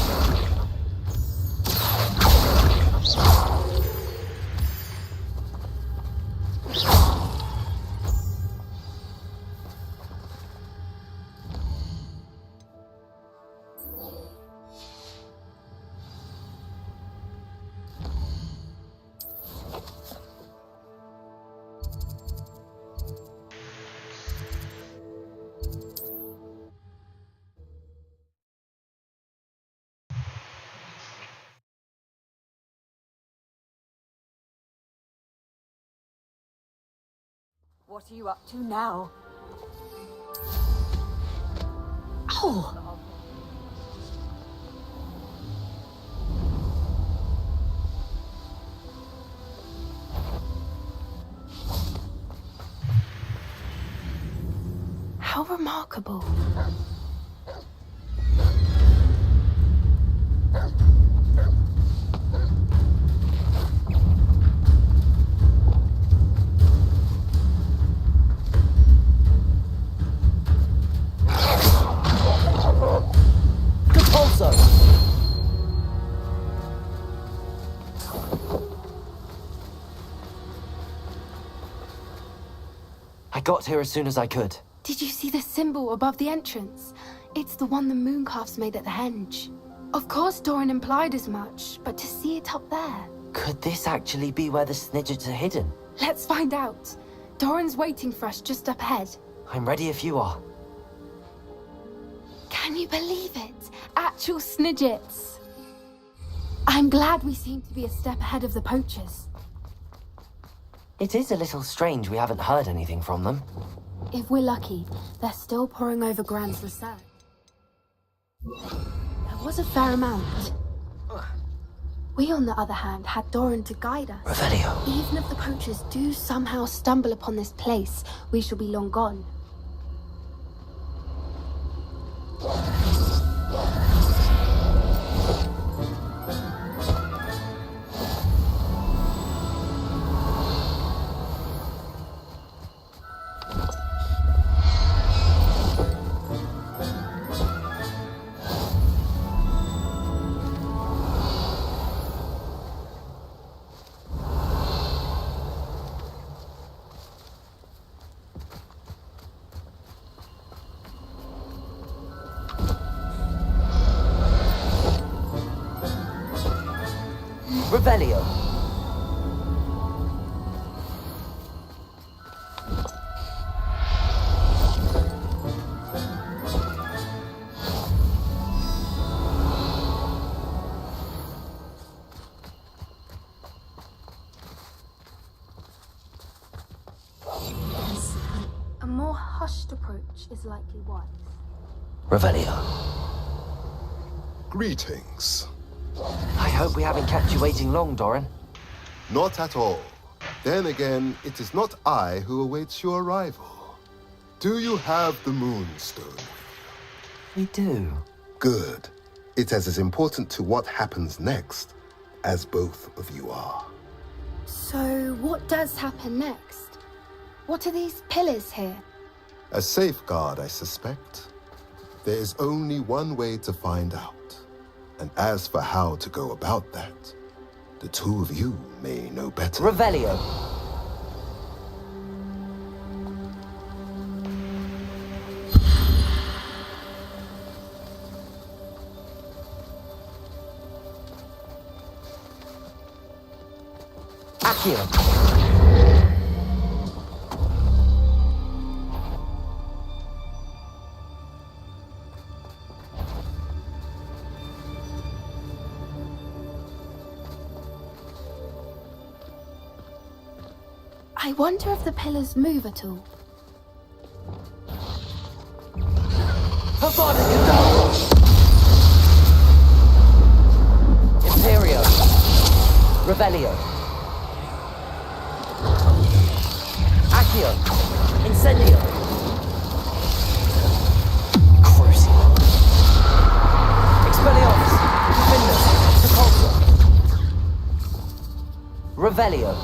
R: What are you up to now? Oh!
G: remarkable.
A: I got here as soon as I could.
G: Did you see the symbol above the entrance? It's the one the mooncalfs made at the henge. Of course Doran implied as much, but to see it up there...
A: Could this actually be where the Snidgets are hidden?
G: Let's find out. Doran's waiting for us just up ahead.
A: I'm ready if you are.
G: Can you believe it? Actual Snidgets. I'm glad we seem to be a step ahead of the poachers.
A: It is a little strange we haven't heard anything from them.
G: If we're lucky, they're still poring over Grant's research. There was a fair amount. We, on the other hand, had Doran to guide us.
A: Revelio.
G: Even if the poachers do somehow stumble upon this place, we shall be long gone.
A: Revelio.
G: A more hushed approach is likely wise.
A: Revelio.
W: Greetings.
A: I hope we haven't kept you waiting long, Doran.
W: Not at all. Then again, it is not I who awaits your arrival. Do you have the Moonstone?
A: We do.
W: Good. It is as important to what happens next as both of you are.
G: So, what does happen next? What are these pillars here?
W: A safeguard, I suspect. There is only one way to find out. And as for how to go about that, the two of you may know better.
A: Revelio. Accio.
G: I wonder if the pillars move at all.
A: Imperio. Revelio. Accio. Incendio. Crucio. Expelliarmus. Findus. Sepulchre. Revelio.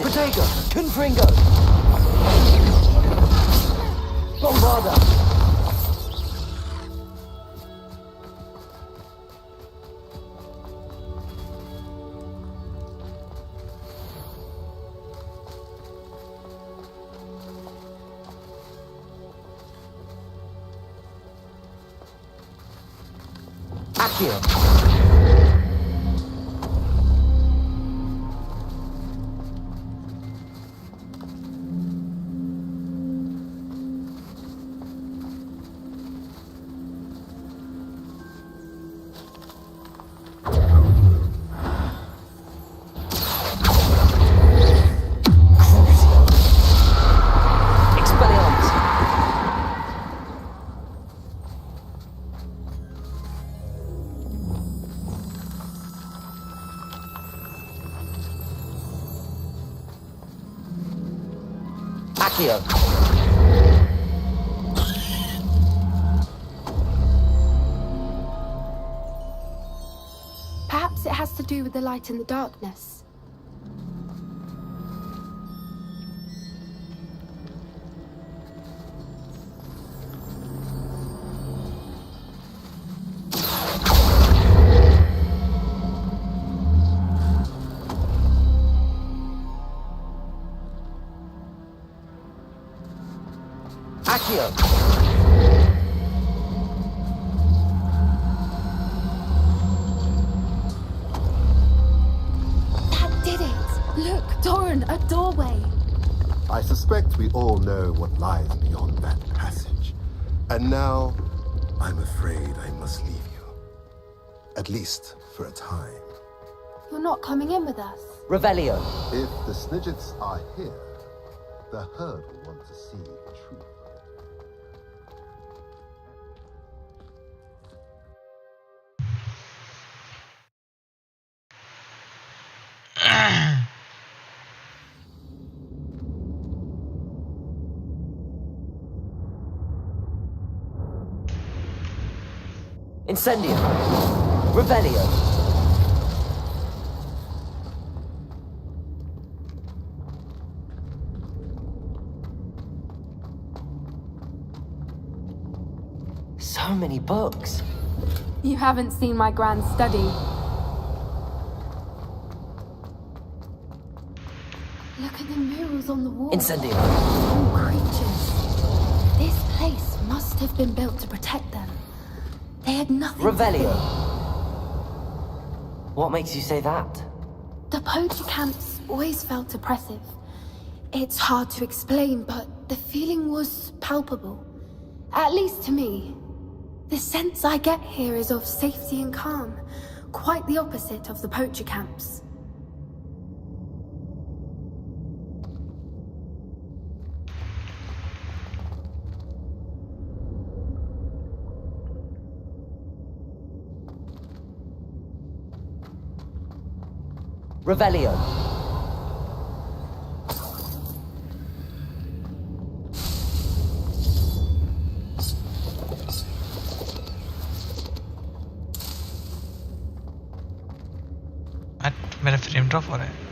A: Protego, Confringo, Bombarda, Accio. Accio.
G: Perhaps it has to do with the light in the darkness.
A: Accio.
G: That did it! Look, Doran, a doorway.
W: I suspect we all know what lies beyond that passage. And now, I'm afraid I must leave you. At least for a time.
G: You're not coming in with us.
A: Revelio.
W: If the Snidgets are here, the herd will want to see the truth.
A: Incendio. Revelio. So many books.
G: You haven't seen my grand study. Look at the murals on the wall.
A: Incendio.
G: All creatures. This place must have been built to protect them. They had nothing
A: Revelio.
G: to fear.
A: What makes you say that?
G: The poacher camps always felt oppressive. It's hard to explain, but the feeling was palpable. At least to me. The sense I get here is of safety and calm. Quite the opposite of the poacher camps.
A: Revelio.
J: मेरा frame drop हो रहा है.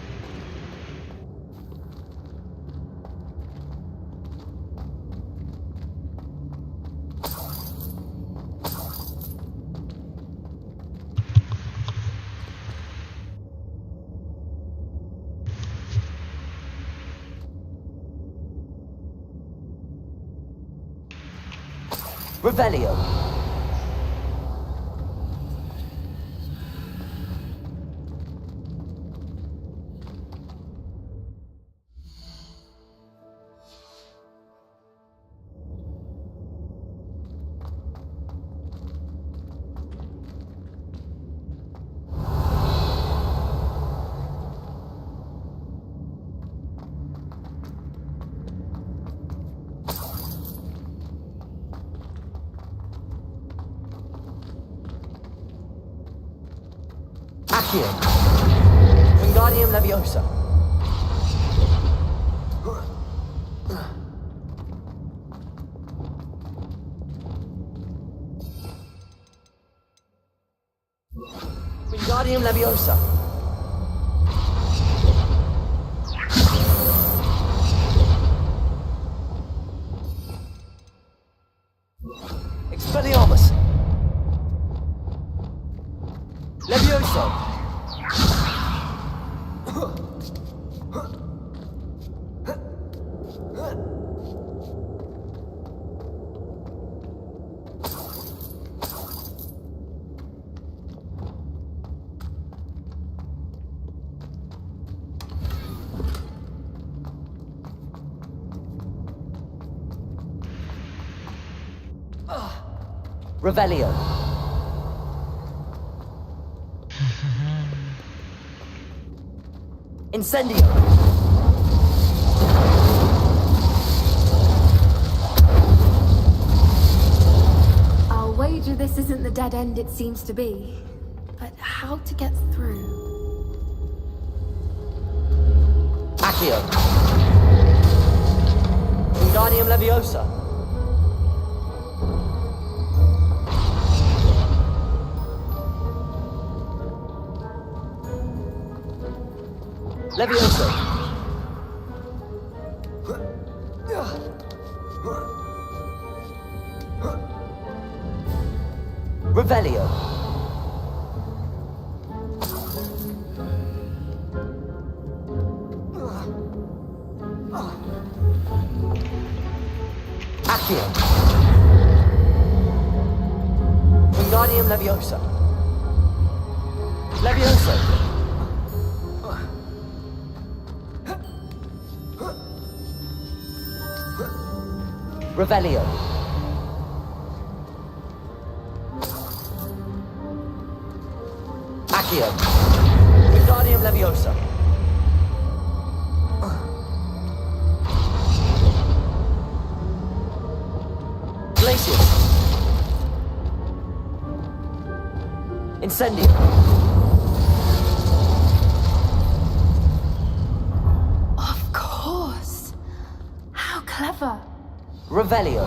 A: Revelio. Accio. Wingardium Leviosa. Wingardium Leviosa. Expelliarmus. Levioso. Revelio. Incendio.
G: I'll wager this isn't the dead end it seems to be. But how to get through?
A: Accio.
S: Wingardium Leviosa. Leviosa. Revelio. Accio. Wingardium Leviosa. Leviosa. Revelio. Accio. Wingardium Leviosa. Glacius. Incendio.
G: Of course. How clever.
S: Revelio.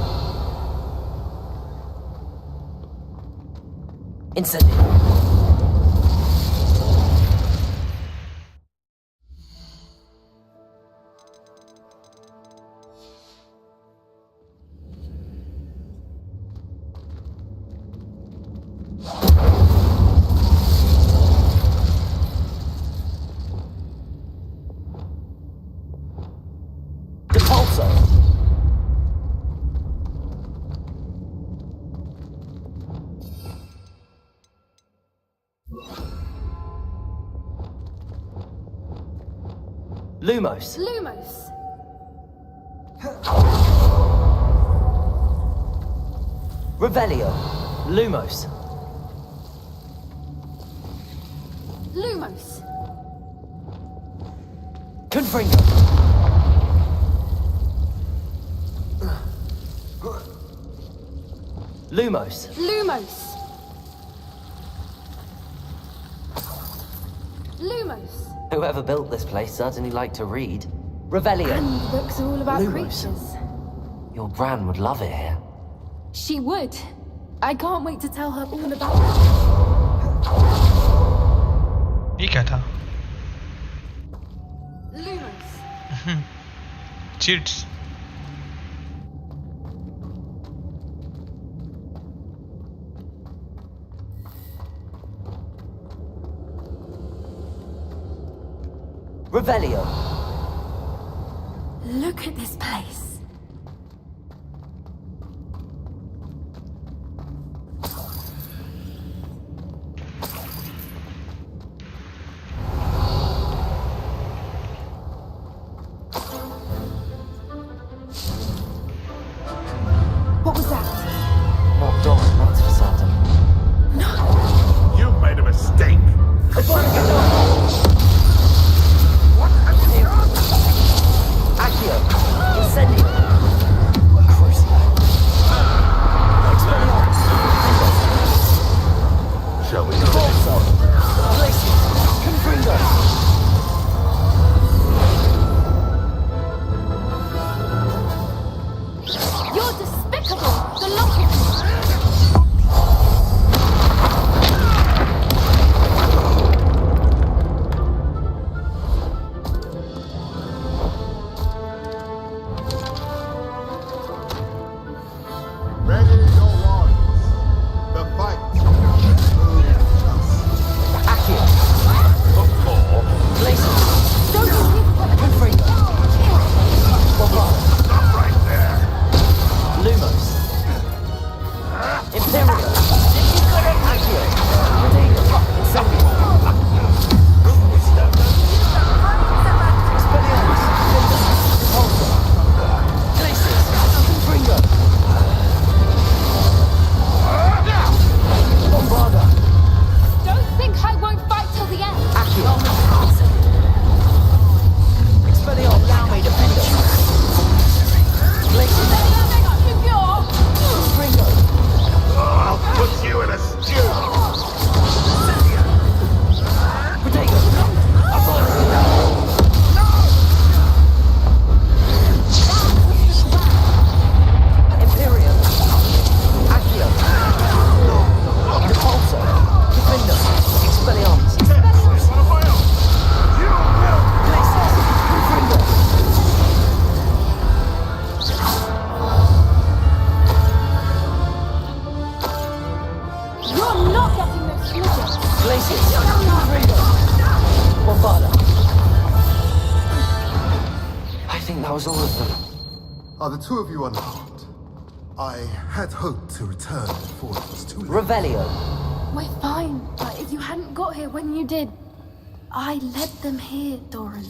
S: Incendio. Depulso. Lumos.
G: Lumos.
S: Revelio. Lumos.
G: Lumos.
S: Confringo. Lumos.
G: Lumos. Lumos.
A: Whoever built this place certainly liked to read.
S: Revelio.
G: And books are all about
A: Lumos.
G: creatures.
A: Your Gran would love it here.
G: She would. I can't wait to tell her all about it.
J: ये क्या था?
G: Lumos.
J: Cheats.
S: Revelio.
G: Look at this place. What was that?
A: Not Dawn, that's for certain.
B: You've made a mistake.
S: Accio. Incendio.
A: How's all of them?
W: Are the two of you unharmed? I had hoped to return before it was too late.
A: Revelio.
G: We're fine, but if you hadn't got here when you did, I led them here, Doran.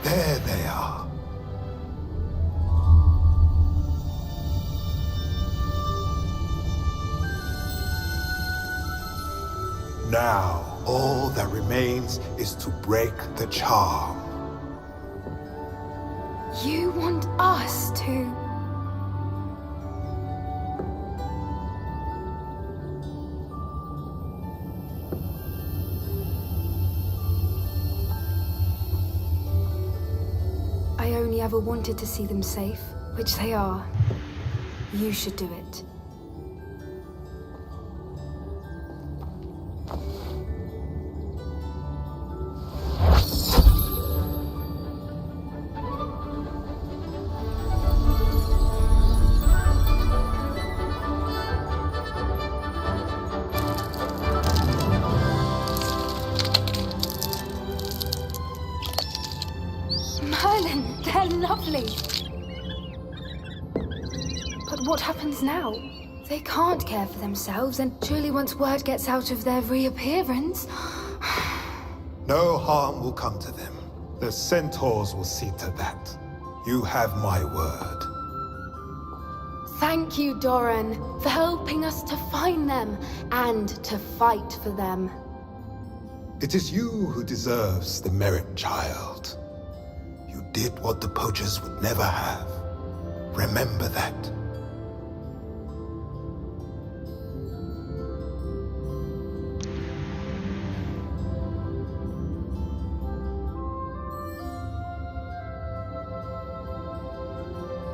W: There they are. Now, all that remains is to break the charm.
G: You want us to? I only ever wanted to see them safe, which they are. You should do it. What happens now? They can't care for themselves, and surely once word gets out of their reappearance...
D: No harm will come to them. The centaurs will see to that. You have my word.
G: Thank you, Doran, for helping us to find them and to fight for them.
D: It is you who deserves the merit, child. You did what the poachers would never have. Remember that.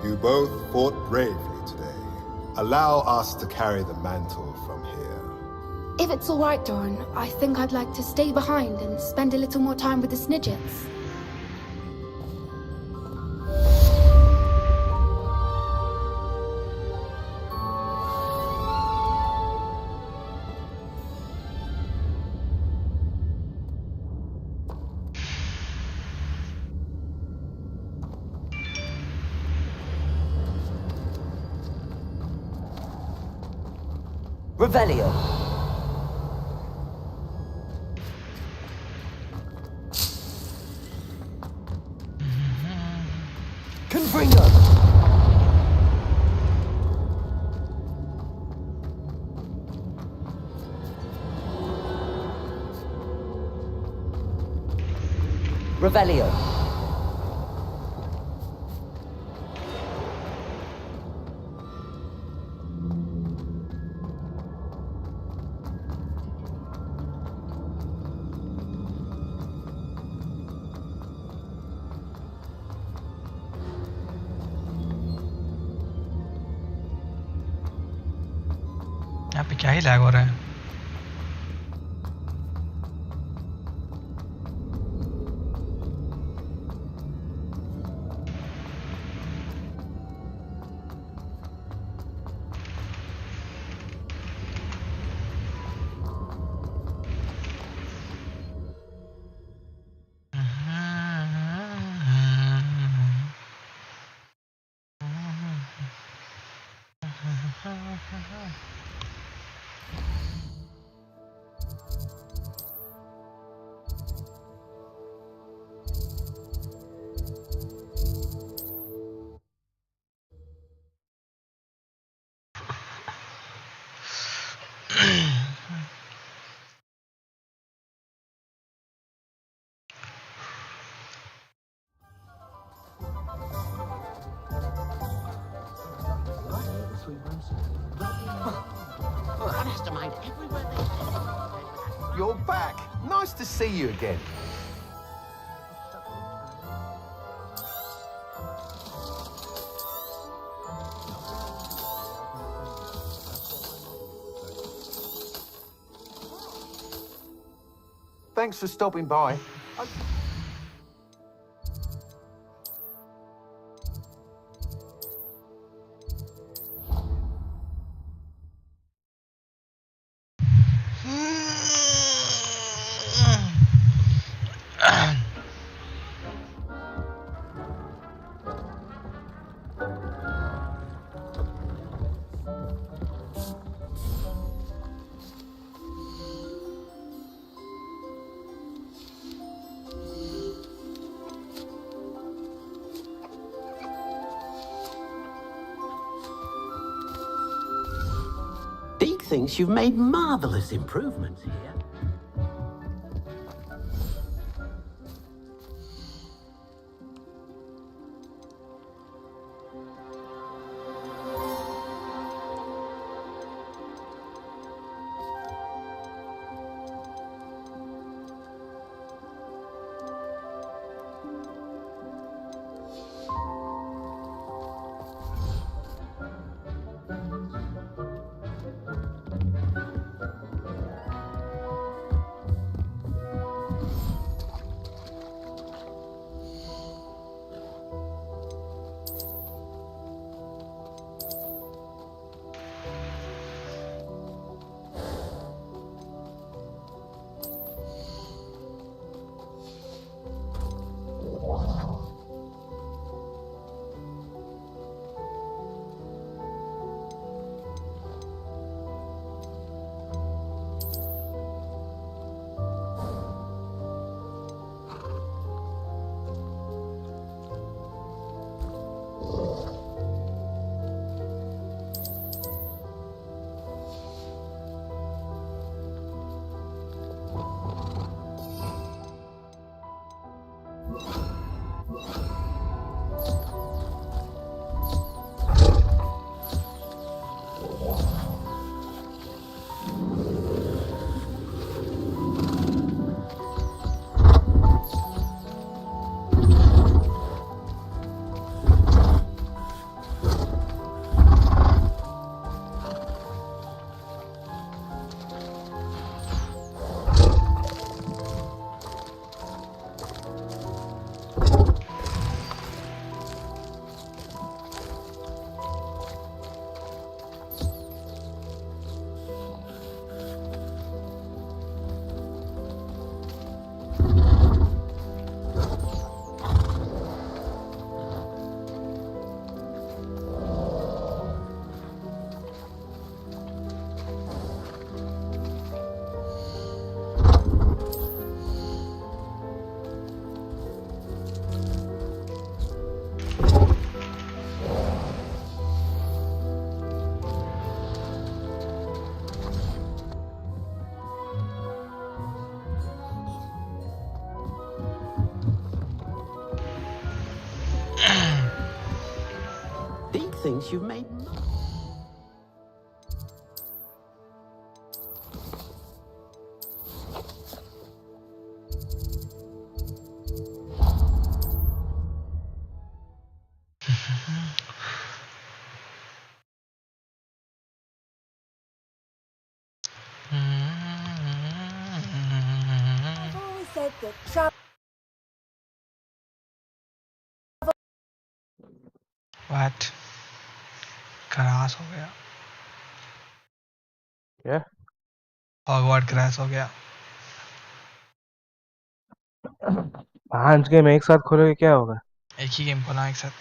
D: You both fought bravely today. Allow us to carry the mantle from here.
G: If it's all right, Doran, I think I'd like to stay behind and spend a little more time with the Snidgets.
A: Revelio. Confringo. Revelio.
J: यहाँ पे क्या ही lag हो रहा है?
V: You're back. Nice to see you again. Thanks for stopping by.
N: Deke thinks you've made marvelous improvements here. thinks you've made.
E: I've always said that travel.
J: What? Crash हो गया
K: क्या
J: Hogwarts crash हो गया
K: 5 game एक साथ खोलोगे क्या होगा
J: एक ही गेम खोला एक साथ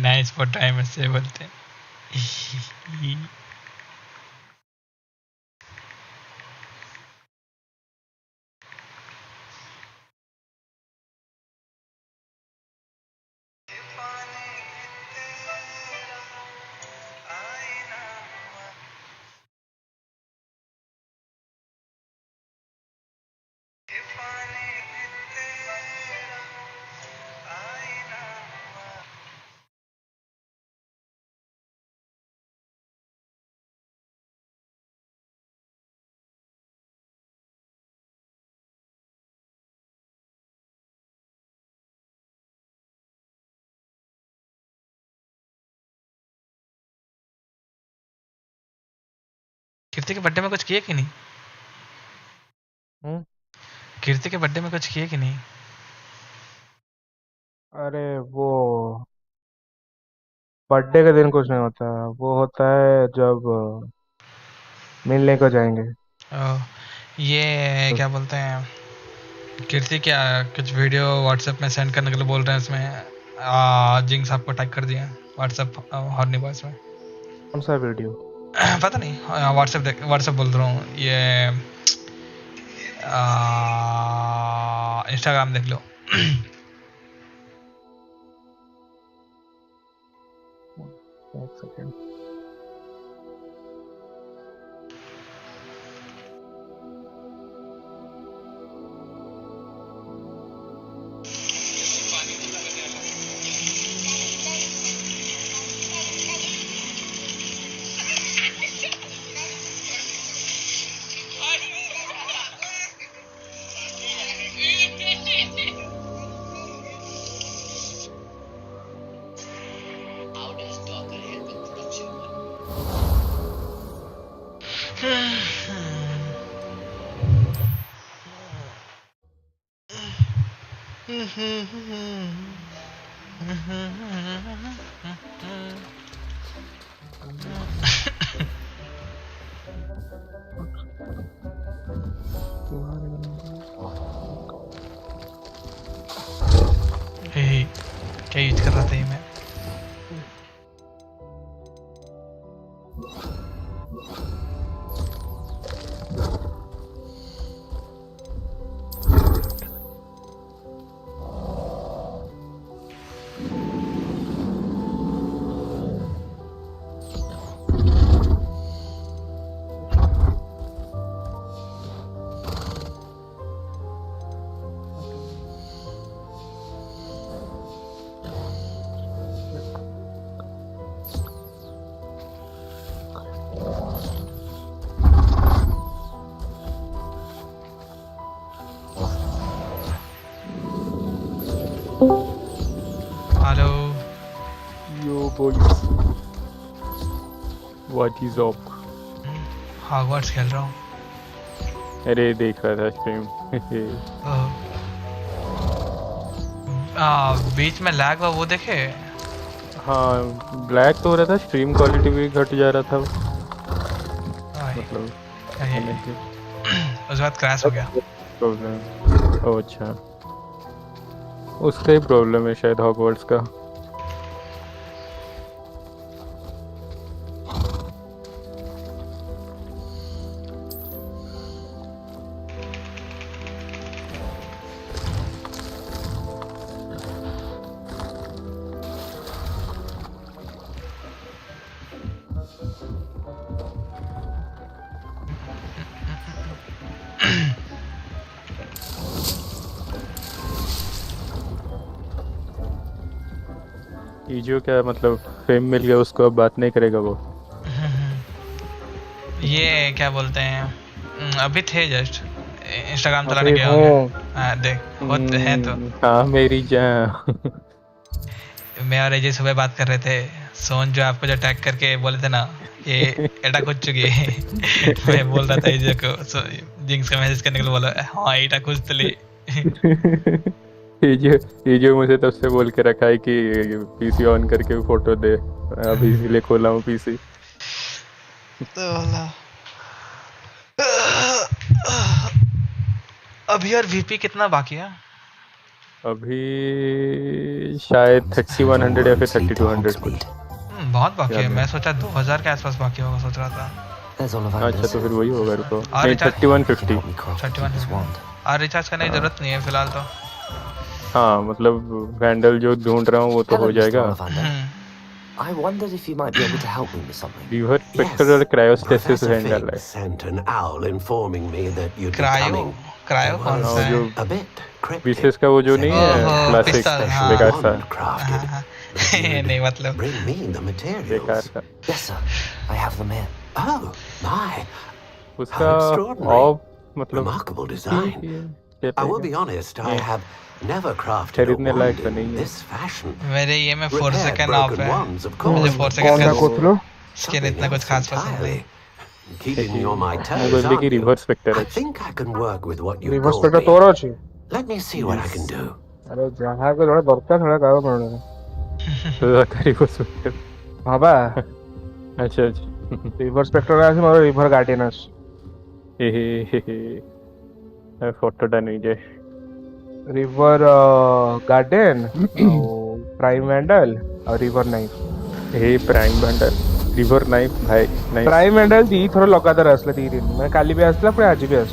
J: नाइस फॉर टाइम ऐसे बोलते हैं कीर्ति के बर्थडे में कुछ किए कि नहीं कीर्ति के बर्थडे में कुछ किए कि नहीं
K: अरे वो बर्थडे के दिन कुछ नहीं होता वो होता है जब मिलने को जाएंगे
J: ये क्या बोलते हैं कीर्ति क्या कुछ वीडियो व्हाट्सएप में सेंड करने के लिए बोल रहे हैं इसमें जिंक्स आपको टैग कर दिया व्हाट्सएप हॉर्नी बॉयस में
K: कौन सा वीडियो
J: पता नहीं व्हाट्सएप बोल रहा हूँ ये इंस्टाग्राम देख लो
K: एक सेकंड
J: क्या यूज कर रहा था ये मैं hello
K: yo boys what is up?
J: Hogwarts खेल रहा हूँ।
K: अरे देख रहा था स्ट्रीम।
J: बीच में लैग हुआ वो देखे?
K: हाँ ब्लैक तो हो रहा था, स्ट्रीम क्वालिटी भी घट जा रहा था मतलब
J: उसके बाद क्रैश हो गया।
K: प्रॉब्लम। ओह अच्छा, उसका ही प्रॉब्लम है शायद हॉगवर्ट्स का। जो क्या मतलब फेम मिल गया उसको, अब बात नहीं करेगा वो।
J: ये क्या बोलते हैं, अभी थे जस्ट इंस्टाग्राम चलाने गया होंगे। देख होते हैं तो।
K: हाँ मेरी जान।
J: मैं और अजय सुबह बात कर रहे थे, सोन जो आपको जो टैग करके बोले थे ना ये एटा कुछ चुकी है। मैं बोल रहा था अजय को, जिंक्स का मैसेज करने के लिए बोला हाँ एटा कुछ तो ले।
K: ये जो मुझे तब से बोल के रखा है कि पीसी ऑन करके फोटो दे, अभी इसीलिए खोला हूँ पीसी।
J: तो अभी और वीपी कितना बाकी है?
K: अभी शायद 3100 या फिर 3200 कुछ।
J: बहुत बाकी है। मैं सोचा 2000 के आसपास बाकी होगा, सोच रहा था।
K: अच्छा तो फिर वही होगा। रुको,
J: 3150 और रिचार्ज करने की जरूरत नहीं है फिलहाल तो।
K: हाँ मतलब वैंडल जो ढूंढ रहा हूँ वो तो हो जाएगा।
A: I wondered if you might be able to help me with something.
K: River spectral cryostasis vandal है।
N: Sent an owl informing me that you'd be
J: cryo
N: coming.
J: Cryo कौन सा है?
N: A bit cryptic.
K: विशेष का वो जो नहीं है क्लासिक बेकार सा।
J: नहीं मतलब
N: Bring me the materials.
K: बेकार सा।
A: Yes sir, I have them here.
N: Oh my.
K: उसका ऑफ मतलब
N: remarkable design. I will be honest, I have never crafted
K: खरीदने
N: a
K: लायक
N: wand
K: तो
N: in
K: नहीं है।
N: this fashion.
J: मेरे ये में 4
N: Repaired
J: सेकंड ऑफ
N: broken
J: है।
N: ones, of course.
J: मुझे 4
K: कौन सा
J: सेकंड
K: कोथलो?
J: स्किन इतना कुछ खास पसंद नहीं।
N: Keeping me on my
K: मैं
N: toes.
K: बोलने की river spectre
N: I think I can work with what you
K: river
N: told
K: spectre
N: me.
K: तोरो अछि।
N: Let me see what I can do.
K: अरे जहां को थोड़ा दरकार थोड़ा गाव पड़ने। तो रिवर स्पेक्टर। हां बा। अच्छा अच्छा। रिवर स्पेक्टर आसी मोर रिवर गार्डियनस। हे फोटो टा नहीं जे। रिवर गार्डन प्राइम वैंडल और रिवर नाइफ। हे प्राइम वैंडल रिवर नाइफ भाई नाइफ प्राइम वैंडल दी थोड़ा लगातार आसला 3 दिन मैं काली भी आसला पुरा आज भी आस।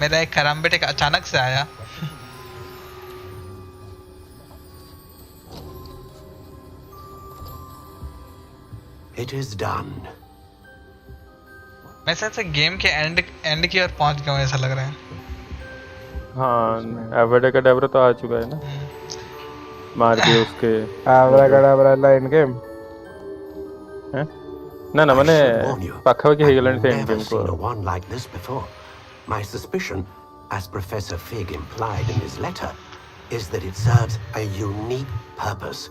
J: मेरा एक करम्बेट एक अचानक से आया।
N: It is done.
J: मैं से गेम के एंड की ओर पहुंच गया हूं ऐसा लग रहा है।
K: हाँ एवरेकडाब्रा तो आ चुका है ना, मार दिए उसके। एवरेकडाब्रा ला इन गेम हैं ना ना मैंने पाखा के हेगलैंड से इन गेम को।
N: My suspicion, as Professor Fig implied in his letter, is that it serves a unique purpose.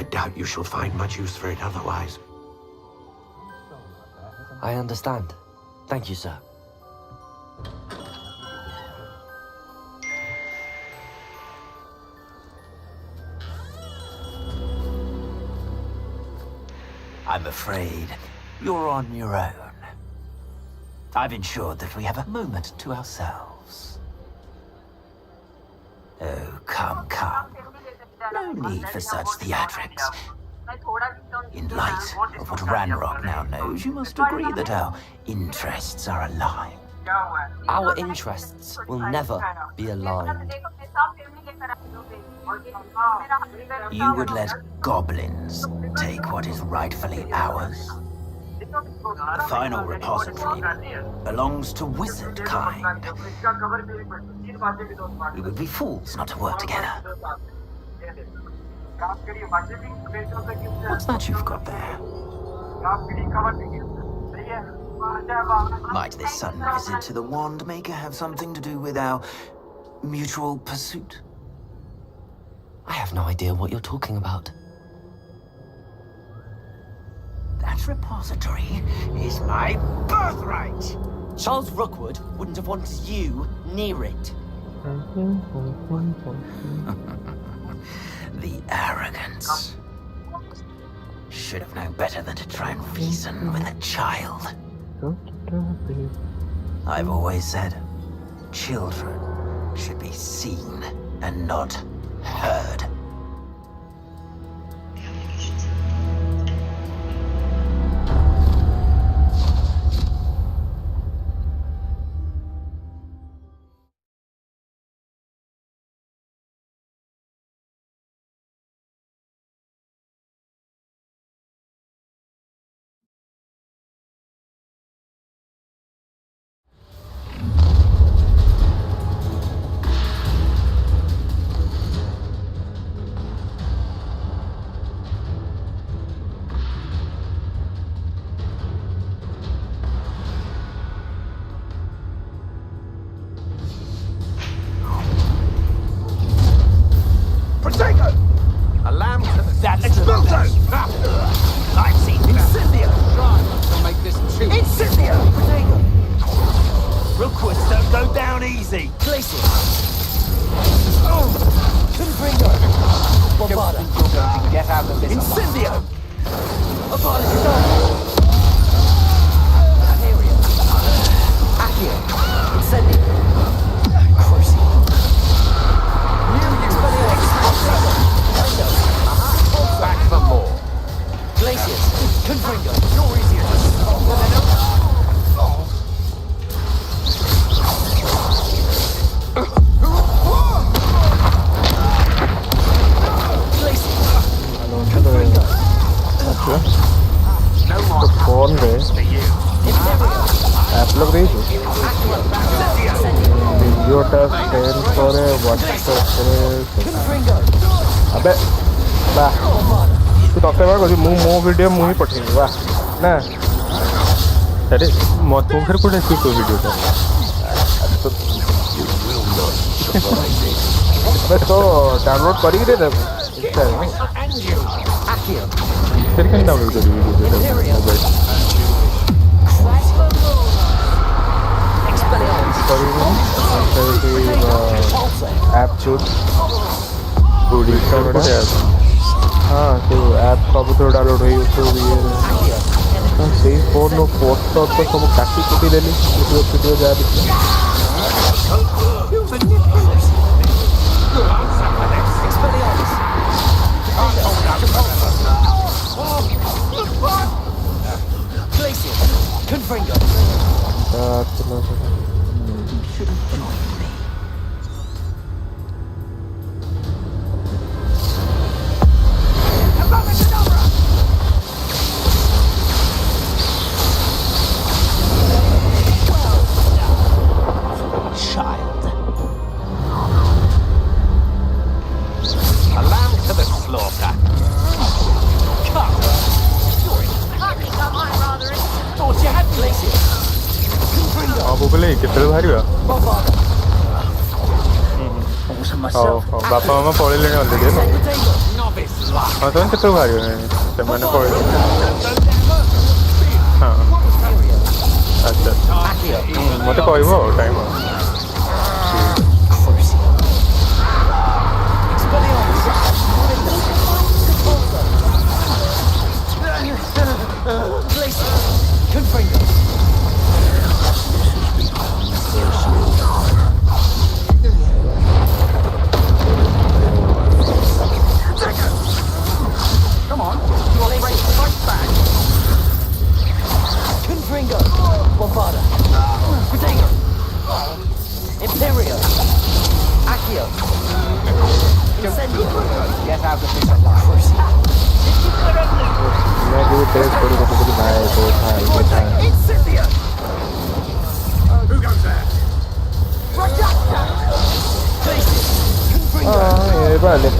N: I doubt you shall find much use for it otherwise.
A: I understand. Thank you, sir.
F: I'm afraid you're on your own. I've ensured that we have a moment to ourselves. Oh, come, come. No need for such theatrics. In light of what Ranrock now knows, you must agree that our interests are aligned.
A: Our interests will never be aligned.
F: You would let goblins take what is rightfully ours? The final repository belongs to wizard kind. We would be fools not to work together. What's that you've got there? Might this sudden visit to the wand maker have something to do with our mutual pursuit?
A: I have no idea what you're talking about.
F: That repository is my birthright.
U: Charles Rookwood wouldn't have wanted you near it.
F: The arrogance. Should have known better than to try and reason with a child. I've always said, children should be seen and not heard.
K: Video मुझे पठेंगे वाह ना अरे मत फिर कुछ ऐसी कोई video का बस तो डाउनलोड कर ही दे फिर कहीं डाउनलोड कर वीडियो ऐप चूज हाँ तो ऐप सब तो डाउनलोड हुई तो से फोन पोस्ट तो सब काटी कुटी देली वीडियो जा बापा मामा पढ़े अलरेडी हाँ तो केत बाहर से पढ़े हाँ अच्छा मत कह टाइम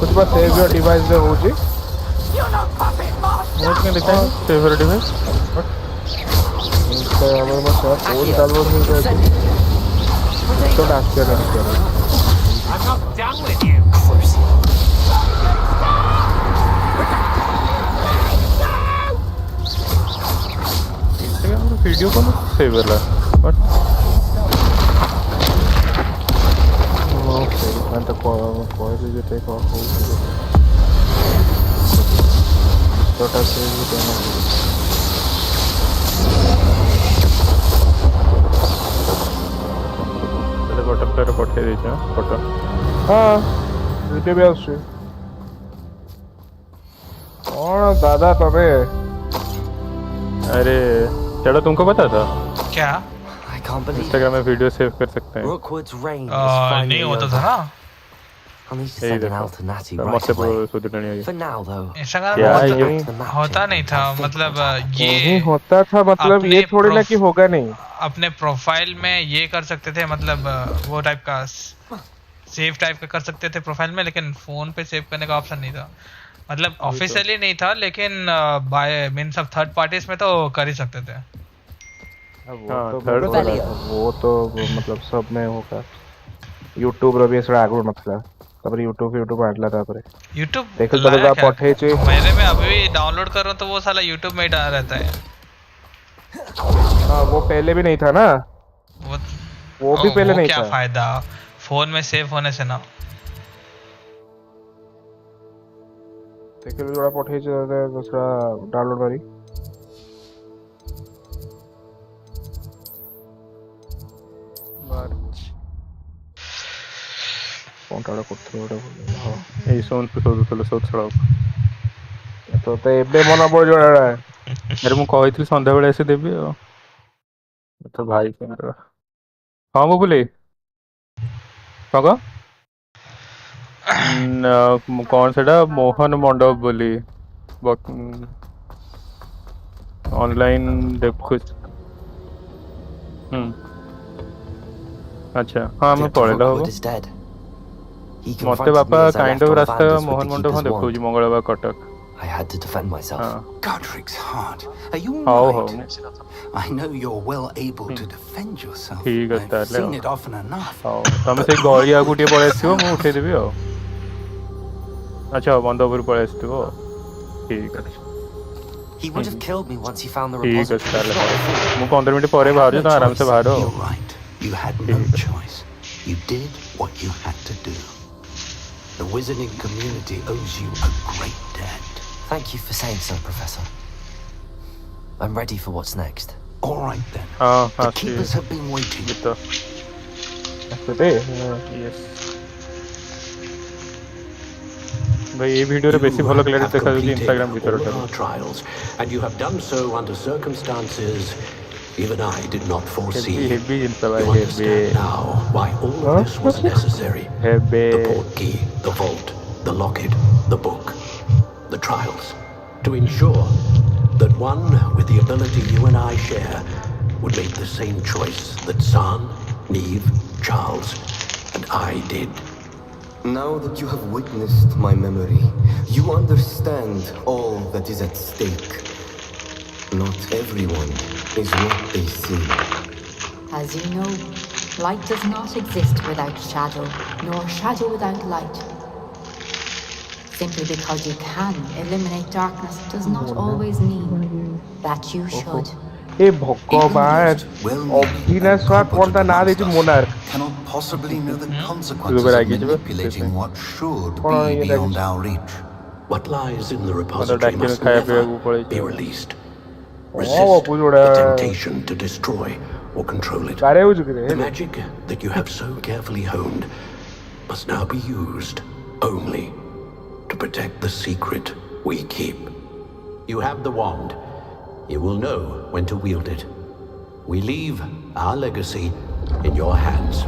K: कुछ बात सेव योर डिवाइस में हो जी what can define save your device Instagram में सब पोस्ट डाउनलोड हो गया तो डांस कर रहे हैं
C: I'm not done with you.
K: Instagram में वीडियो को सेव कर रहा है बट ओके मैं तो कोई भी टेक ऑफ हो छोटा सेव भी करना पटक पठे देछे फोटो हाँ वीडियो भी आछे कौन दादा तबे अरे चलो तुमको पता था
J: क्या
K: इंस्टाग्राम में वीडियो सेव कर सकते हैं
J: नहीं होता था ना
A: For now, though.
J: इंस्टाग्राम होता नहीं था मतलब ये
K: नहीं होता था मतलब ये थोड़ी ना कि होगा नहीं
J: अपने प्रोफाइल में ये कर सकते थे मतलब वो टाइप का सेव टाइप का कर सकते थे प्रोफाइल में लेकिन फोन पे सेव करने का ऑप्शन नहीं था मतलब ऑफिशियली नहीं था लेकिन by means of third parties में तो कर ही सकते थे
K: वो तो मतलब सब में होगा यूट्यूब रे बेस आगो मतलब तब यूट्यूब आडला तापरे
J: यूट्यूब
K: देखो बरगा पठे छे
J: मेरे में अभी भी डाउनलोड कर रहा हूं तो वो साला यूट्यूब में ही डाल रहता है
K: हां वो पहले भी नहीं था ना वो भी पहले नहीं था
J: क्या फायदा फोन में सेव होने से ना
K: देखो जोड़ा पठे छे दूसरा डाउनलोड करी कोंटाडा करथरो ओडा हां ए सोन पे सोद छड़ाओ तो एबे मना पड़ जोड़ा अरे मु कहितली संध्या बेले एसे देबी तो भाई केनरा हां वो बोले काका कौन सेटा मोहन मंडप बोली ऑनलाइन देखु अच्छा हाँ मैं पढ़ेला हो मते बापा काइंड ऑफ रास्ता मोहन मंडप हम देखो जी मंगलवार Cuttack
A: I had to defend myself.
Q: Godric's heart. Are you
K: all
Q: right? I know you're well able to defend yourself. I've seen it often enough.
K: तमे से गड़िया गुटिए पळे आसीबो मु उठे देबी हो अच्छा बंद ऊपर पळे आसीबो ठीक है
A: He would have killed me once he found the
K: ठीक
A: repository.
K: है मु 15 मिनट परे बाहर जो आराम से बाहर हो
Q: You're right. You had no choice. You did what you had to do. The wizarding community owes you a great debt.
A: Thank you for saying so, Professor. I'm ready for what's next.
Q: All right then. The keepers have been waiting.
K: Yes. भाई ये video रे बेसी भलो clear देखा जाउची Instagram भीतर
N: trials and you have done so under circumstances even I did not foresee. You understand now why all of this was necessary. The port key, the vault, the locket, the book, the trials, to ensure that one with the ability you and I share would make the same choice that San, Neve, Charles, and I did.
O: Now that you have witnessed my memory, you understand all that is at stake. Not everyone is what they seem.
H: As you know, light does not exist without shadow, nor shadow without light. Simply because you can eliminate darkness does not always mean that you should.
K: ए भगवान अभिनय कौन ता ना देची monarch
Q: Cannot possibly know the consequences of manipulating what should be beyond our reach.
N: What lies in the repository must never be released. Resist the temptation to destroy or control it. The magic that you have so carefully honed must now be used only to protect the secret we keep. You have the wand. You will know when to wield it. We leave our legacy in your hands.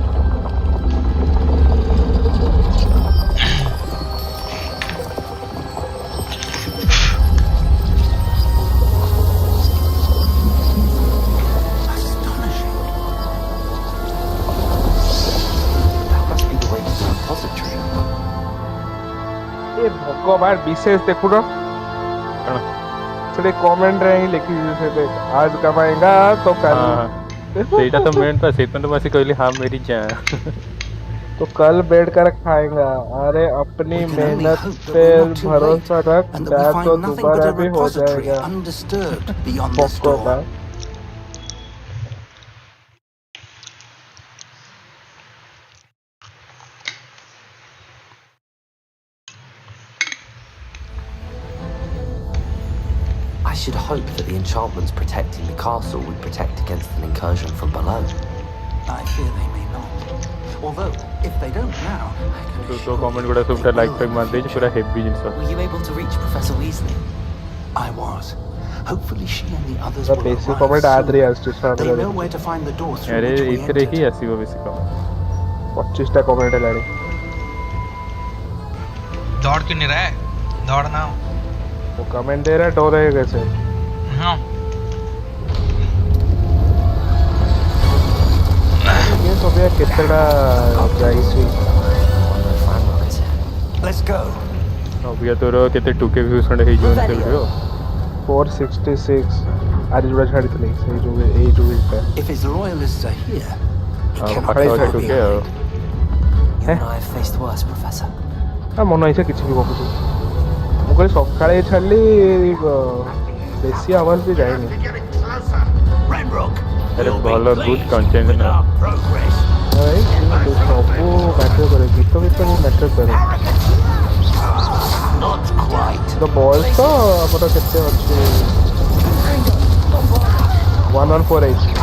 K: भगवान विशेष देखुन ସେଠି comment ରେ ହିଁ ଲେଖିଛି ସେ देख आज कमाएगा तो कल
L: ସେଇଟା ତ ମେନ୍ ତ ସେଇଥିପାଇଁ ତ ମୁଁ ଆସି କହିଲି हाँ मेरी जान
K: तो कल बैठ कर खाएगा। अरे अपनी मेहनत पे भरोसा रख, चाहे तो दोबारा भी हो जाएगा। पक्को का
A: I should hope that the enchantments protecting the castle would protect against an incursion from below.
Q: I fear they may not. Although, if they don't now,
L: तो कमेंट गुड़ा सबटा लाइक फाइक मार देज पूरा heavy jeans
U: Were you able to reach Professor Weasley?
Q: I was. Hopefully she and the others
K: the
Q: will
K: basic
Q: arrive
K: comment
Q: soon.
K: आदरी आस्ते
Q: They know where to find the door through
L: अरे
Q: which we
L: इतरे
Q: entered.
L: ही आसीबो basic comment
K: 25 टा comment लाड़ी
J: दौड़ क्यों नहीं रहा है दौड़ना
K: वो कमेंट दे रहा है डोर है कैसे
J: हाँ
K: ये तो भैया कितना प्राइस हुई
Q: Let's go.
L: अब ये तोर केते 2K व्यूज खंड हे जोन चल रहियो
K: 466 आज जुड़ा छाड़ी थली सही जो ए जो पे
Q: If his loyalists are here, he
L: हां
Q: cannot
L: पाखा
Q: be
L: 2K
A: You and I have faced worse, Professor.
K: आ मन ऐसे किछि भी कहू मु कहली सकाळे छाडली बेसी आवाज भी जाएनी
L: अरे भलो गुड कंटेंट ना
K: अरे सबको मैटर करे गीत भी तो मैटर करे the balls तो अपना कितने अच्छे 1148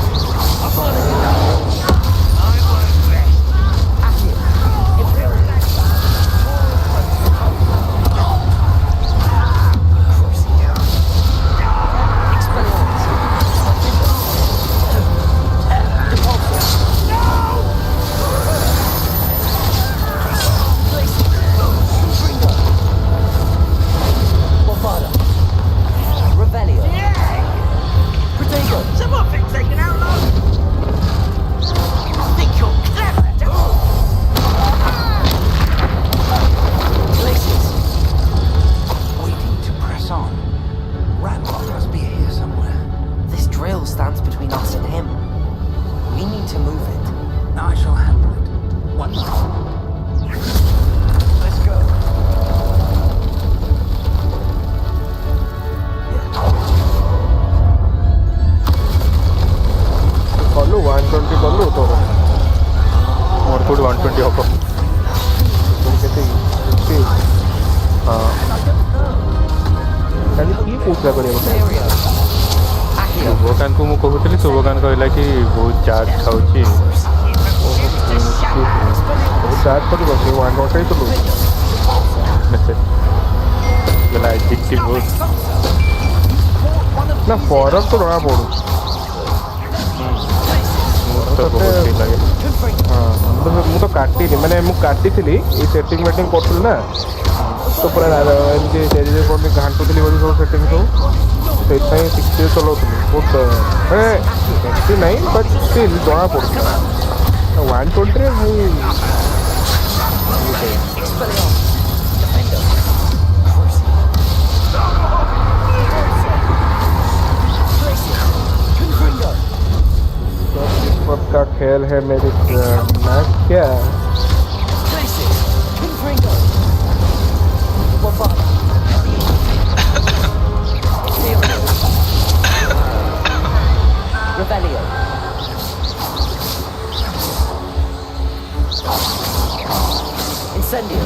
L: शुभकान कहला कि बहुत चार्ज खाऊची
K: चार्ज कर बस 1 तो
L: गला एडिक्टिव हो
K: ना फरक तो ना पड़ू
L: तो बहुत ही लगे
K: हां मु तो काटी माने मु काटी थी ए सेटिंग मीटिंग करथुल ना तो पूरा एमजे जे कोन घांटू थी बोली सब सेटिंग तो सेटाई 60 चलाउथली बहुत ए नहीं बट स्टिल जଣା पड़ता 120 रे भाई किस्मत का खेल है मेरी मैं क्या
U: Revelio. Incendio.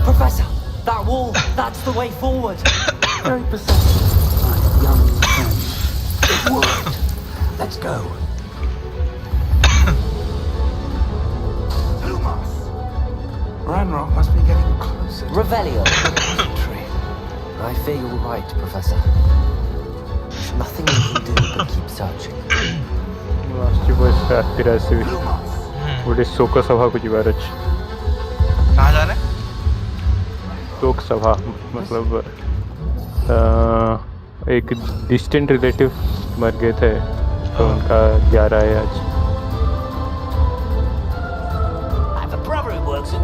U: Professor, that wall, that's the way forward.
Q: Very perceptive, my young friend. It worked. Let's go. Ranrock must be getting closer.
A: Revelio. I fear you're right, Professor. There's nothing we can do but keep searching.
K: Last was aspiracy. What is Soka Sabha को जिबारच?
J: कहाँ जा रहे?
K: शोक सभा मतलब एक distant relative मर गए थे तो उनका जा रहा है आज.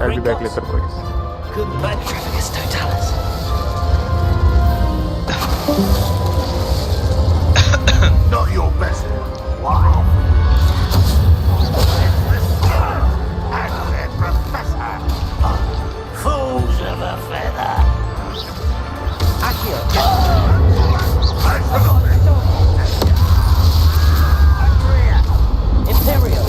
K: I'll be back later, boys.
B: Not your best. Wow. Professor. Fools of a feather. Accio.
A: Imperial.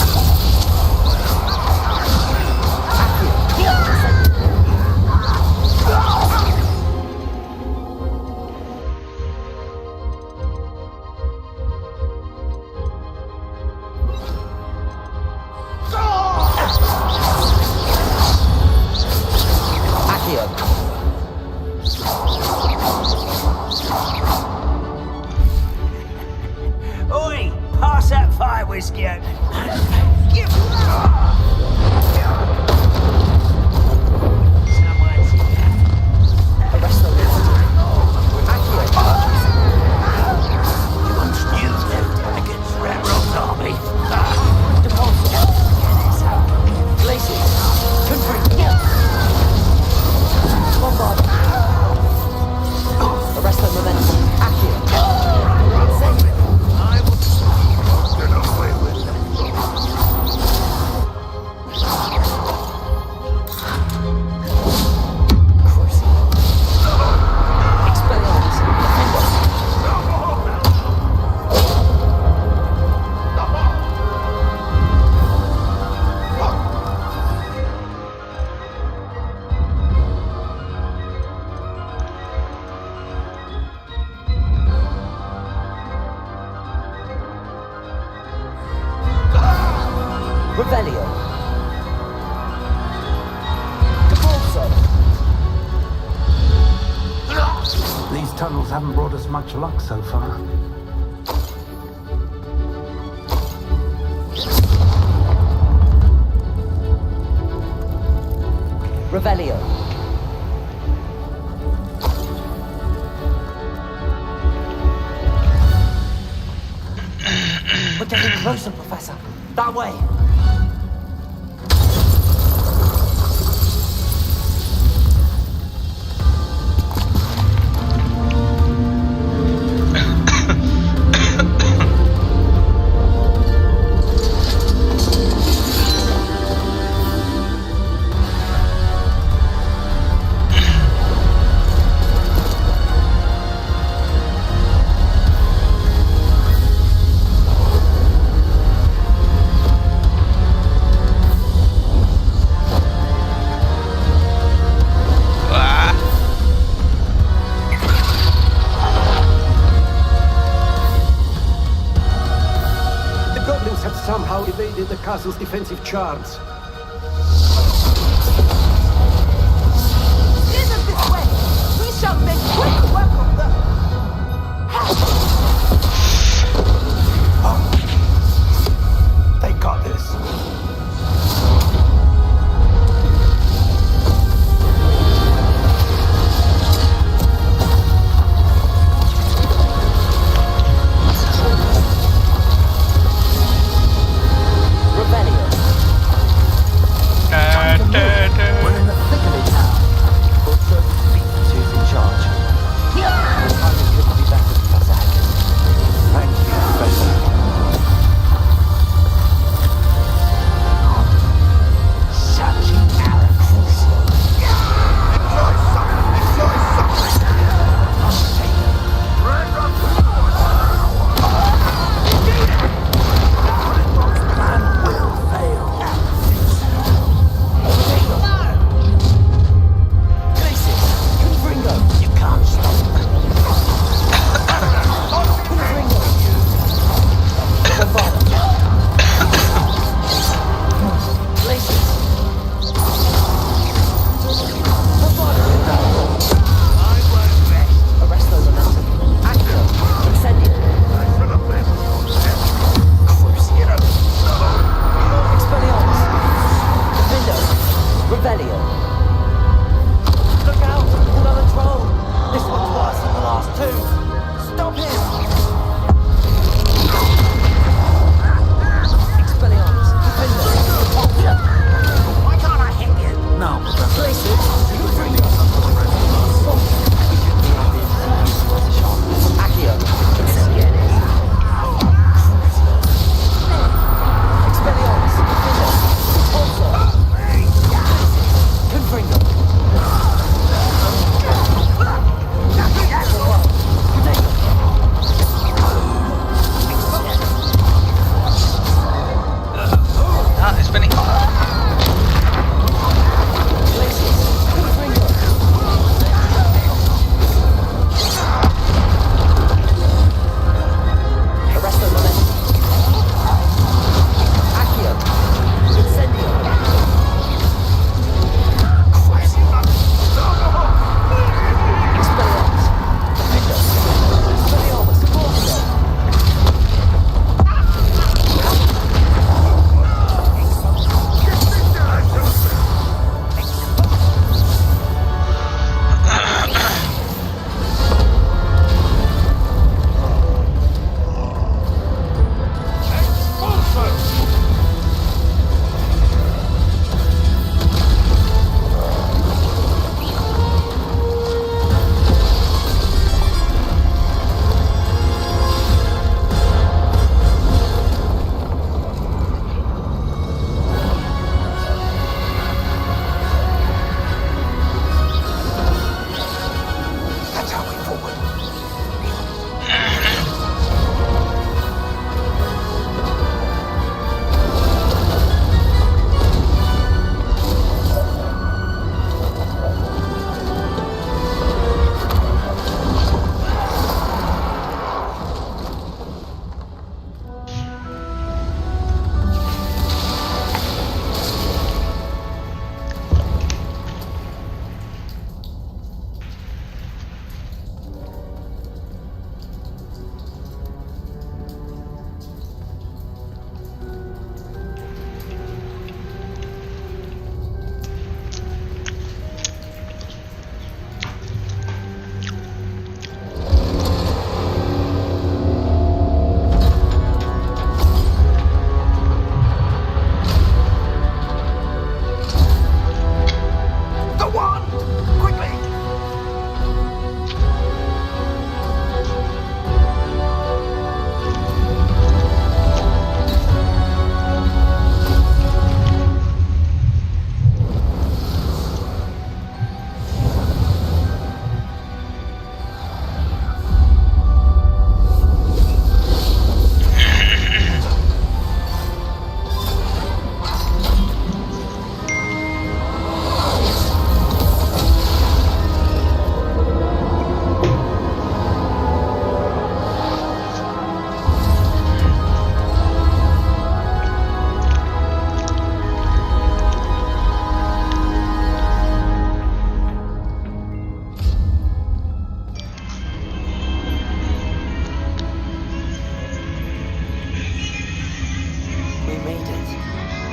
F: Oi! Pass that fire whiskey out.
A: Revelio.
Q: These tunnels haven't brought us much luck so far.
A: Revelio. We're getting closer, Professor. That way.
Q: Somehow evaded the castle's defensive charms.
R: Isn't this way? We shall make quick work of them.
Q: They got this.
A: We're in the thick of it now. Ultra is in charge.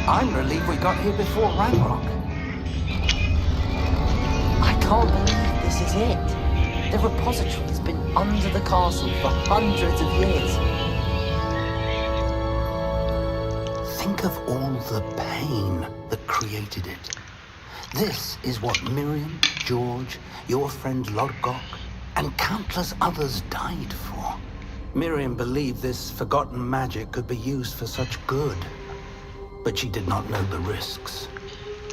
Q: I'm relieved we got here before Ranrock.
A: I can't believe this is it. The repository has been under the castle for hundreds of years.
Q: Think of all the pain that created it. This is what Miriam, George, your friend Lodgok, and countless others died for. Miriam believed this forgotten magic could be used for such good. But she did not know the risks.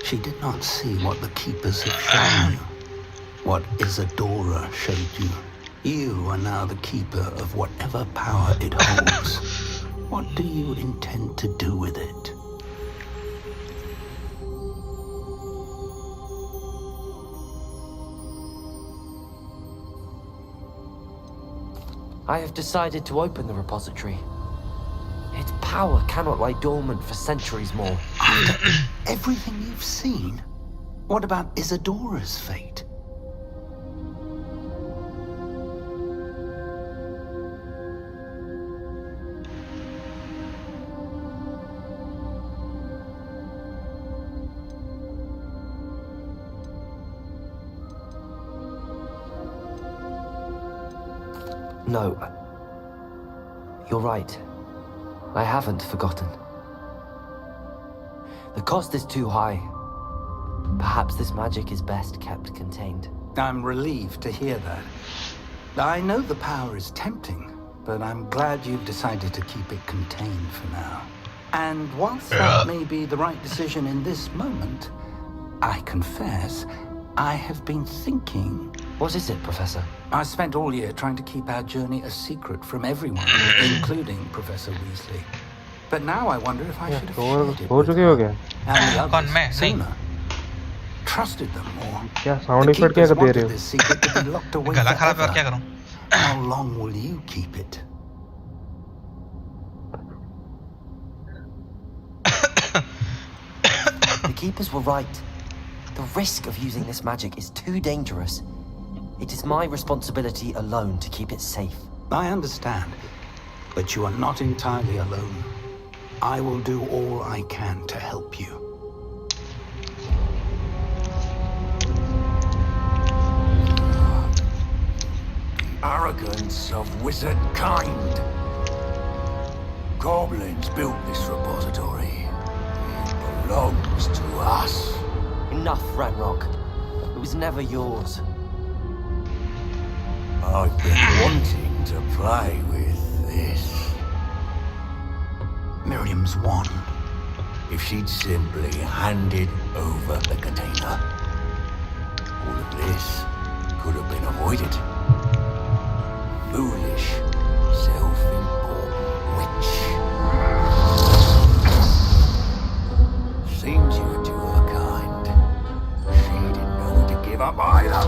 Q: She did not see what the Keepers had shown you. What Isadora showed you. You are now the keeper of whatever power it holds. What do you intend to do with it?
A: I have decided to open the repository. Its power cannot lie dormant for centuries more.
Q: After everything you've seen? What about Isadora's fate?
A: No. You're right. I haven't forgotten. The cost is too high. Perhaps this magic is best kept contained.
Q: I'm relieved to hear that. I know the power is tempting, but I'm glad you've decided to keep it contained for now. And whilst that may be the right decision in this moment, I confess, I have been thinking...
A: What is it, Professor?
Q: I spent all year trying to keep our journey a secret from everyone, including Professor Weasley. But now I wonder if I should have shared it with her and the others sooner. Trusted them more. The Keepers wanted this secret to be locked away forever. How long will you keep it?
A: The Keepers were right. The risk of using this magic is too dangerous. It is my responsibility alone to keep it safe.
Q: I understand, but you are not entirely alone. I will do all I can to help you.
M: The arrogance of wizard kind. Goblins built this repository. It belongs to us.
A: Enough, Ranrock. It was never yours.
M: I've been wanting to play with this.
Q: Miriam's wand.
M: If she'd simply handed over the container, all of this could have been avoided. Foolish, self-important witch. Seems you were to her kind. She didn't know when to give up either.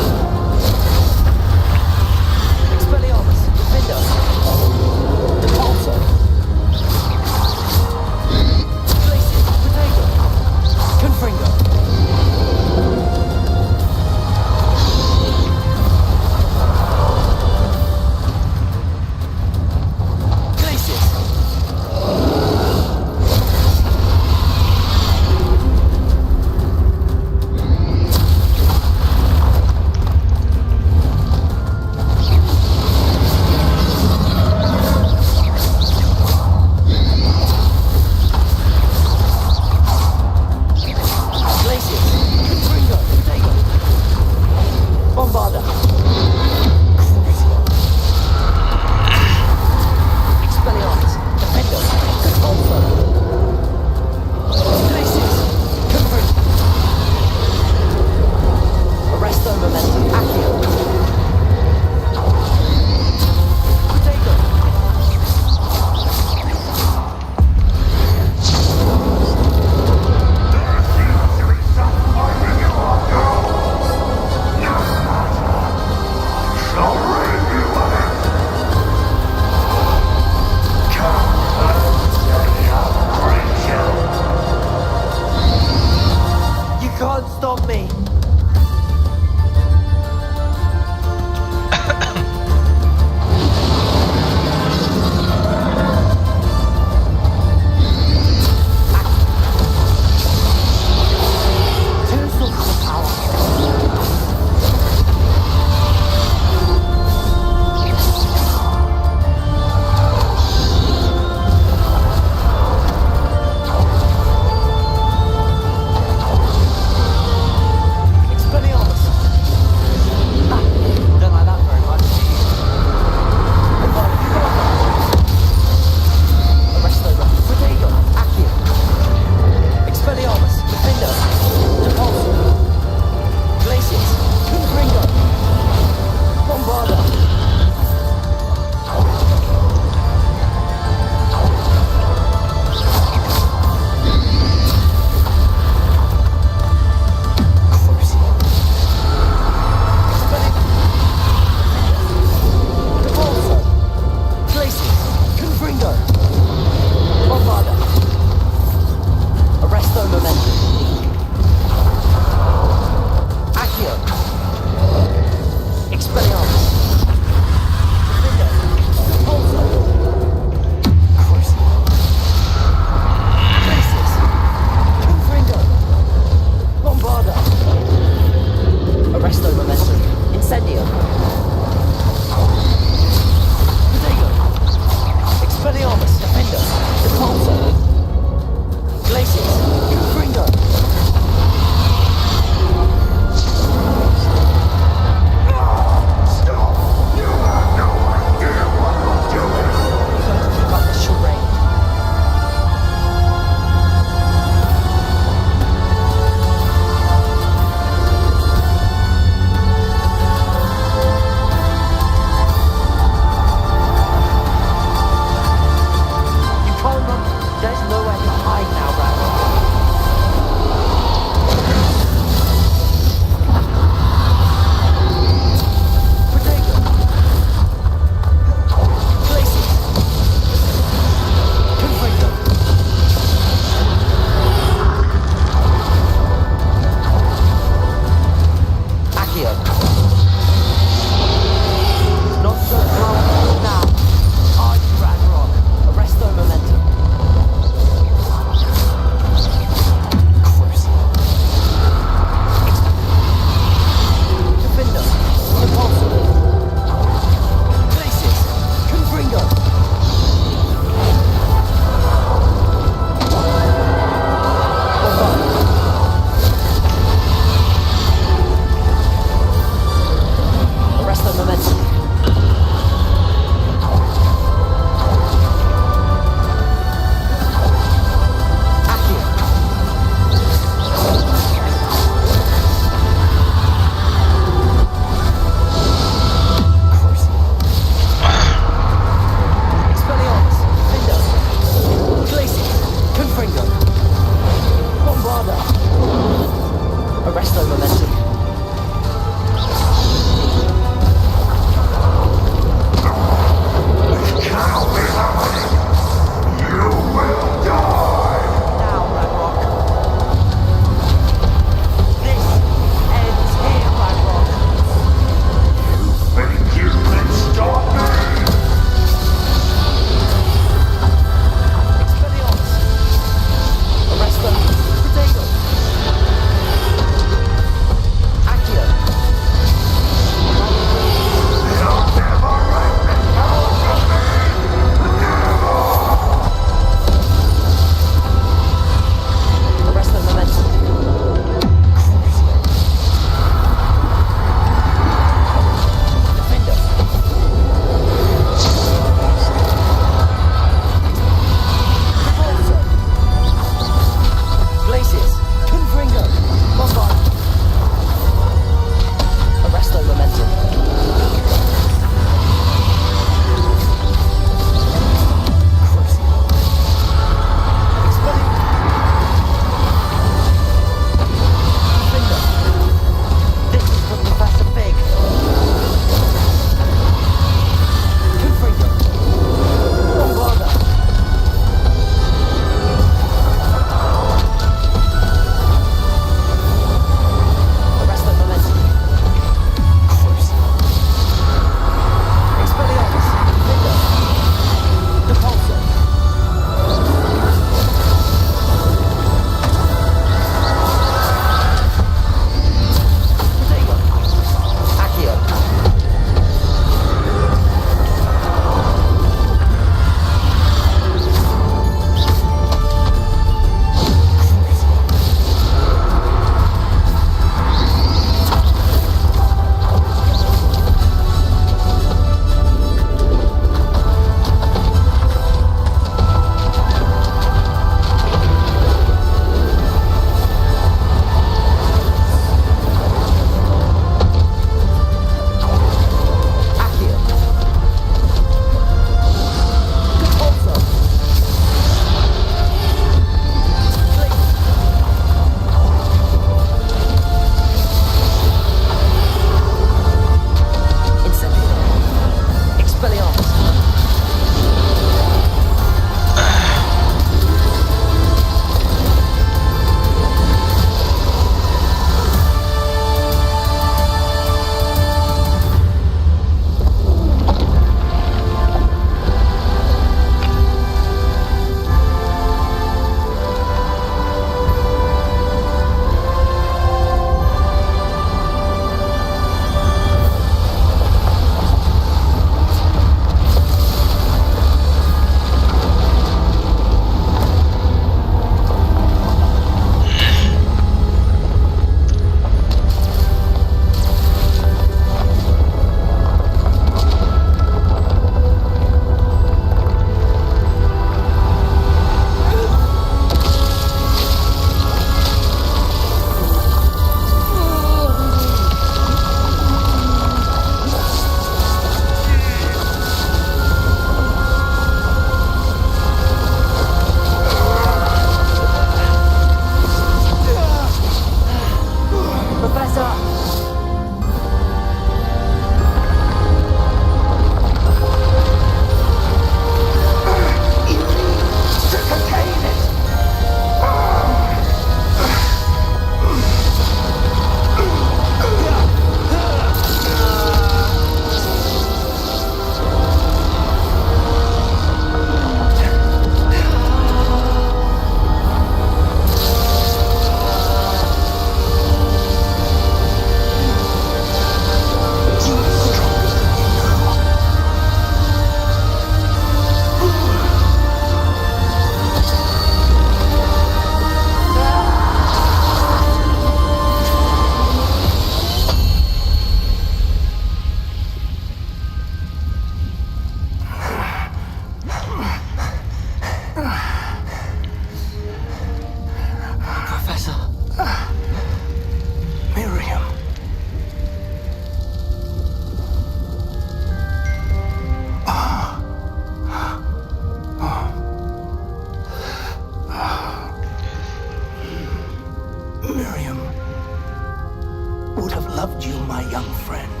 M: loved you, my young friend.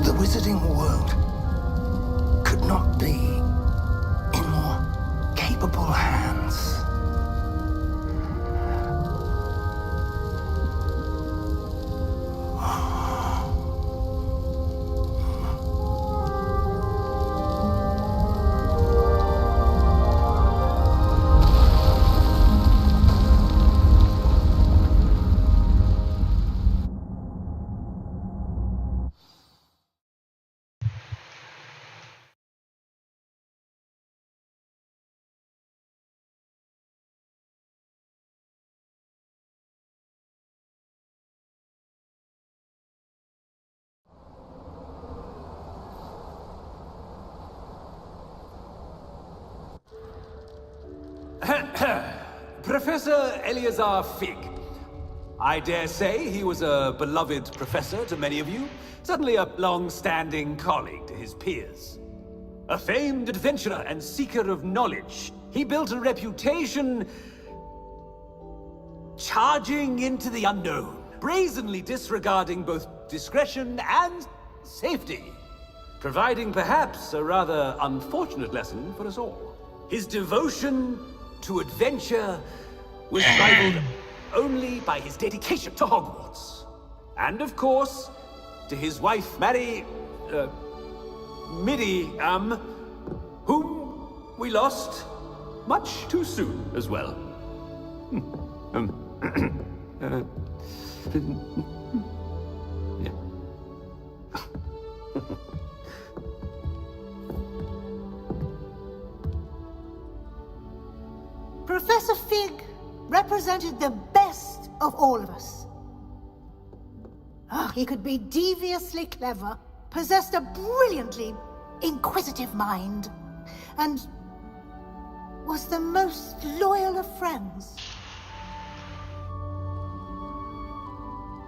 M: The wizarding world could not be in more capable hands.
I: Professor Eleazar Fig. I dare say he was a beloved professor to many of you, certainly a long-standing colleague to his peers. A famed adventurer and seeker of knowledge, he built a reputation charging into the unknown, brazenly disregarding both discretion and safety, providing perhaps a rather unfortunate lesson for us all. His devotion to adventure was rivaled only by his dedication to Hogwarts. And of course, to his wife, Midi, whom we lost much too soon as well.
P: Professor Fig represented the best of all of us. He could be deviously clever, possessed a brilliantly inquisitive mind, and was the most loyal of friends.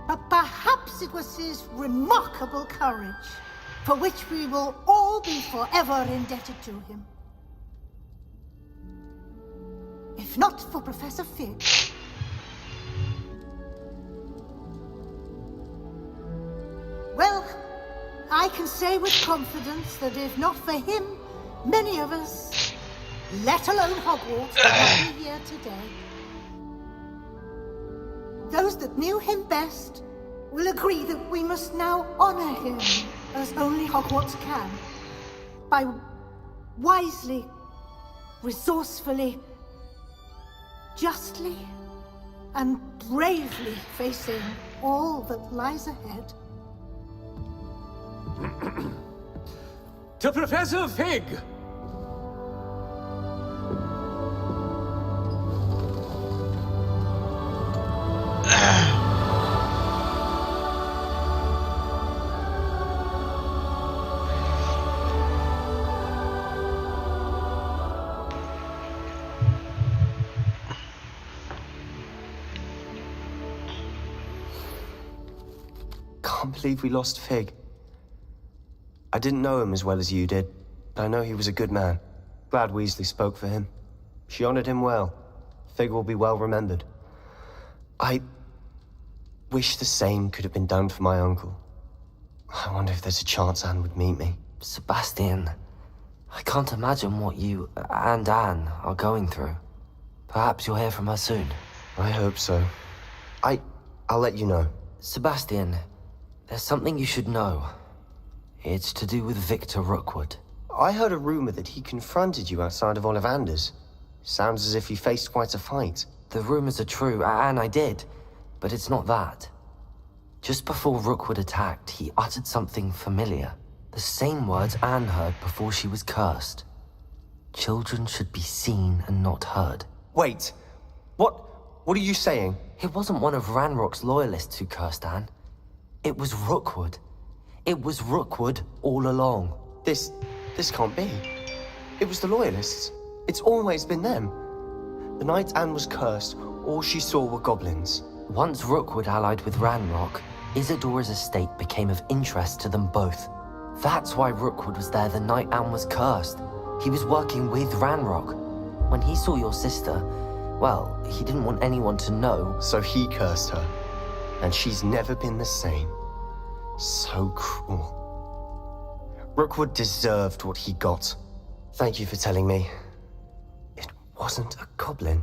P: But perhaps it was his remarkable courage, for which we will all be forever indebted to him. If not for Professor Fig, well, I can say with confidence that if not for him, many of us, let alone Hogwarts, would not be here today. Those that knew him best will agree that we must now honor him as only Hogwarts can, by wisely, resourcefully, justly and bravely facing all that lies ahead.
I: To Professor Fig!
A: Can't believe we lost Fig. I didn't know him as well as you did, but I know he was a good man. Glad Weasley spoke for him. She honored him well. Fig will be well remembered. I wish the same could have been done for my uncle. I wonder if there's a chance Anne would meet me.
T: Sebastian, I can't imagine what you and Anne are going through. Perhaps you'll hear from her soon.
A: I hope so. I'll let you know.
T: Sebastian, there's something you should know. It's to do with Victor Rookwood.
A: I heard a rumor that he confronted you outside of Ollivander's. Sounds as if he faced quite a fight.
T: The rumors are true, and I did, but it's not that. Just before Rookwood attacked, he uttered something familiar. The same words Anne heard before she was cursed. Children should be seen and not heard.
A: Wait, what are you saying?
T: It wasn't one of Ranrock's loyalists who cursed Anne. It was Rookwood. It was Rookwood all along.
A: This can't be. It was the loyalists. It's always been them. The night Anne was cursed, all she saw were goblins.
T: Once Rookwood allied with Ranrock, Isadora's estate became of interest to them both. That's why Rookwood was there the night Anne was cursed. He was working with Ranrock. When he saw your sister,
A: Well, he didn't want anyone to know.
D: So he cursed her. And she's never been the same. So cruel. Rookwood deserved what he got. Thank you for telling me. It wasn't a goblin.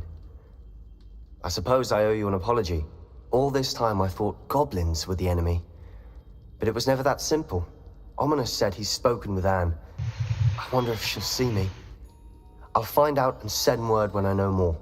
D: I suppose I owe you an apology. All this time I thought goblins were the enemy. But it was never that simple. Ominous said he's spoken with Anne. I wonder if she'll see me. I'll find out and send word when I know more.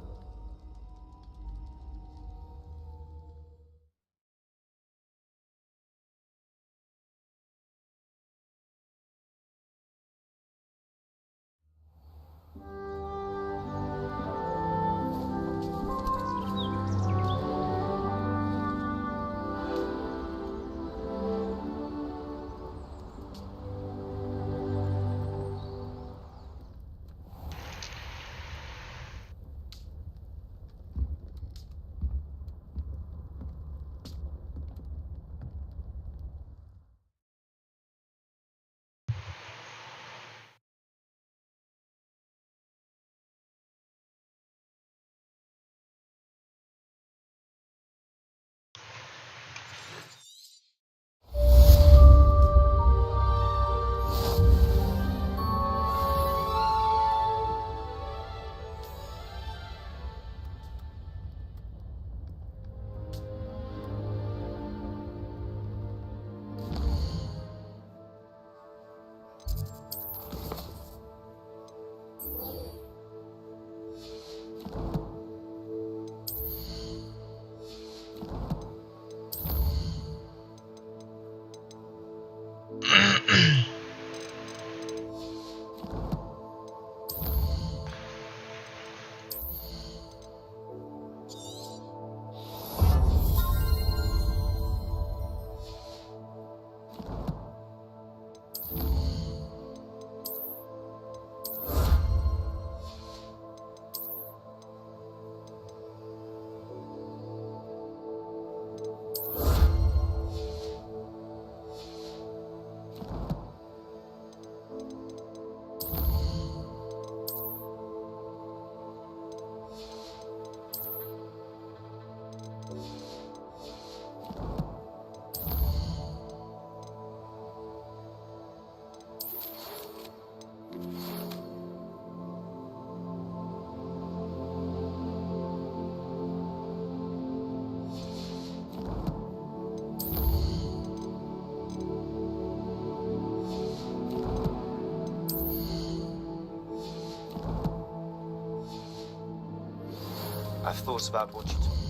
D: I've thought about what you told me.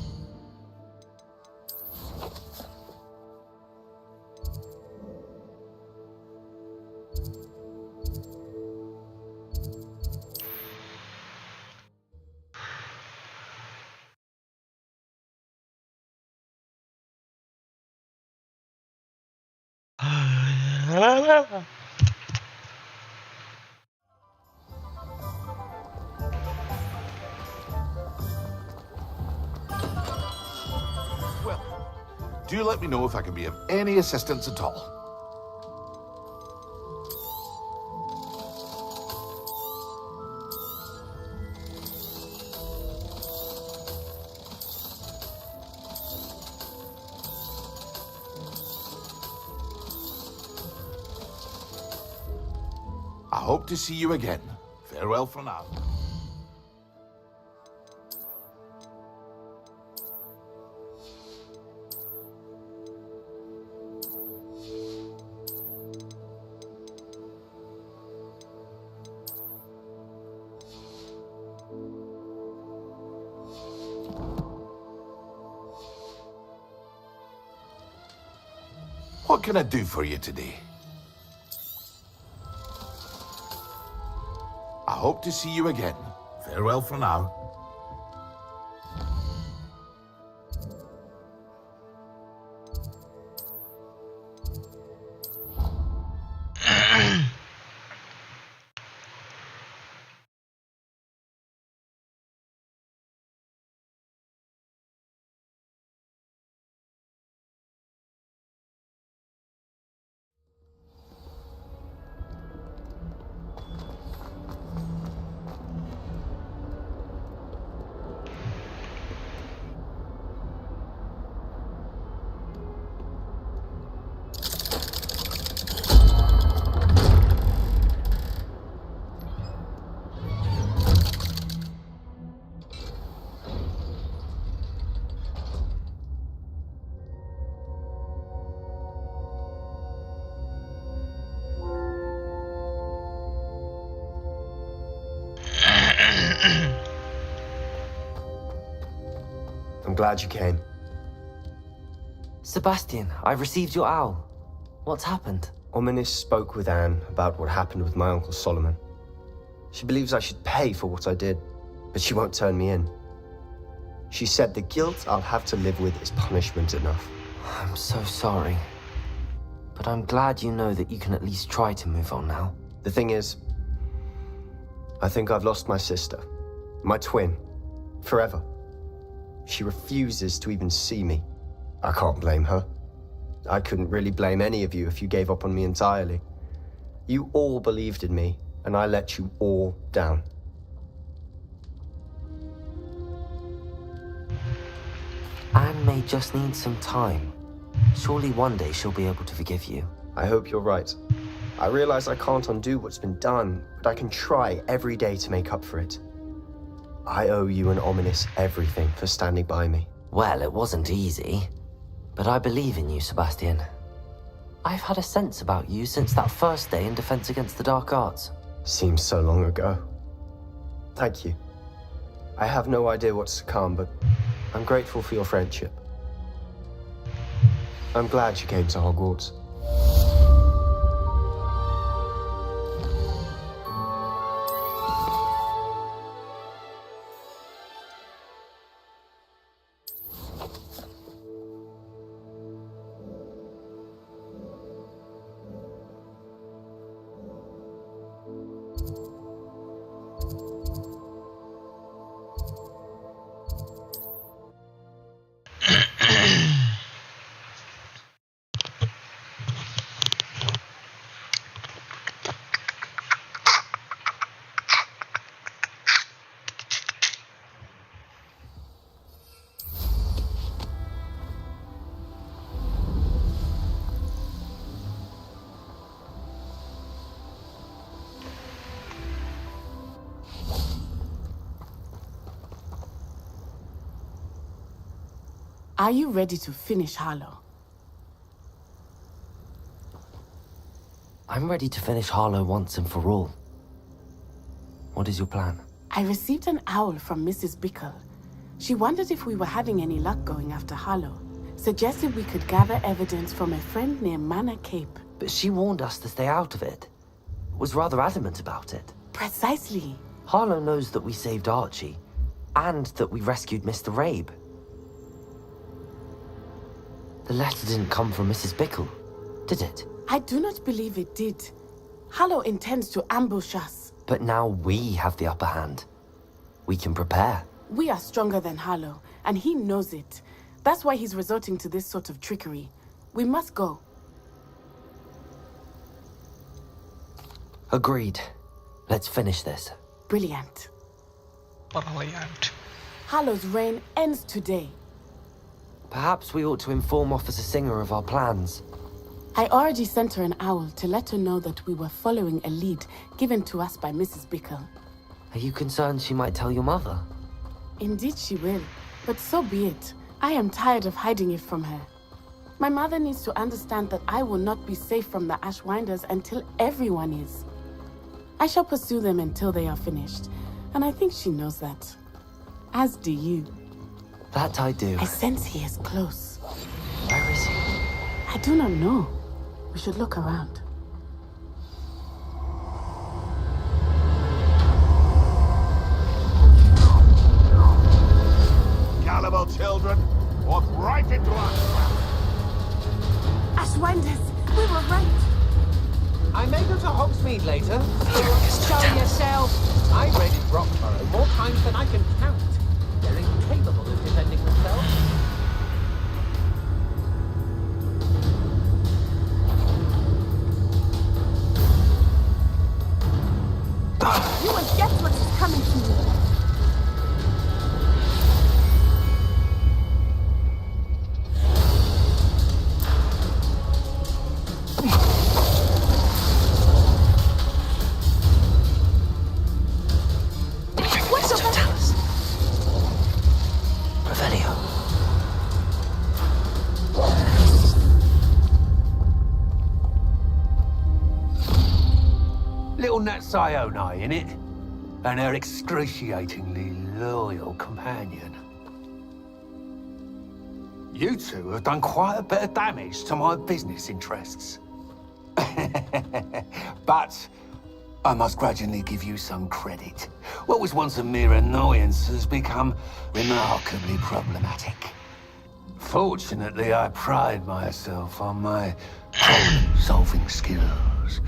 B: Do let me know if I can be of any assistance at all. I hope to see you again. Farewell for now. What can I do for you today? I hope to see you again. Farewell for now.
D: I'm glad you came.
A: Sebastian, I've received your owl. What's happened?
D: Ominis spoke with Anne about what happened with my Uncle Solomon. She believes I should pay for what I did, but she won't turn me in. She said the guilt I'll have to live with is punishment enough.
A: I'm so sorry. But I'm glad you know that you can at least try to move on now.
D: The thing is, I think I've lost my sister, my twin, forever. She refuses to even see me. I can't blame her. I couldn't really blame any of you if you gave up on me entirely. You all believed in me, and I let you all down.
A: Anne may just need some time. Surely one day she'll be able to forgive you.
D: I hope you're right. I realize I can't undo what's been done, but I can try every day to make up for it. I owe you and Ominis everything for standing by me.
A: Well, it wasn't easy. But I believe in you, Sebastian. I've had a sense about you since that first day in Defense Against the Dark Arts.
D: Seems so long ago. Thank you. I have no idea what's to come, but I'm grateful for your friendship. I'm glad you came to Hogwarts.
G: Are you ready to finish Harlow?
A: I'm ready to finish Harlow once and for all. What is your plan?
G: I received an owl from Mrs. Bickle. She wondered if we were having any luck going after Harlow. Suggested we could gather evidence from a friend near Manor Cape.
A: But she warned us to stay out of it. Was rather adamant about it.
G: Precisely.
A: Harlow knows that we saved Archie, and that we rescued Mr. Rabe. The letter didn't come from Mrs. Bickle, did it?
G: I do not believe it did. Harlow intends to ambush us.
A: But now we have the upper hand. We can prepare.
G: We are stronger than Harlow, and he knows it. That's why he's resorting to this sort of trickery. We must go.
A: Agreed. Let's finish this.
G: Brilliant.
J: Brilliant.
G: Harlow's reign ends today.
A: Perhaps we ought to inform Officer Singer of our plans.
G: I already sent her an owl to let her know that we were following a lead given to us by Mrs. Bickle.
A: Are you concerned she might tell your mother?
G: Indeed she will, but so be it. I am tired of hiding it from her. My mother needs to understand that I will not be safe from the Ashwinders until everyone is. I shall pursue them until they are finished, and I think she knows that. As do you.
A: That I do.
G: I sense he is close.
A: Where is he?
G: I do not know. We should look around.
B: Gullible children, walk right into our trap.
E: Ashwinders, we were right.
C: I may go to Hogsmeade later. Show yourself. I've raided Rockborough more times than I can count. They're incapable of defending themselves.
E: You won't guess what is coming to you.
A: What's the tell us? Revelio.
C: Little Nat Sione, innit?
Q: and her excruciatingly loyal companion. You two have done quite a bit of damage to my business interests. But I must grudgingly give you some credit. What was once a mere annoyance has become remarkably problematic. Fortunately, I pride myself on my problem-solving skills.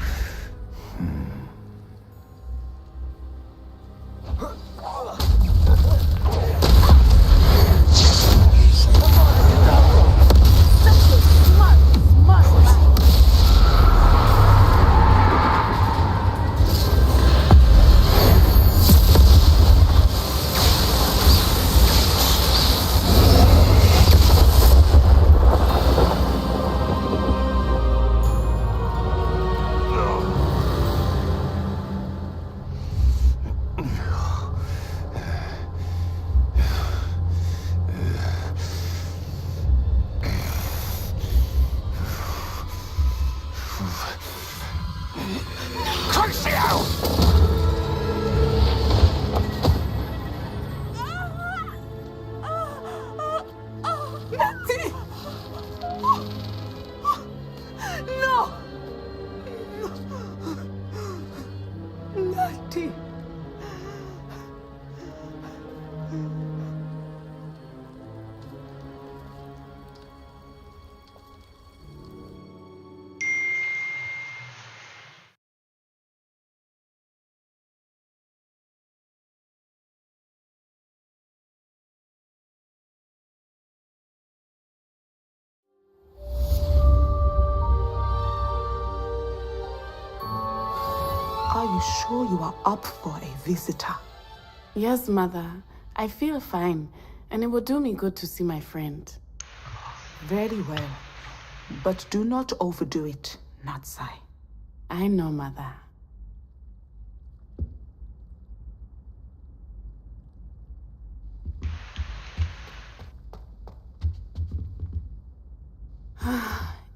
S: Are you sure you are up for a visitor?
G: Yes, Mother. I feel fine, and it will do me good to see my friend.
S: Very well. But do not overdo it, Natsai.
G: I know, Mother.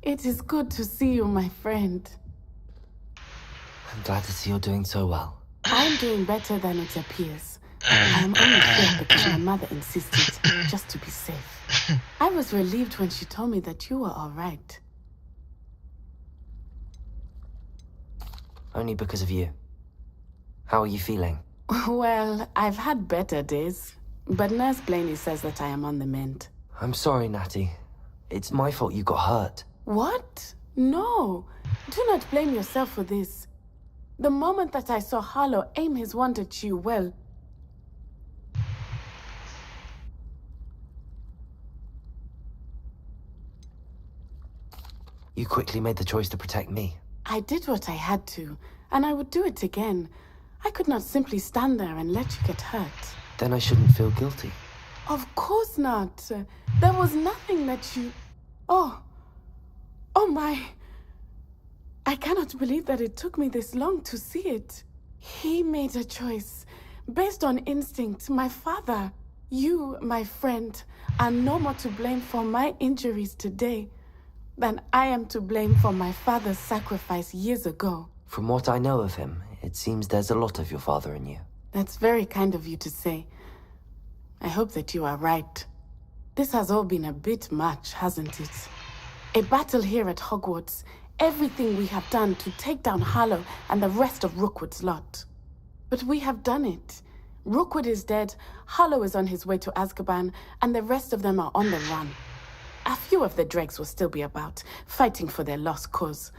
G: It is good to see you, my friend.
A: I'm glad to see you're doing so well.
G: I'm doing better than it appears. I am only here because my mother insisted, just to be safe. I was relieved when she told me that you were all right.
A: Only because of you. How are you feeling?
G: Well, I've had better days, but Nurse Blaney says that I am on the mend.
A: I'm sorry, Natty. It's my fault you got hurt.
G: What? No. Do not blame yourself for this. The moment that I saw Harlow aim his wand at you, well...
A: You quickly made the choice to protect me.
G: I did what I had to, and I would do it again. I could not simply stand there and let you get hurt.
A: Then I shouldn't feel guilty.
G: Of course not. There was nothing that you... Oh my... I cannot believe that it took me this long to see it. He made a choice. Based on instinct, my father, you, my friend, are no more to blame for my injuries today than I am to blame for my father's sacrifice years ago.
A: From what I know of him, it seems there's a lot of your father in you.
G: That's very kind of you to say. I hope that you are right. This has all been a bit much, hasn't it? A battle here at Hogwarts. Everything we have done to take down Harlow and the rest of Rookwood's lot. But we have done it. Rookwood is dead, Harlow is on his way to Azkaban, and the rest of them are on the run. A few of the dregs will still be about, fighting for their lost cause.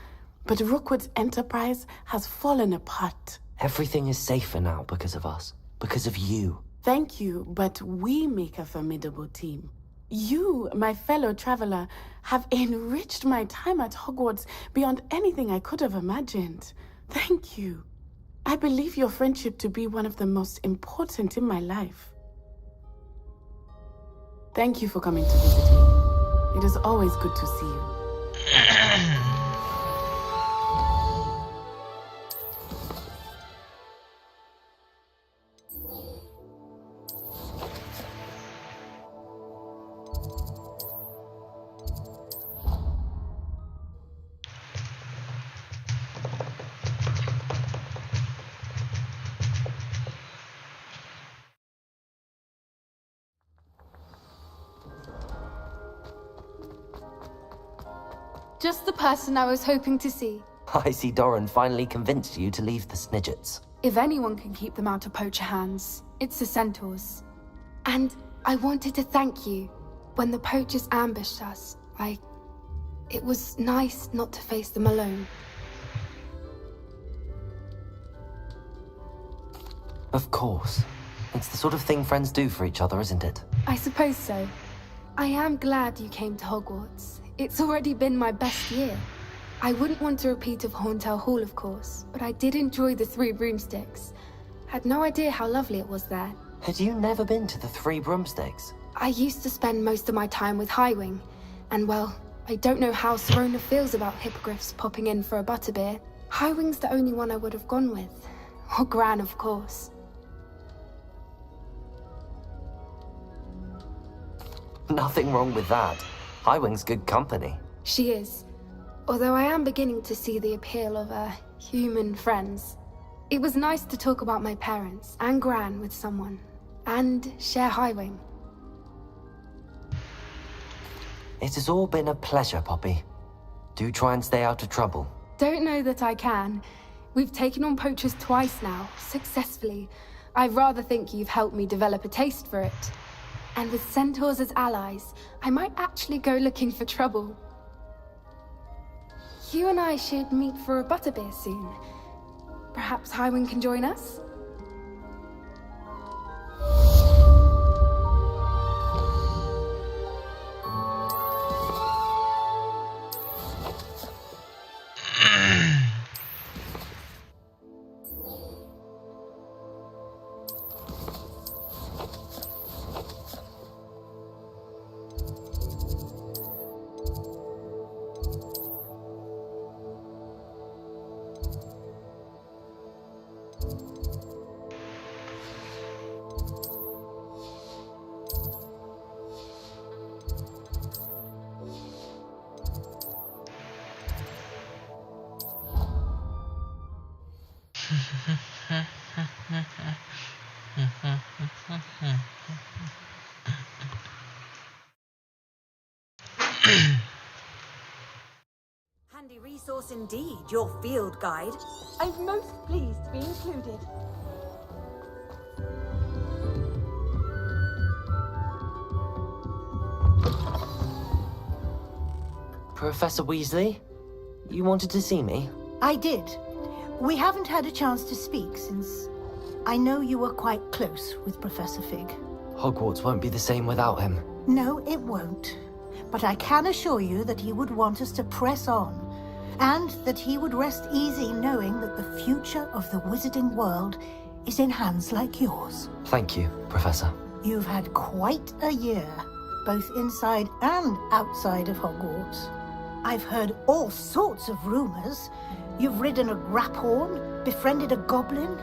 G: But Rookwood's enterprise has fallen apart.
A: Everything is safer now because of us. Because of you.
G: Thank you, but we make a formidable team. You, my fellow traveler, have enriched my time at Hogwarts beyond anything I could have imagined. Thank you. I believe your friendship to be one of the most important in my life. Thank you for coming to visit me. It is always good to see you.
O: just the person I was hoping to see.
A: I see Doran finally convinced you to leave the Snidgets.
G: If anyone can keep them out of poacher hands, it's the Centaurs. And I wanted to thank you. When the poachers ambushed us, it was nice not to face them alone.
A: Of course. It's the sort of thing friends do for each other, isn't it?
G: I suppose so. I am glad you came to Hogwarts. It's already been my best year. I wouldn't want a repeat of Hauntel Hall, of course, but I did enjoy the Three Broomsticks. Had no idea how lovely it was there.
A: Had you never been to the Three Broomsticks?
G: I used to spend most of my time with Highwing, and well, I don't know how Serona feels about hippogriffs popping in for a butterbeer. Highwing's the only one I would have gone with. Or Gran, of course.
A: Nothing wrong with that. Highwing's good company.
G: She is. Although I am beginning to see the appeal of human friends. It was nice to talk about my parents and Gran with someone. And share Highwing.
A: It has all been a pleasure, Poppy. Do try and stay out of trouble.
G: Don't know that I can. We've taken on poachers twice now, successfully. I rather think you've helped me develop a taste for it. And with Centaurs as allies, I might actually go looking for trouble. You and I should meet for a butterbeer soon. Perhaps Highwing can join us?
V: Handy resource indeed, your field guide.
R: I'm most pleased to be included.
A: Professor Weasley? You wanted to see me?
P: I did. We haven't had a chance to speak since I know you were quite close with Professor Fig.
A: Hogwarts won't be the same without him.
P: No, it won't. But I can assure you that he would want us to press on, and that he would rest easy knowing that the future of the wizarding world is in hands like yours.
A: Thank you, Professor.
P: You've had quite a year, both inside and outside of Hogwarts. I've heard all sorts of rumors. You've ridden a graphorn, befriended a goblin,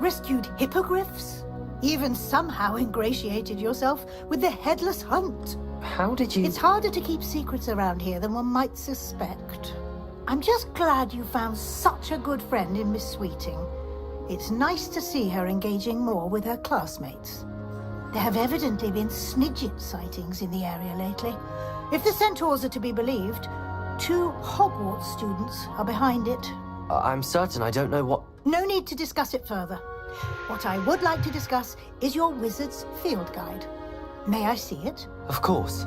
P: rescued hippogriffs, even somehow ingratiated yourself with the Headless Hunt.
A: How did you...
P: It's harder to keep secrets around here than one might suspect. I'm just glad you found such a good friend in Miss Sweeting. It's nice to see her engaging more with her classmates. There have evidently been Snidget sightings in the area lately. If the Centaurs are to be believed, 2 Hogwarts students are behind it.
A: I'm certain I don't know what...
P: No need to discuss it further. What I would like to discuss is your wizard's field guide. May I see it?
A: Of course.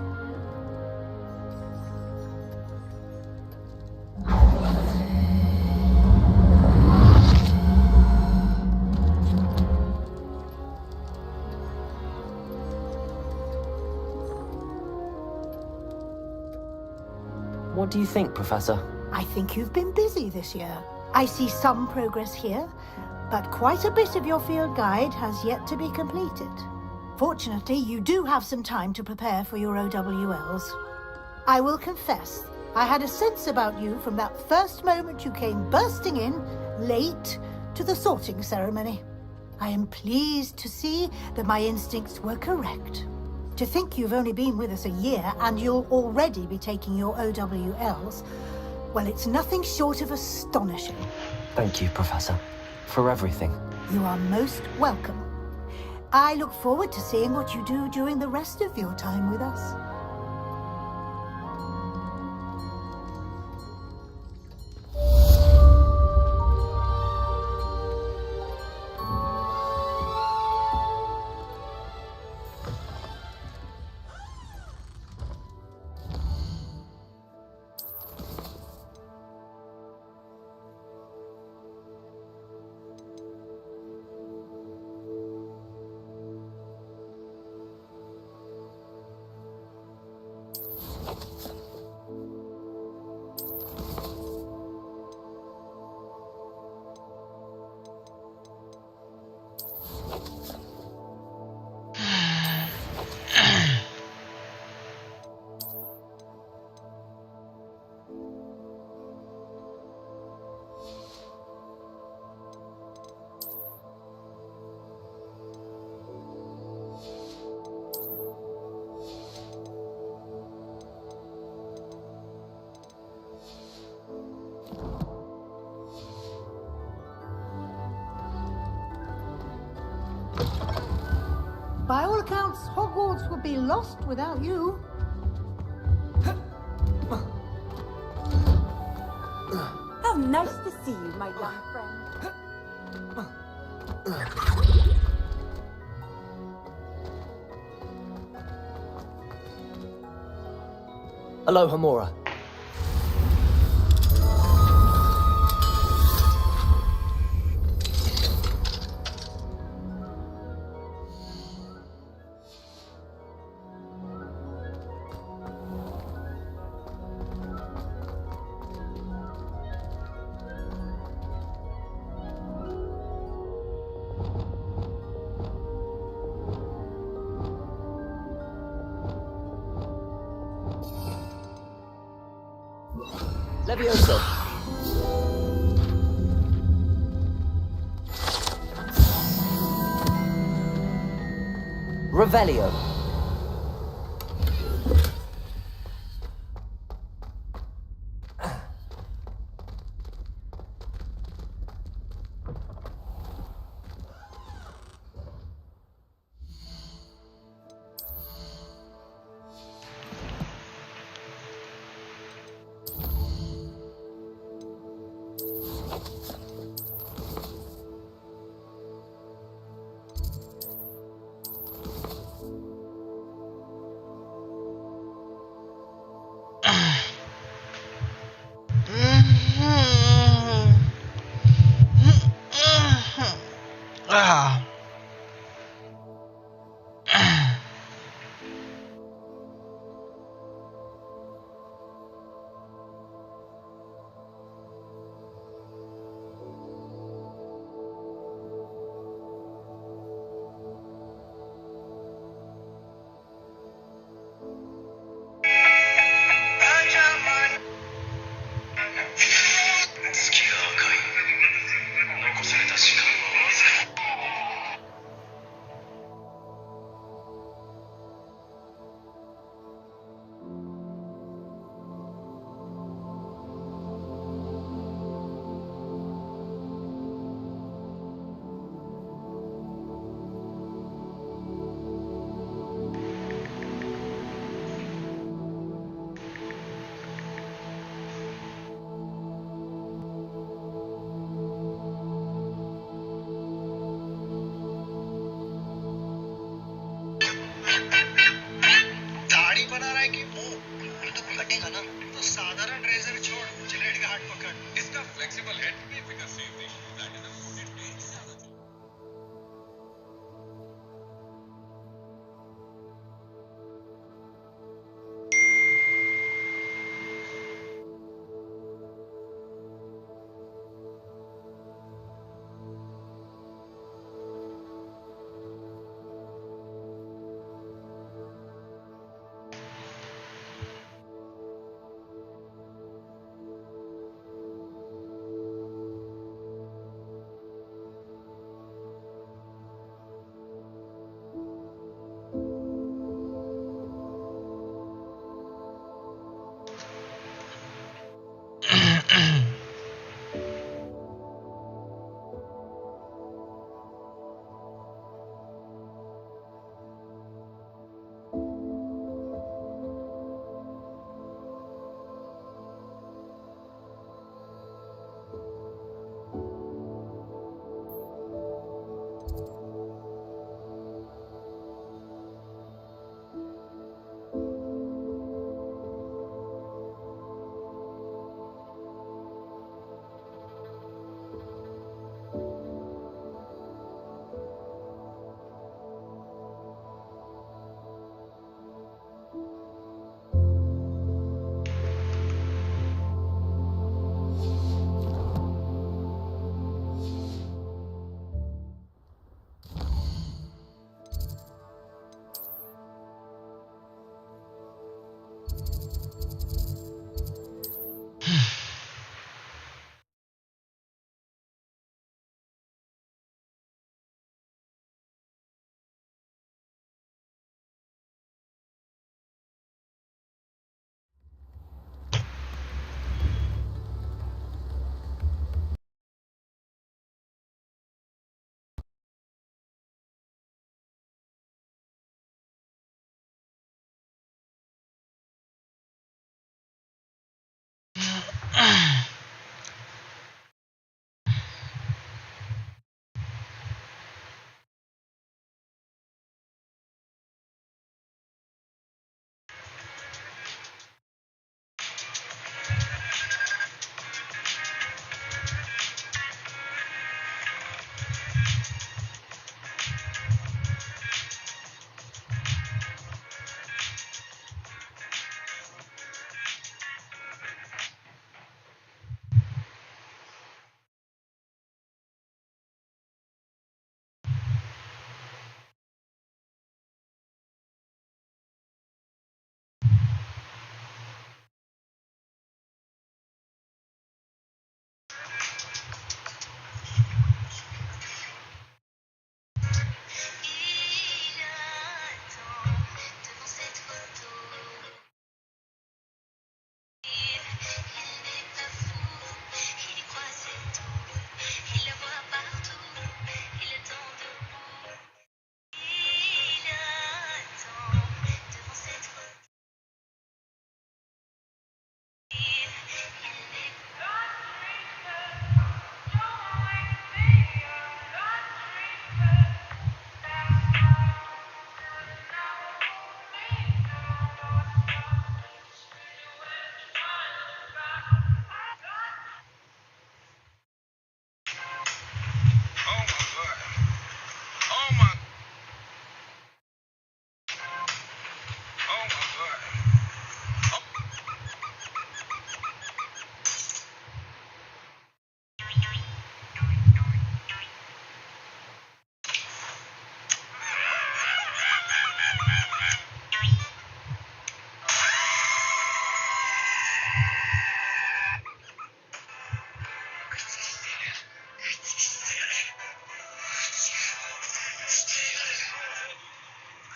A: What do you think, Professor?
P: I think you've been busy this year. I see some progress here, but quite a bit of your field guide has yet to be completed. Fortunately, you do have some time to prepare for your OWLs. I will confess, I had a sense about you from that first moment you came bursting in, late, to the sorting ceremony. I am pleased to see that my instincts were correct. To think you've only been with us a year and you'll already be taking your OWLs, well, it's nothing short of astonishing.
A: Thank you, Professor, for everything.
P: You are most welcome. I look forward to seeing what you do during the rest of your time with us. By all accounts, Hogwarts would be lost without you.
E: How nice to see you, my young friend.
A: Hello, Hamura. Levioso. Revelio.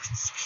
H: Suspicious.